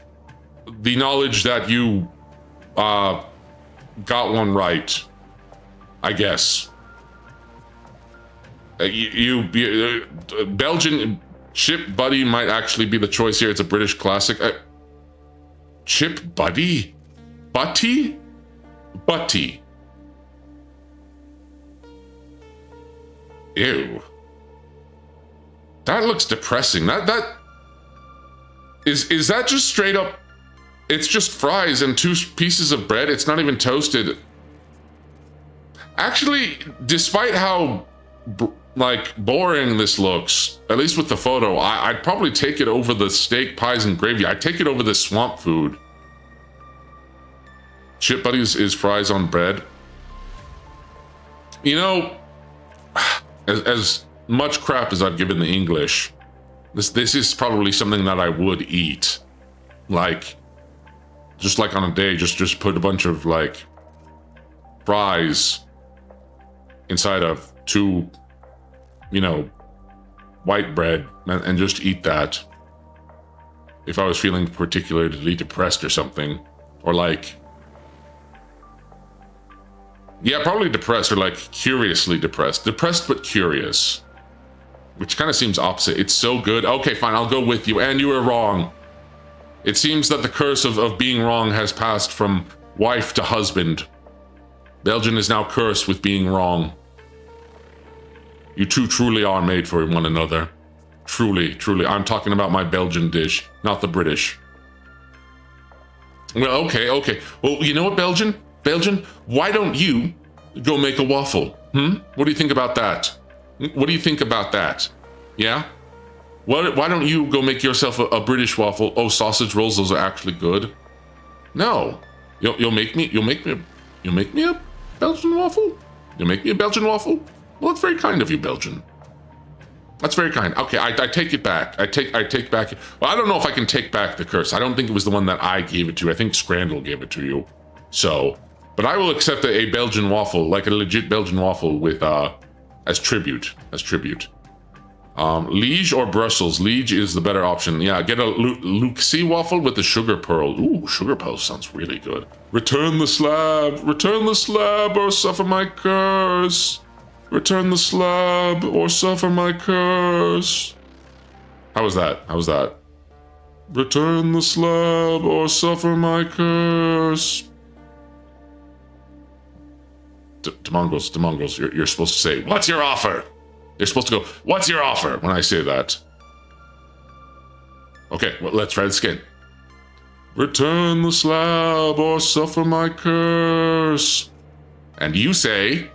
the knowledge that you got one right, I guess. Belgian Chip Buddy might actually be the choice here. It's a British classic. Chip Buddy? Butty? Ew. That looks depressing. That is that just straight up? It's just fries and 2 pieces of bread. It's not even toasted. Actually, despite how boring this looks, at least with the photo, I'd probably take it over the steak, pies, and gravy. I'd take it over the swamp food. Chip Buddies is fries on bread. You know, as much crap as I've given the English, this is probably something that I would eat. Like, just like on a day, just put a bunch of like fries inside of 2, white bread and just eat that. If I was feeling particularly depressed or something, or like, yeah, probably depressed or like curiously depressed. Depressed but curious, which kind of seems opposite. It's so good. Okay, fine, I'll go with you. And you were wrong. It seems that the curse of being wrong has passed from wife to husband. Belgian is now cursed with being wrong. You two truly are made for one another. Truly. I'm talking about my Belgian dish, not the British. Well, okay. Well, you know what, Belgian, why don't you go make a waffle? What do you think about that? Yeah? Why don't you go make yourself a British waffle? Oh, sausage rolls, those are actually good. No. You'll make me a Belgian waffle? You'll make me a Belgian waffle? Well, it's very kind of you, Belgian. That's very kind. Okay, I take it back. I take back. Well, I don't know if I can take back the curse. I don't think it was the one that I gave it to. I think Scrandal gave it to you. So, but I will accept a Belgian waffle, like a legit Belgian waffle with as tribute. Liege or Brussels? Liege is the better option. Yeah, get a Luxie waffle with the sugar pearl. Ooh, sugar pearl sounds really good. Return the slab or suffer my curse. Return the slab or suffer my curse. How was that? Return the slab or suffer my curse. To mongrels, you're supposed to say, what's your offer? You're supposed to go, what's your offer when I say that? Okay, well, let's try this again. Return the slab or suffer my curse. And you say...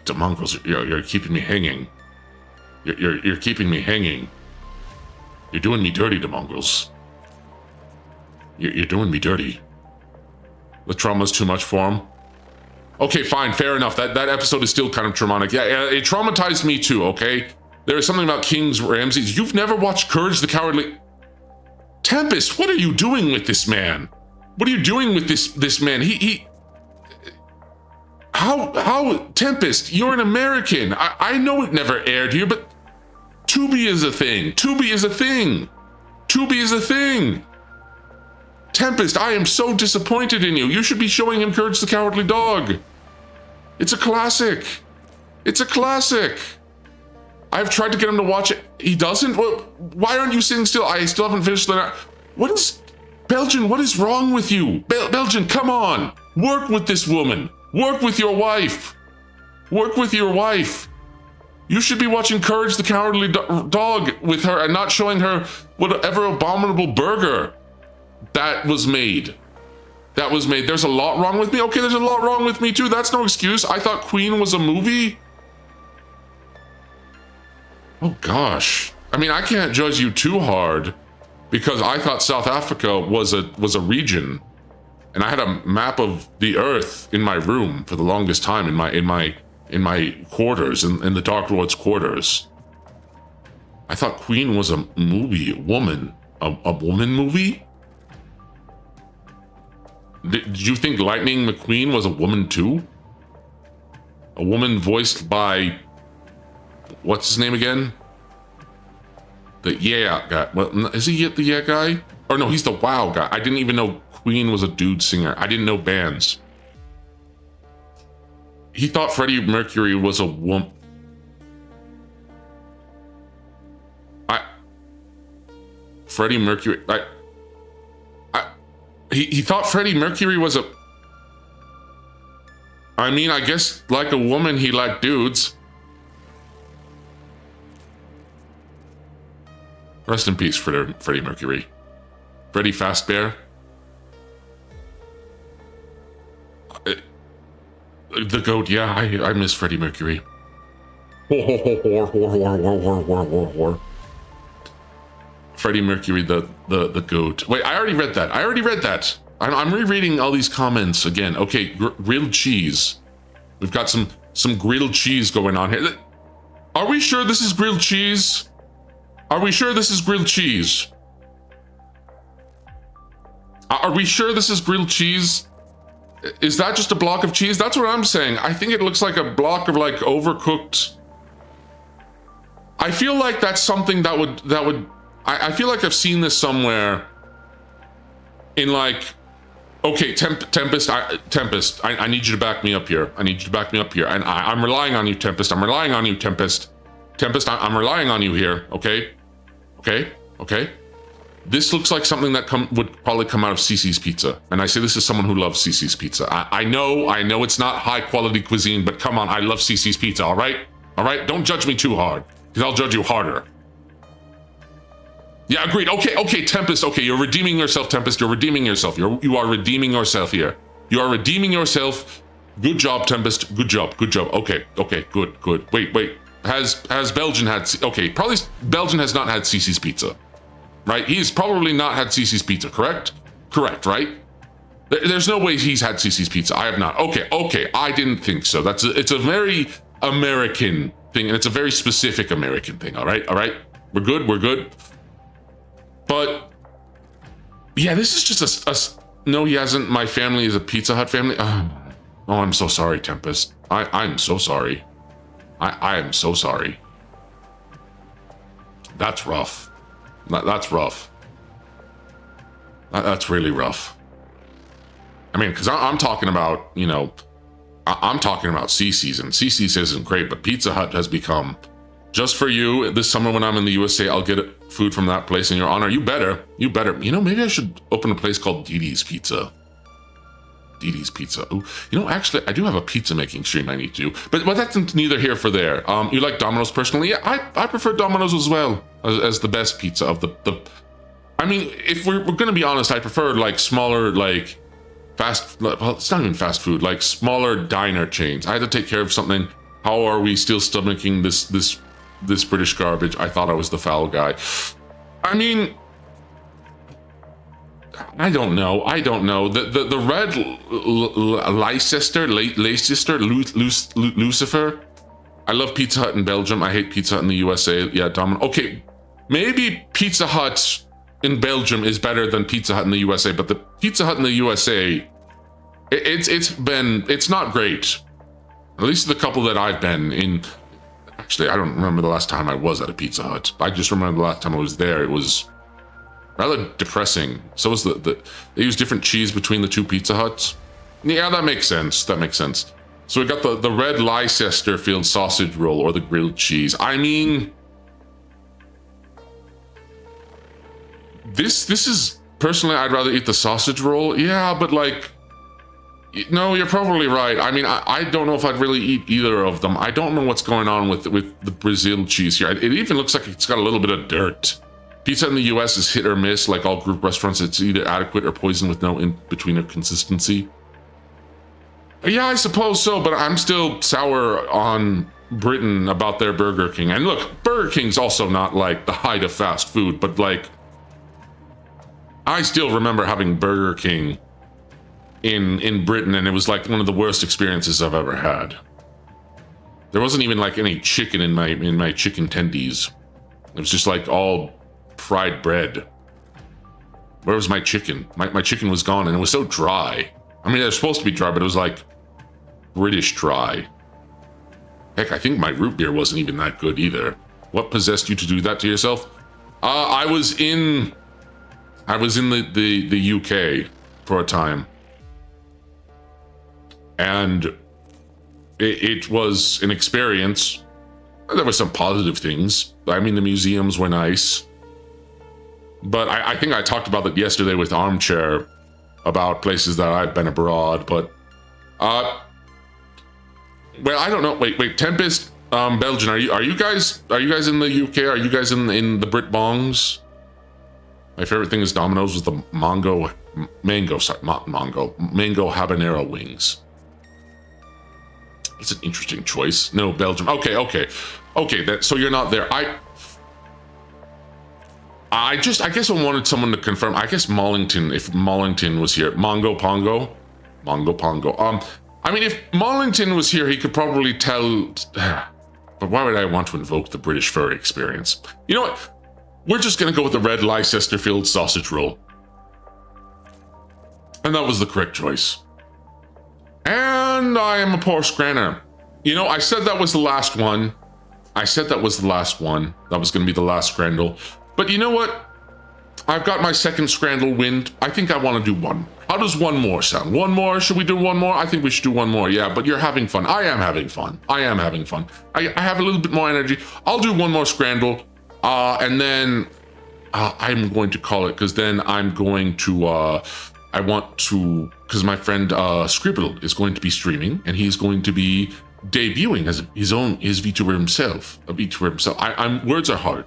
To mongrels, you're keeping me hanging. You're keeping me hanging. You're doing me dirty, to mongrels. You're doing me dirty. The trauma's too much for him. Okay, fine, fair enough. That episode is still kind of traumatic. Yeah, it traumatized me too, okay? There is something about King's Ramses. You've never watched Courage the Cowardly... Tempest, what are you doing with this man? What are you doing with this man? How, Tempest, you're an American. I know it never aired here, but Tubi is a thing. Tubi is a thing. Tempest, I am so disappointed in you. You should be showing him Courage the Cowardly Dog. It's a classic. I've tried to get him to watch it. He doesn't? Well, why aren't you sitting still? I still haven't finished the... Belgian, what is wrong with you? Belgian, come on. Work with this woman. Work with your wife. You should be watching Courage the Cowardly Dog with her and not showing her whatever abominable burger that was made. There's a lot wrong with me. Okay, there's a lot wrong with me too. That's no excuse. I thought Queen was a movie. Oh gosh. I mean, I can't judge you too hard because I thought South Africa was a region. And I had a map of the earth in my room for the longest time in my quarters, in the Dark Lord's quarters. I thought Queen was a movie, a woman movie? Did you think Lightning McQueen was a woman too? A woman voiced by, what's his name again? The Yeah guy. Well, is he the Yeah guy? Or no, he's the Wow guy. I didn't even know Queen was a dude singer. I didn't know bands. He thought Freddie Mercury was a woman. Freddie Mercury. He thought Freddie Mercury was a... I mean, I guess like a woman, he liked dudes. Rest in peace, Freddie Mercury. Freddie Fazbear. The goat, yeah, I miss Freddie Mercury. Freddie Mercury, the goat. Wait, I already read that. I'm rereading all these comments again. Okay, grilled cheese. We've got some grilled cheese going on here. Are we sure this is grilled cheese? Are we sure this is grilled cheese? Are we sure this is grilled cheese? Is that just a block of cheese? That's what I'm saying. I think it looks like a block of like overcooked. I feel like that's something that would. I feel like I've seen this somewhere. In like, okay, Tempest. I need you to back me up here. And I'm relying on you, Tempest. I'm relying on you, Tempest. I'm relying on you here. Okay. This looks like something that would probably come out of Cece's Pizza. And I say this as someone who loves Cece's Pizza. I know it's not high quality cuisine, but come on, I love Cece's Pizza, all right? Don't judge me too hard, because I'll judge you harder. Yeah, agreed. Okay, Tempest. Okay, you're redeeming yourself, Tempest. You're redeeming yourself. You are redeeming yourself here. You are redeeming yourself. Good job, Tempest. Good job. Okay, good. Wait. Has Belgian had... Okay, probably Belgian has not had Cece's Pizza. Right? He's probably not had Cece's Pizza, correct? Correct, right? There's no way he's had CC's pizza. I have not. Okay, I didn't think so. It's a very American thing, and it's a very specific American thing. All right. We're good. But yeah, this is just a no, he hasn't. My family is a Pizza Hut family. Oh, I'm so sorry, Tempest. I'm so sorry. I am so sorry. That's rough. That's rough. That's really rough. I mean, because I'm talking about, you know, I'm talking about CC's, and CC's isn't great, but Pizza Hut has become, just for you, this summer when I'm in the USA, I'll get food from that place in your honor. You better. You know, maybe I should open a place called Didi's Pizza. Didi's Pizza. Ooh, you know, actually, I do have a pizza making stream I need to do, but that's neither here for there. You like Domino's personally? Yeah, I prefer Domino's as well as the best pizza of the. I mean, if we're gonna be honest, I prefer like smaller, like well, it's not even fast food, like smaller diner chains. I had to take care of something. How are we still stomaching this British garbage? I thought I was the foul guy. I mean, I don't know. The red Leicester, Lucifer. I love Pizza Hut in Belgium. I hate Pizza Hut in the USA. Yeah, Domino. Okay, maybe Pizza Hut in Belgium is better than Pizza Hut in the USA, but the Pizza Hut in the USA, it's not great. At least the couple that I've been in. Actually, I don't remember the last time I was at a Pizza Hut. I just remember the last time I was there. It was rather depressing. So was they use different cheese between the two Pizza Huts. Yeah, that makes sense. So we got the red Leicester Field sausage roll or the grilled cheese. I mean, this is personally, I'd rather eat the sausage roll. Yeah, but like, no, you're probably right. I mean, I don't know if I'd really eat either of them. I don't know what's going on with the Brazil cheese here. It even looks like it's got a little bit of dirt. Pizza in the US is hit or miss. Like all group restaurants, it's either adequate or poison with no in-between of consistency. Yeah, I suppose so, but I'm still sour on Britain about their Burger King. And look, Burger King's also not like the height of fast food, but like, I still remember having Burger King in Britain, and it was like one of the worst experiences I've ever had. There wasn't even like any chicken in my chicken tendies. It was just like all fried bread. Where was my chicken? My chicken was gone, and it was so dry. I mean, it was supposed to be dry, but it was like British dry. Heck, I think my root beer wasn't even that good either. What possessed you to do that to yourself? I was in the UK for a time. And it was an experience. There were some positive things. I mean, the museums were nice. But I think I talked about that yesterday with Armchair about places that I've been abroad. But, well, I don't know. Wait, Tempest, Belgian, are you guys in the UK? Are you guys in the Brit Bongs? My favorite thing is Domino's was the mango habanero wings. It's an interesting choice. No, Belgium. Okay. So you're not there. I guess I wanted someone to confirm. I guess Mollington, if Mollington was here. Mongo Pongo. I mean, if Mollington was here, he could probably tell. But why would I want to invoke the British furry experience? You know what? We're just gonna go with the red Leicester Field sausage roll. And that was the correct choice. And I am a poor scranner. You know, I said that was the last one. That was gonna be the last scrandle. But you know what? I've got my second scrandle wind. I think I want to do one. How does one more sound? One more? Should we do one more? I think we should do one more. Yeah, but you're having fun. I am having fun. I have a little bit more energy. I'll do one more scrandle. And then I'm going to call it, because then I'm going to, because my friend Scribble is going to be streaming, and he's going to be debuting as his VTuber himself. Words are hard.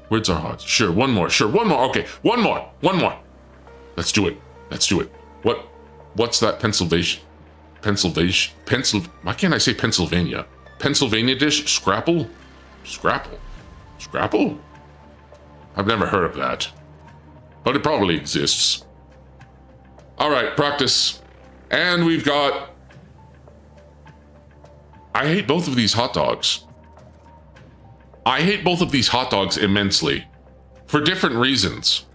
Sure, one more. Okay, one more. Let's do it. What's that Pennsylvania? Why can't I say Pennsylvania? Pennsylvania dish? Scrapple? I've never heard of that, but it probably exists. All right, practice. And we've got... I hate both of these hot dogs. I hate both of these hot dogs immensely. For different reasons.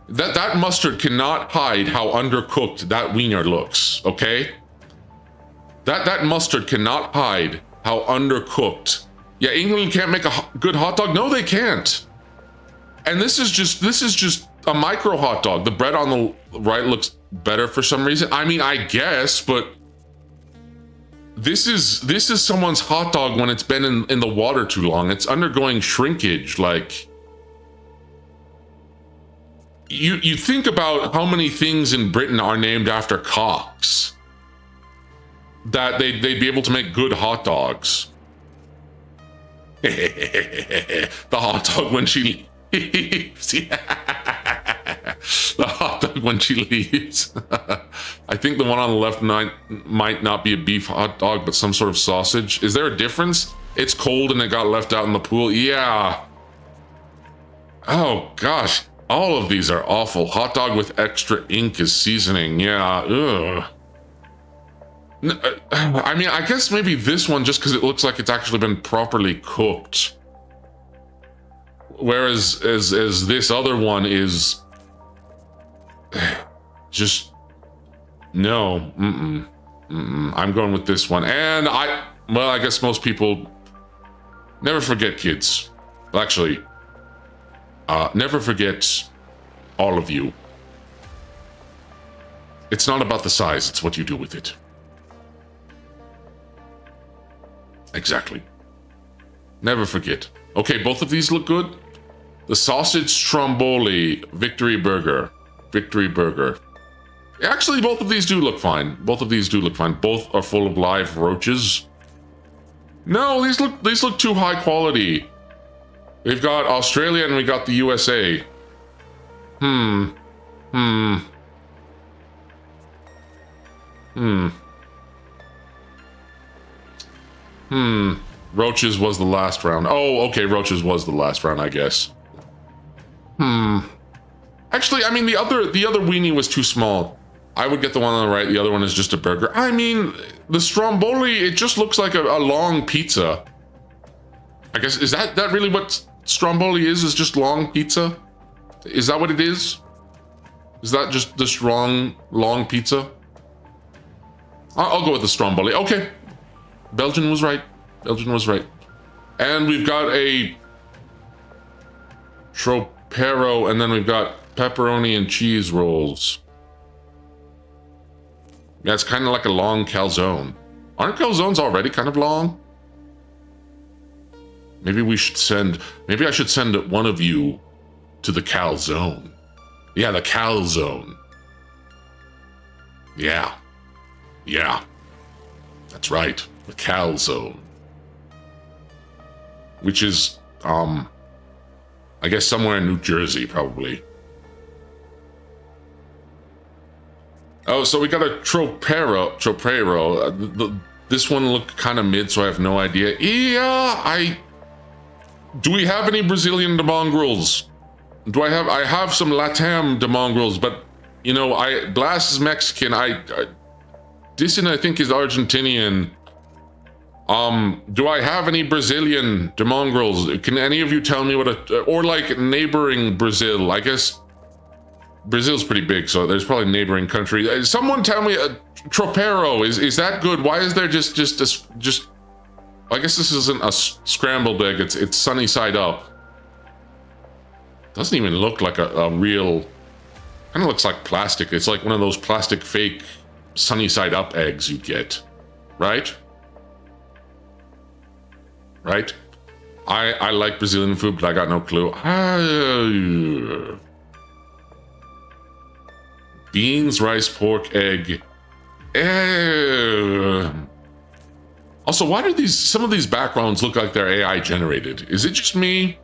That mustard cannot hide how undercooked that wiener looks, okay? That mustard cannot hide how undercooked. Yeah, England can't make a good hot dog? No, they can't. And this is just a micro hot dog. The bread on the right looks better for some reason. I mean, I guess, but this is someone's hot dog when it's been in the water too long. It's undergoing shrinkage. Like, you think about how many things in Britain are named after cocks, that they'd be able to make good hot dogs. The hot dog when she leaves. The hot dog when she leaves. I think the one on the left might not be a beef hot dog, but some sort of sausage. Is there a difference? It's cold and it got left out in the pool. Yeah. Oh gosh. All of these are awful. Hot dog with extra ink as seasoning. Yeah. Ugh. I mean, I guess maybe this one just because it looks like it's actually been properly cooked. Whereas as this other one is just no. I'm going with this one. And well, I guess most people never forget, kids. Well, actually, never forget, all of you. It's not about the size, it's what you do with it. Exactly. Never forget. Okay, both of these look good. The sausage stromboli victory burger. Victory burger. Actually, both of these do look fine. Both of these do look fine. Both are full of live roaches. No, these look too high quality. We've got Australia and we got the USA. Roaches was the last round. Oh, okay, roaches was the last round, I guess. Actually, I mean, the other weenie was too small. I would get the one on the right. The other one is just a burger. I mean, the stromboli, it just looks like a long pizza. I guess, is that really what stromboli is just long pizza? Is that what it is? Is that just this long pizza? I'll go with the stromboli. Okay. Belgian was right. Belgian was right. And we've got a tropero, and then we've got pepperoni and cheese rolls. Yeah, it's kind of like a long calzone. Aren't calzones already kind of long? Maybe I should send one of you to the calzone. Yeah, the calzone. Yeah. Yeah. That's right. The calzone. Which is, I guess somewhere in New Jersey, probably. Oh, so we got a tropero. This one looked kind of mid, so I have no idea. Yeah, do we have any Brazilian mongrels? I have some Latam mongrels, but, you know, Blas is Mexican. Dissin, I think, is Argentinian. Do I have any Brazilian mongrels? Can any of you tell me or like neighboring Brazil? I guess Brazil's pretty big, so there's probably neighboring countries. Someone tell me, tropero, is that good? Why is there just I guess this isn't a scrambled egg, it's sunny side up. Doesn't even look like a real, kind of looks like plastic. It's like one of those plastic fake sunny side up eggs you get, right? Right? I like Brazilian food, but I got no clue. Beans, rice, pork, egg. Also, why do some of these backgrounds look like they're AI generated? Is it just me?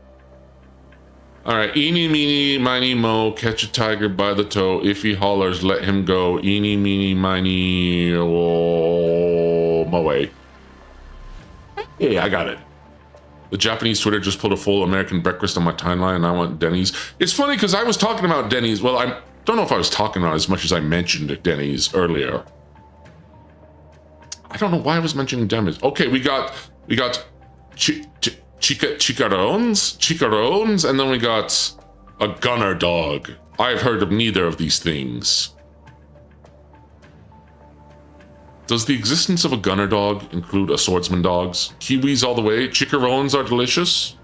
All right, eeny, meeny, miny, mo, catch a tiger by the toe. If he hollers, let him go. Eeny, meeny, miny, oh, my way. Hey, I got it. The Japanese Twitter just put a full American breakfast on my timeline, and I want Denny's. It's funny because I was talking about Denny's. Well, I'm don't know if I was talking about it as much as I mentioned Denny's earlier. I don't know why I was mentioning Denny's. Okay, we got chicharrones, and then we got a gunner dog. I've heard of neither of these things. Does the existence of a gunner dog include a swordsman dogs? Kiwis all the way. Chicharrones are delicious.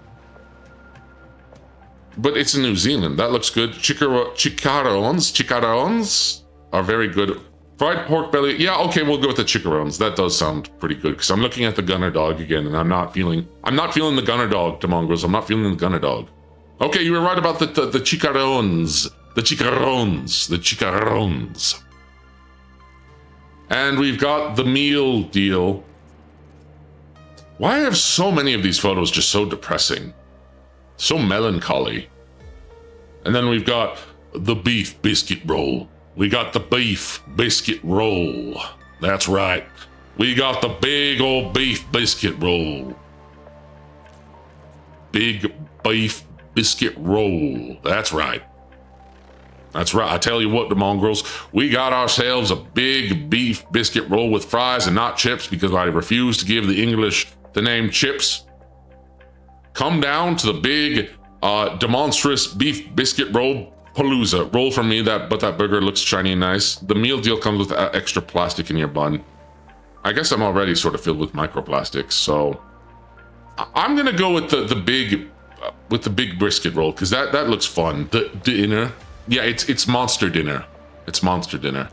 But it's in New Zealand. That looks good. Chicharrones are very good. Fried pork belly. Yeah, okay, we'll go with the chicharrones. That does sound pretty good because I'm looking at the gunner dog again, and I'm not feeling the gunner dog, Demongos. I'm not feeling the gunner dog. Okay, you were right about the chicharrones. The chicharrones. And we've got the meal deal. Why are so many of these photos just so depressing? So melancholy. And then we've got the beef biscuit roll. We got the beef biscuit roll. That's right. We got the big old beef biscuit roll. Big beef biscuit roll. That's right. That's right. I tell you what, the mongrels, we got ourselves a big beef biscuit roll with fries and not chips because I refuse to give the English the name chips. Come down to the big, demonstrous beef biscuit roll palooza. Roll for me, but that burger looks shiny and nice. The meal deal comes with extra plastic in your bun. I guess I'm already sort of filled with microplastics, so I'm gonna go with the big brisket roll because that looks fun. The dinner. Yeah, it's monster dinner. It's monster dinner.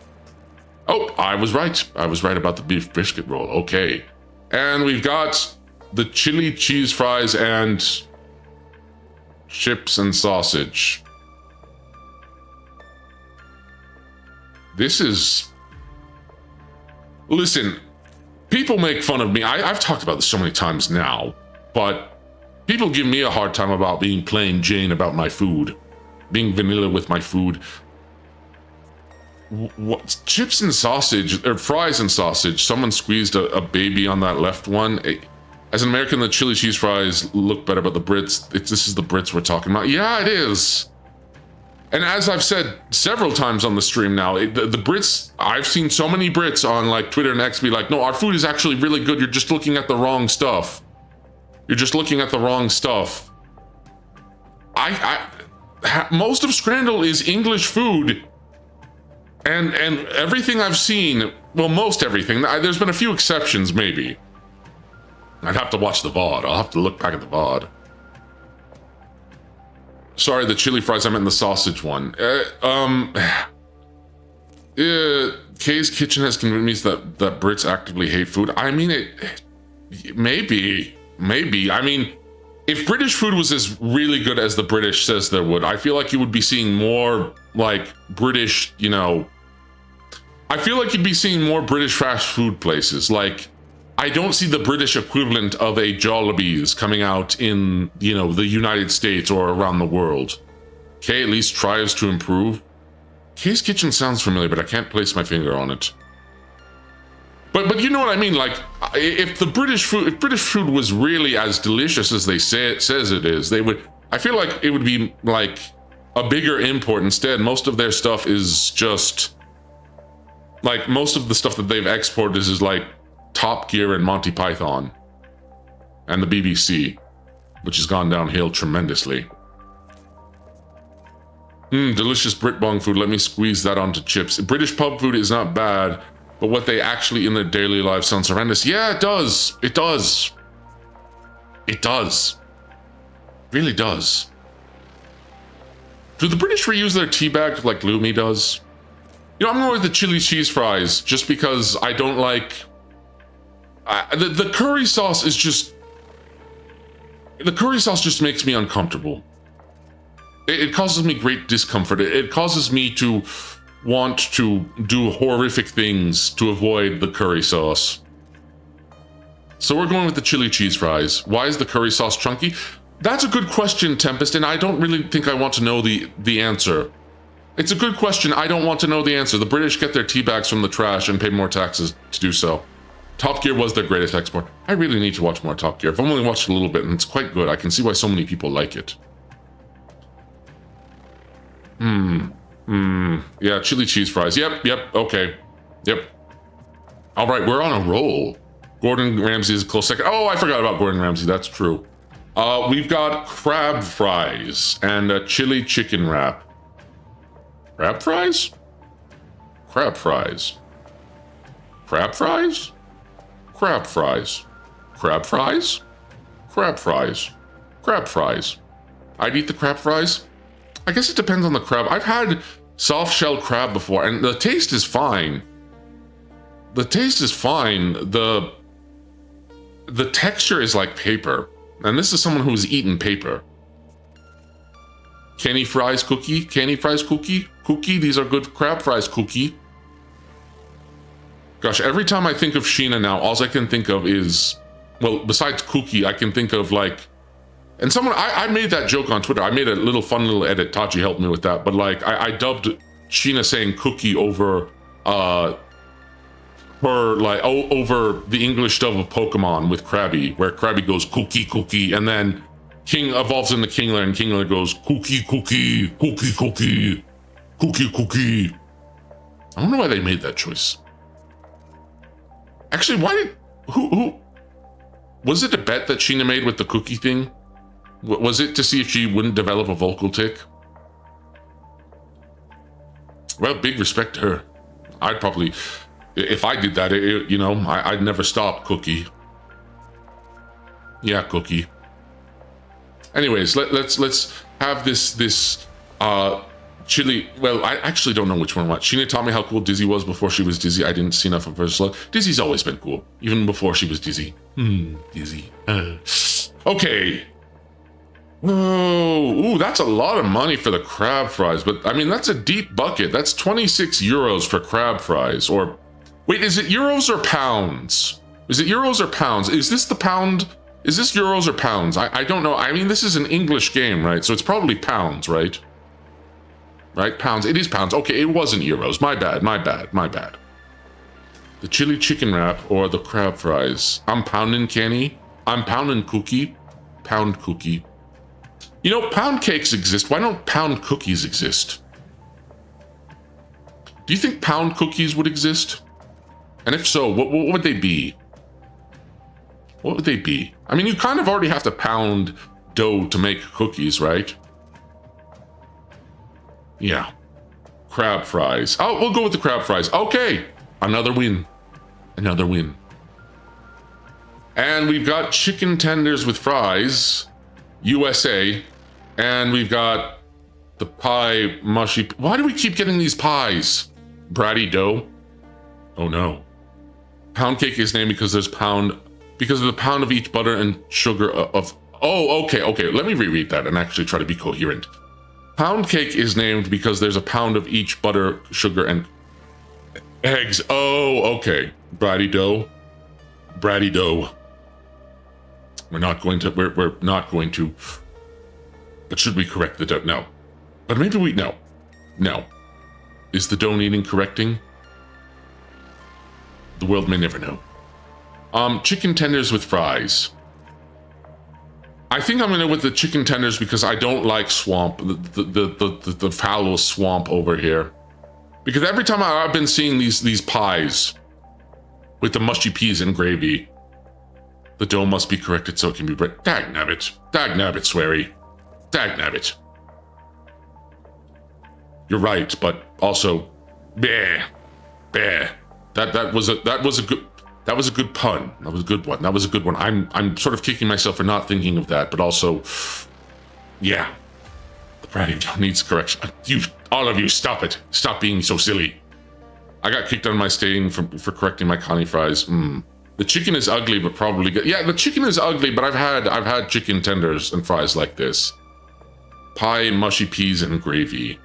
Oh, I was right. I was right about the beef brisket roll. Okay. And we've got the chili cheese fries and chips and sausage. This is... Listen, people make fun of me. I've talked about this so many times now, but people give me a hard time about being plain Jane about my food. Being vanilla with my food. What chips and sausage, or fries and sausage? Someone squeezed a baby on that left one. As an American, the chili cheese fries look better, but the Brits, this is the Brits we're talking about. Yeah, it is. And as I've said several times on the stream now, the Brits, I've seen so many Brits on like Twitter and X be like, no, our food is actually really good. You're just looking at the wrong stuff. You're just looking at the wrong stuff. Most of Scrandal is English food, and everything I've seen, well, most everything, there's been a few exceptions, maybe. I'd have to watch the VOD. I'll have to look back at the VOD. Sorry, the chili fries, I meant the sausage one. Kay's Kitchen has convinced me that Brits actively hate food. I mean, maybe. I mean, if British food was as really good as the British says there would, I feel like you would be seeing more, like, British, you know... I feel like you'd be seeing more British fast food places. Like, I don't see the British equivalent of a Jollibee's coming out in, you know, the United States or around the world. Kay at least tries to improve. Kay's Kitchen sounds familiar, but I can't place my finger on it. But you know what I mean? Like, if British food was really as delicious as they says it is, they would. I feel like it would be like a bigger import instead. Most of their stuff is just like most of the stuff that they've exported is like Top Gear and Monty Python and the BBC, which has gone downhill tremendously. Delicious Brit bong food. Let me squeeze that onto chips. British pub food is not bad. But what they actually in their daily life sounds horrendous. Yeah, it does. It does. It does. Really does. Do the British reuse their tea bag like Lumi does? You know, I'm going with the chili cheese fries just because I don't like... the curry sauce is just... The curry sauce just makes me uncomfortable. It causes me great discomfort. It causes me to... want to do horrific things to avoid the curry sauce. So we're going with the chili cheese fries. Why is the curry sauce chunky? That's a good question, Tempest, and I don't really think I want to know the answer. It's a good question. I don't want to know the answer. The British get their tea bags from the trash and pay more taxes to do so. Top Gear was their greatest export. I really need to watch more Top Gear. I've only watched a little bit, and it's quite good. I can see why so many people like it. Yeah, chili cheese fries. Yep, okay. Yep. All right, we're on a roll. Gordon Ramsay is a close second. Oh, I forgot about Gordon Ramsay. That's true. We've got crab fries and a chili chicken wrap. Crab fries? Crab fries. Crab fries? Crab fries. Crab fries? Crab fries. Crab fries. I'd eat the crab fries. I guess it depends on the crab. I've had soft shell crab before, and the taste is fine. The taste is fine. The texture is like paper. And this is someone who's eaten paper. Canny fries cookie? Canny fries cookie? Cookie? These are good crab fries cookie. Gosh, every time I think of Sheena now, all I can think of is, well, besides cookie, I can think of like, and someone, I made that joke on Twitter. I made a fun little edit. Tachi helped me with that. But like, I dubbed Sheena saying cookie over, over the English dub of Pokemon with Krabby, where Krabby goes cookie, cookie, and then King evolves into Kingler, and Kingler goes cookie, cookie, cookie, cookie, cookie, cookie. I don't know why they made that choice. Actually, who was it a bet that Sheena made with the cookie thing? Was it to see if she wouldn't develop a vocal tick? Well, big respect to her. I'd probably, if I did that, I'd never stop, Cookie. Yeah, Cookie. Anyways, let's have this chili. Well, I actually don't know which one what. Sheena taught me how cool Dizzy was before she was Dizzy. I didn't see enough of her slug. Dizzy's always been cool, even before she was Dizzy. Dizzy. Okay. Ooh, that's a lot of money for the crab fries, but I mean, that's a deep bucket. That's 26 euros for crab fries. Or wait, is it euros or pounds? Is it euros or pounds? Is this the pound? Is this euros or pounds? I don't know. I mean, this is an English game, right? So it's probably pounds, right? Right? Pounds. It is pounds. Okay, it wasn't euros. My bad. The chili chicken wrap or the crab fries. I'm pounding Kenny. I'm pounding cookie. Pound cookie. You know, pound cakes exist. Why don't pound cookies exist? Do you think pound cookies would exist? And if so, what would they be? What would they be? I mean, you kind of already have to pound dough to make cookies, right? Yeah. Crab fries. Oh, we'll go with the crab fries. Okay. Another win. Another win. And we've got chicken tenders with fries. USA. And we've got the pie mushy. Why do we keep getting these pies? Bratty dough. Oh no. Pound cake is named because there's because of the pound of each butter and sugar of. Oh, okay. Let me reread that and actually try to be coherent. Pound cake is named because there's a pound of each butter, sugar, and eggs. Oh, okay. Bratty dough. Bratty dough. We're not going to. But should we correct the dough? No. But maybe no. No. Is the dough needing correcting? The world may never know. Chicken tenders with fries. I think I'm gonna with the chicken tenders because I don't like swamp, the fallow swamp over here. Because every time I've been seeing these pies with the mushy peas and gravy, the dough must be corrected so it can be bread. Dagnabbit, sweary. Dagnabbit. You're right, but also, bleh. That was a good pun. That was a good one. That was a good one. I'm sort of kicking myself for not thinking of that, but also, yeah. The bratty dough needs correction. All of you, stop it. Stop being so silly. I got kicked out of my staying for correcting my connie fries. The chicken is ugly, but probably good. Yeah, the chicken is ugly, but I've had chicken tenders and fries like this. Pie, mushy peas, and gravy.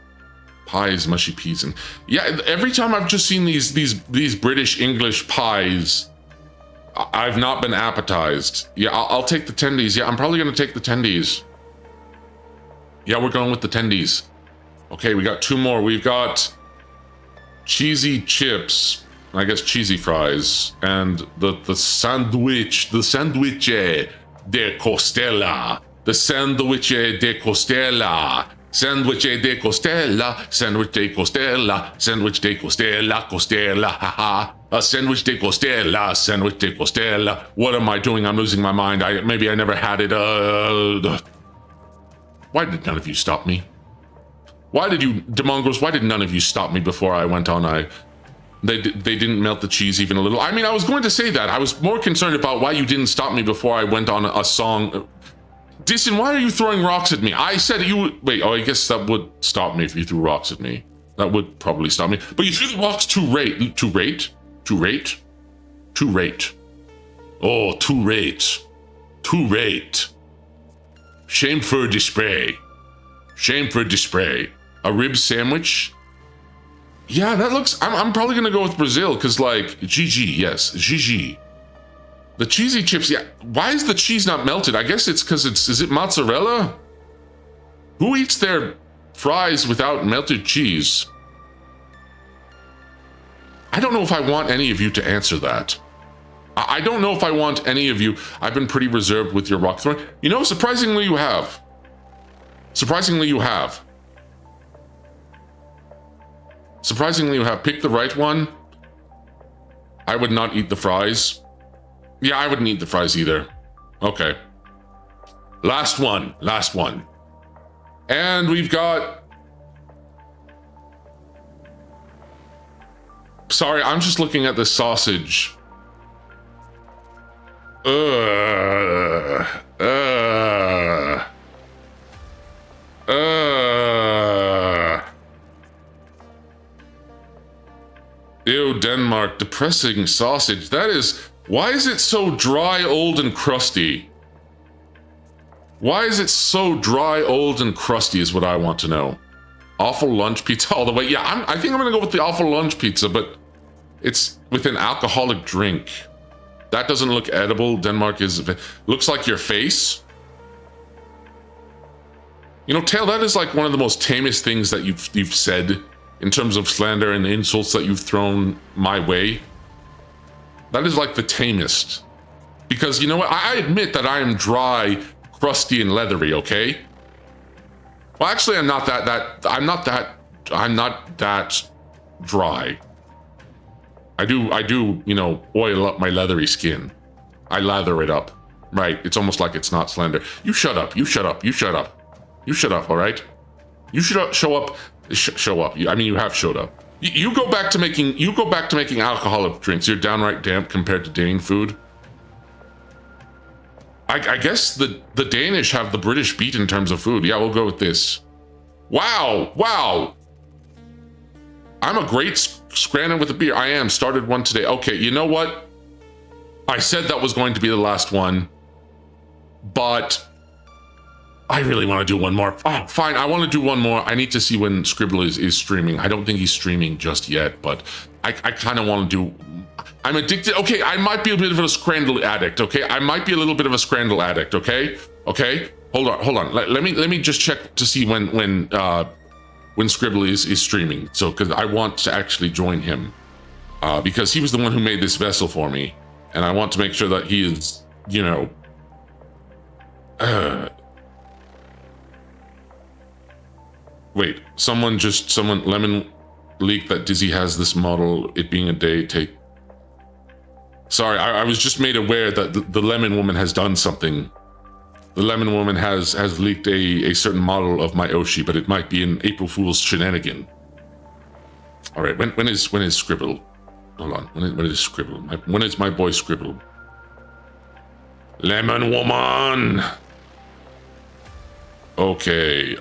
Pies, mushy peas, and yeah. Every time I've just seen these British English pies, I've not been appetized. Yeah, I'll take the tendies. Yeah, I'm probably gonna take the tendies. Yeah, we're going with the tendies. Okay, we got two more. We've got cheesy chips, I guess cheesy fries, and the sandwich de Costella. The sandwich de Costella. Sandwich de costella, sandwich de costella, sandwich de costella, costella, haha. A sandwich de costella, sandwich de costella. What am I doing? I'm losing my mind. Maybe I never had it. Why did none of you stop me? Why did you, Demongos, why did none of you stop me before I went on? They didn't melt the cheese even a little. I mean, I was going to say that. I was more concerned about why you didn't stop me before I went on a song. Dissin, why are you throwing rocks at me? I said you would, wait, oh, I guess that would stop me if you threw rocks at me. That would probably stop me. But you threw the rocks too rate. Oh, too rate. Shame for display. A rib sandwich? Yeah, that looks, I'm probably gonna go with Brazil, because like, GG, yes, GG. The cheesy chips, yeah, why is the cheese not melted? I guess it's because is it mozzarella? Who eats their fries without melted cheese? I don't know if I want any of you to answer that. I don't know if I want any of you. I've been pretty reserved with your rock throwing. You know, surprisingly you have. Surprisingly you have. Pick the right one. I would not eat the fries. Yeah, I wouldn't eat the fries either. Okay. Last one. And we've got... Sorry, I'm just looking at the sausage. Ew, Denmark, depressing sausage. That is... Why is it so dry, old, and crusty? Why is it so dry, old, and crusty is what I want to know. Awful lunch pizza all the way. Yeah, I think I'm gonna go with the awful lunch pizza, but it's with an alcoholic drink. That doesn't look edible. Denmark is... Looks like your face. You know, Tail, that is like one of the most tamest things that you've said in terms of slander and insults that you've thrown my way. That is like the tamest. Because you know what? I admit that I am dry, crusty, and leathery, okay? Well, actually, I'm not that dry. I do, you know, oil up my leathery skin. I lather it up. Right, it's almost like it's not slender. You shut up, all right? You should show up. I mean, you have showed up. You go back to making alcoholic drinks. You're downright damp compared to Dane food. I guess the Danish have the British beat in terms of food. Yeah, we'll go with this. Wow. I'm a great scranton with a beer. I am. Started one today. Okay, you know what? I said that was going to be the last one, but I really want to do one more. Oh, fine. I want to do one more. I need to see when Scribble is streaming. I don't think he's streaming just yet, but I kind of want to do... I'm addicted. Okay, I might be a bit of a Scrandle addict, okay? I might be a little bit of a Scrandle addict, okay? Okay? Hold on. Let me just check to see when Scribble is streaming. So, because I want to actually join him. Because he was the one who made this vessel for me. And I want to make sure that he is, you know... Wait, someone Lemon leaked that Dizzy has this model, it being a day take. Sorry, I was just made aware that the Lemon Woman has done something. The Lemon Woman has leaked a certain model of my Oshi, but it might be an April Fool's shenanigan. All right, when is Scribble? Hold on, when is Scribble? When is my boy Scribble? Lemon Woman! Okay,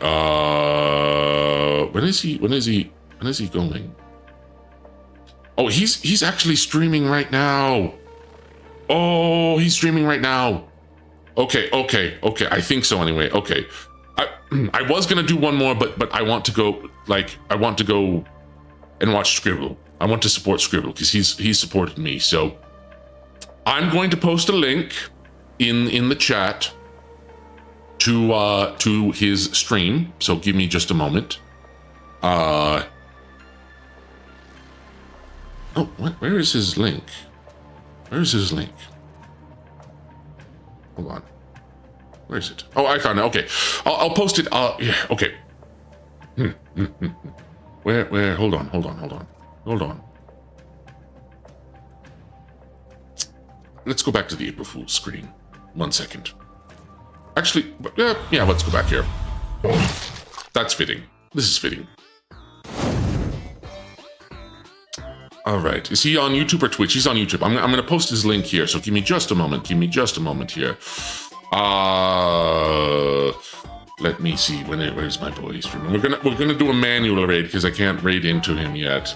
when is he going? Oh, he's actually streaming right now. Oh, he's streaming right now. Okay, I think so anyway. Okay. I was gonna do one more, but I want to go and watch Scribble. I want to support Scribble because he's supported me. So I'm going to post a link in the chat to his stream. So give me just a moment. Oh, where is his link? Hold on. Where is it? Oh, I found it. Okay, I'll post it. Yeah. Okay. Where, hold on. Let's go back to the April Fool's screen. 1 second. Actually, yeah, let's go back here. That's fitting. This is fitting. All right. Is he on YouTube or Twitch? He's on YouTube. I'm going to post his link here. So give me just a moment. Here. Let me see. Where's my boy streaming? We're gonna do a manual raid because I can't raid into him yet.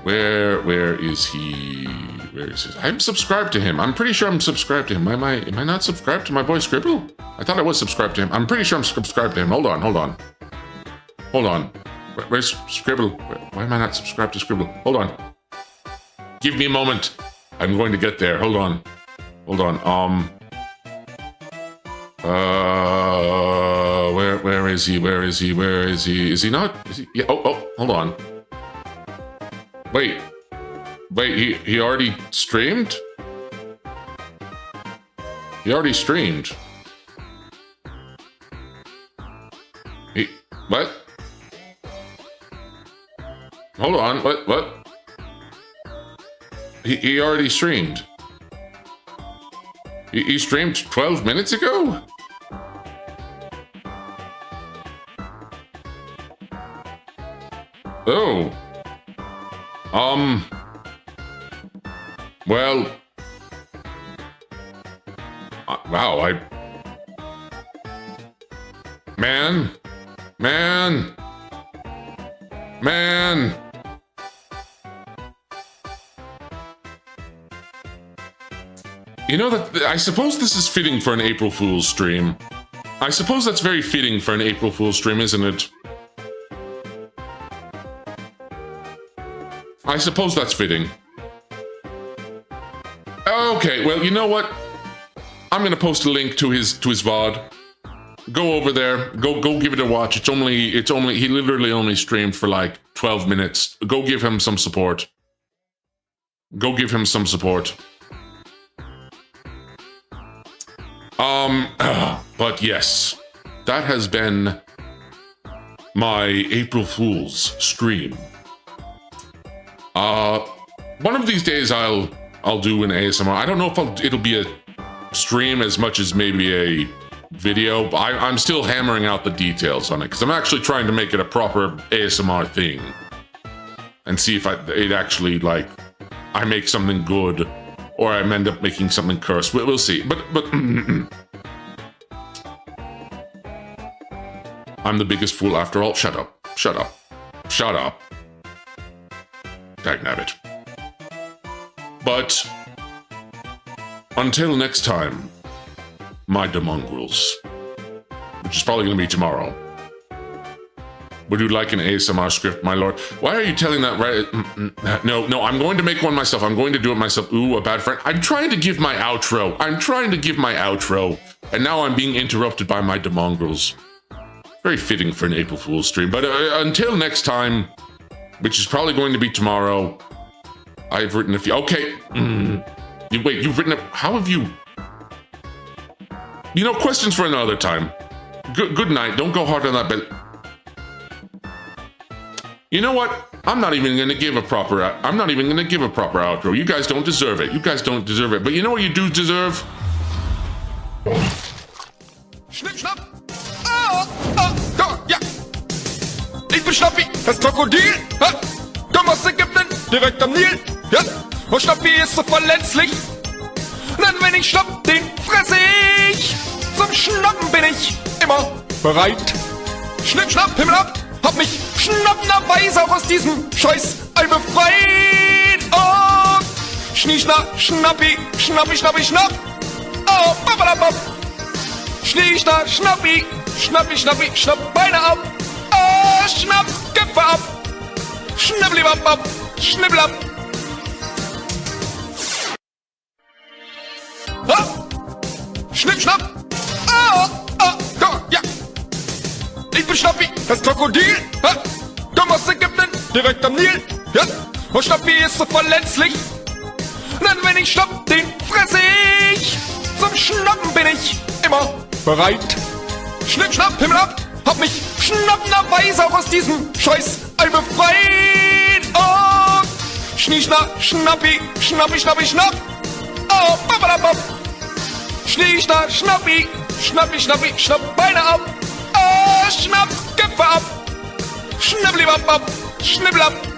Where is he? Where is he? I'm subscribed to him. I'm pretty sure I'm subscribed to him. Am I not subscribed to my boy Scribble? I thought I was subscribed to him. I'm pretty sure I'm subscribed to him. Hold on. Where's Scribble? Why am I not subscribed to Scribble? Hold on. Give me a moment. I'm going to get there. Hold on. Where is he? Is he not? Is he? Yeah. Oh, hold on. Wait, he already streamed? What? Hold on, what? He already streamed. He streamed 12 minutes ago? Oh. Well. Wow, Man. You know that I suppose this is fitting for an April Fool's stream. I suppose that's very fitting for an April Fool's stream, isn't it? I suppose that's fitting. Okay, well, you know what? I'm gonna post a link to his VOD. Go over there. Go give it a watch. It's only he literally only streamed for like 12 minutes. Go give him some support. But yes, that has been my April Fool's stream. One of these days I'll do an ASMR. I don't know if it'll be a stream as much as maybe a video, but I'm still hammering out the details on it because I'm actually trying to make it a proper ASMR thing and see if it actually, like, I make something good or I end up making something cursed. We'll see. But I'm the biggest fool after all. Shut up. Dagnabbit. But until next time, my demongrels, which is probably going to be tomorrow. Would you like an ASMR script, my lord? Why are you telling that right? No, I'm going to make one myself. I'm going to do it myself. Ooh, a bad friend. I'm trying to give my outro. And now I'm being interrupted by my demongrels. Very fitting for an April Fool's stream. But until next time, which is probably going to be tomorrow, I've written a few. Okay. You've written a... How have you... You know, questions for another time. Good night. Don't go hard on that bell. You know what? I'm not even going to give a proper outro. You guys don't deserve it. But you know what you do deserve? Schnipp, schnapp. Da, ja. Ich bin Schnappi, das Krokodil. Komm aus Ägypten, direkt am Nil. Ja. Und Schnappi ist so verletzlich. Denn wenn ich schnapp, den fresse ich. Zum Schnappen bin ich immer bereit. Schnipp, schnapp, Himmel ab. Hab mich schnappnerweise auch aus diesem Scheiß-Ei befreit. Und Schnie-Schnapp, Schnappi, Schnappi, Schnappi, Schnapp. Oh, babadabab. Schnie-Schnapp, Schnappi, Schnappi, Schnappi, Schnapp Beine ab. Oh, Schnapp, Köpfe ab. Schnippelibab, Schnippelab. Schnipp, schnapp. Da, ja. Ich bin Schnappi, das Krokodil. Komm aus Ägypten, direkt am Nil. Ja. Und Schnappi ist so verletzlich. Denn wenn ich schnapp, den fresse ich. Zum Schnappen bin ich immer bereit. Schnipp, schnapp, Himmel ab. hab mich schnappenderweise auch aus diesem Scheiß Ei befreit. Oh, Schnappi, schnapp. Oh, babadabab. Schnappi, schnapp Beine ab. Oh, schnapp, Köpfe ab. Schnibbelibab, schnibbelab.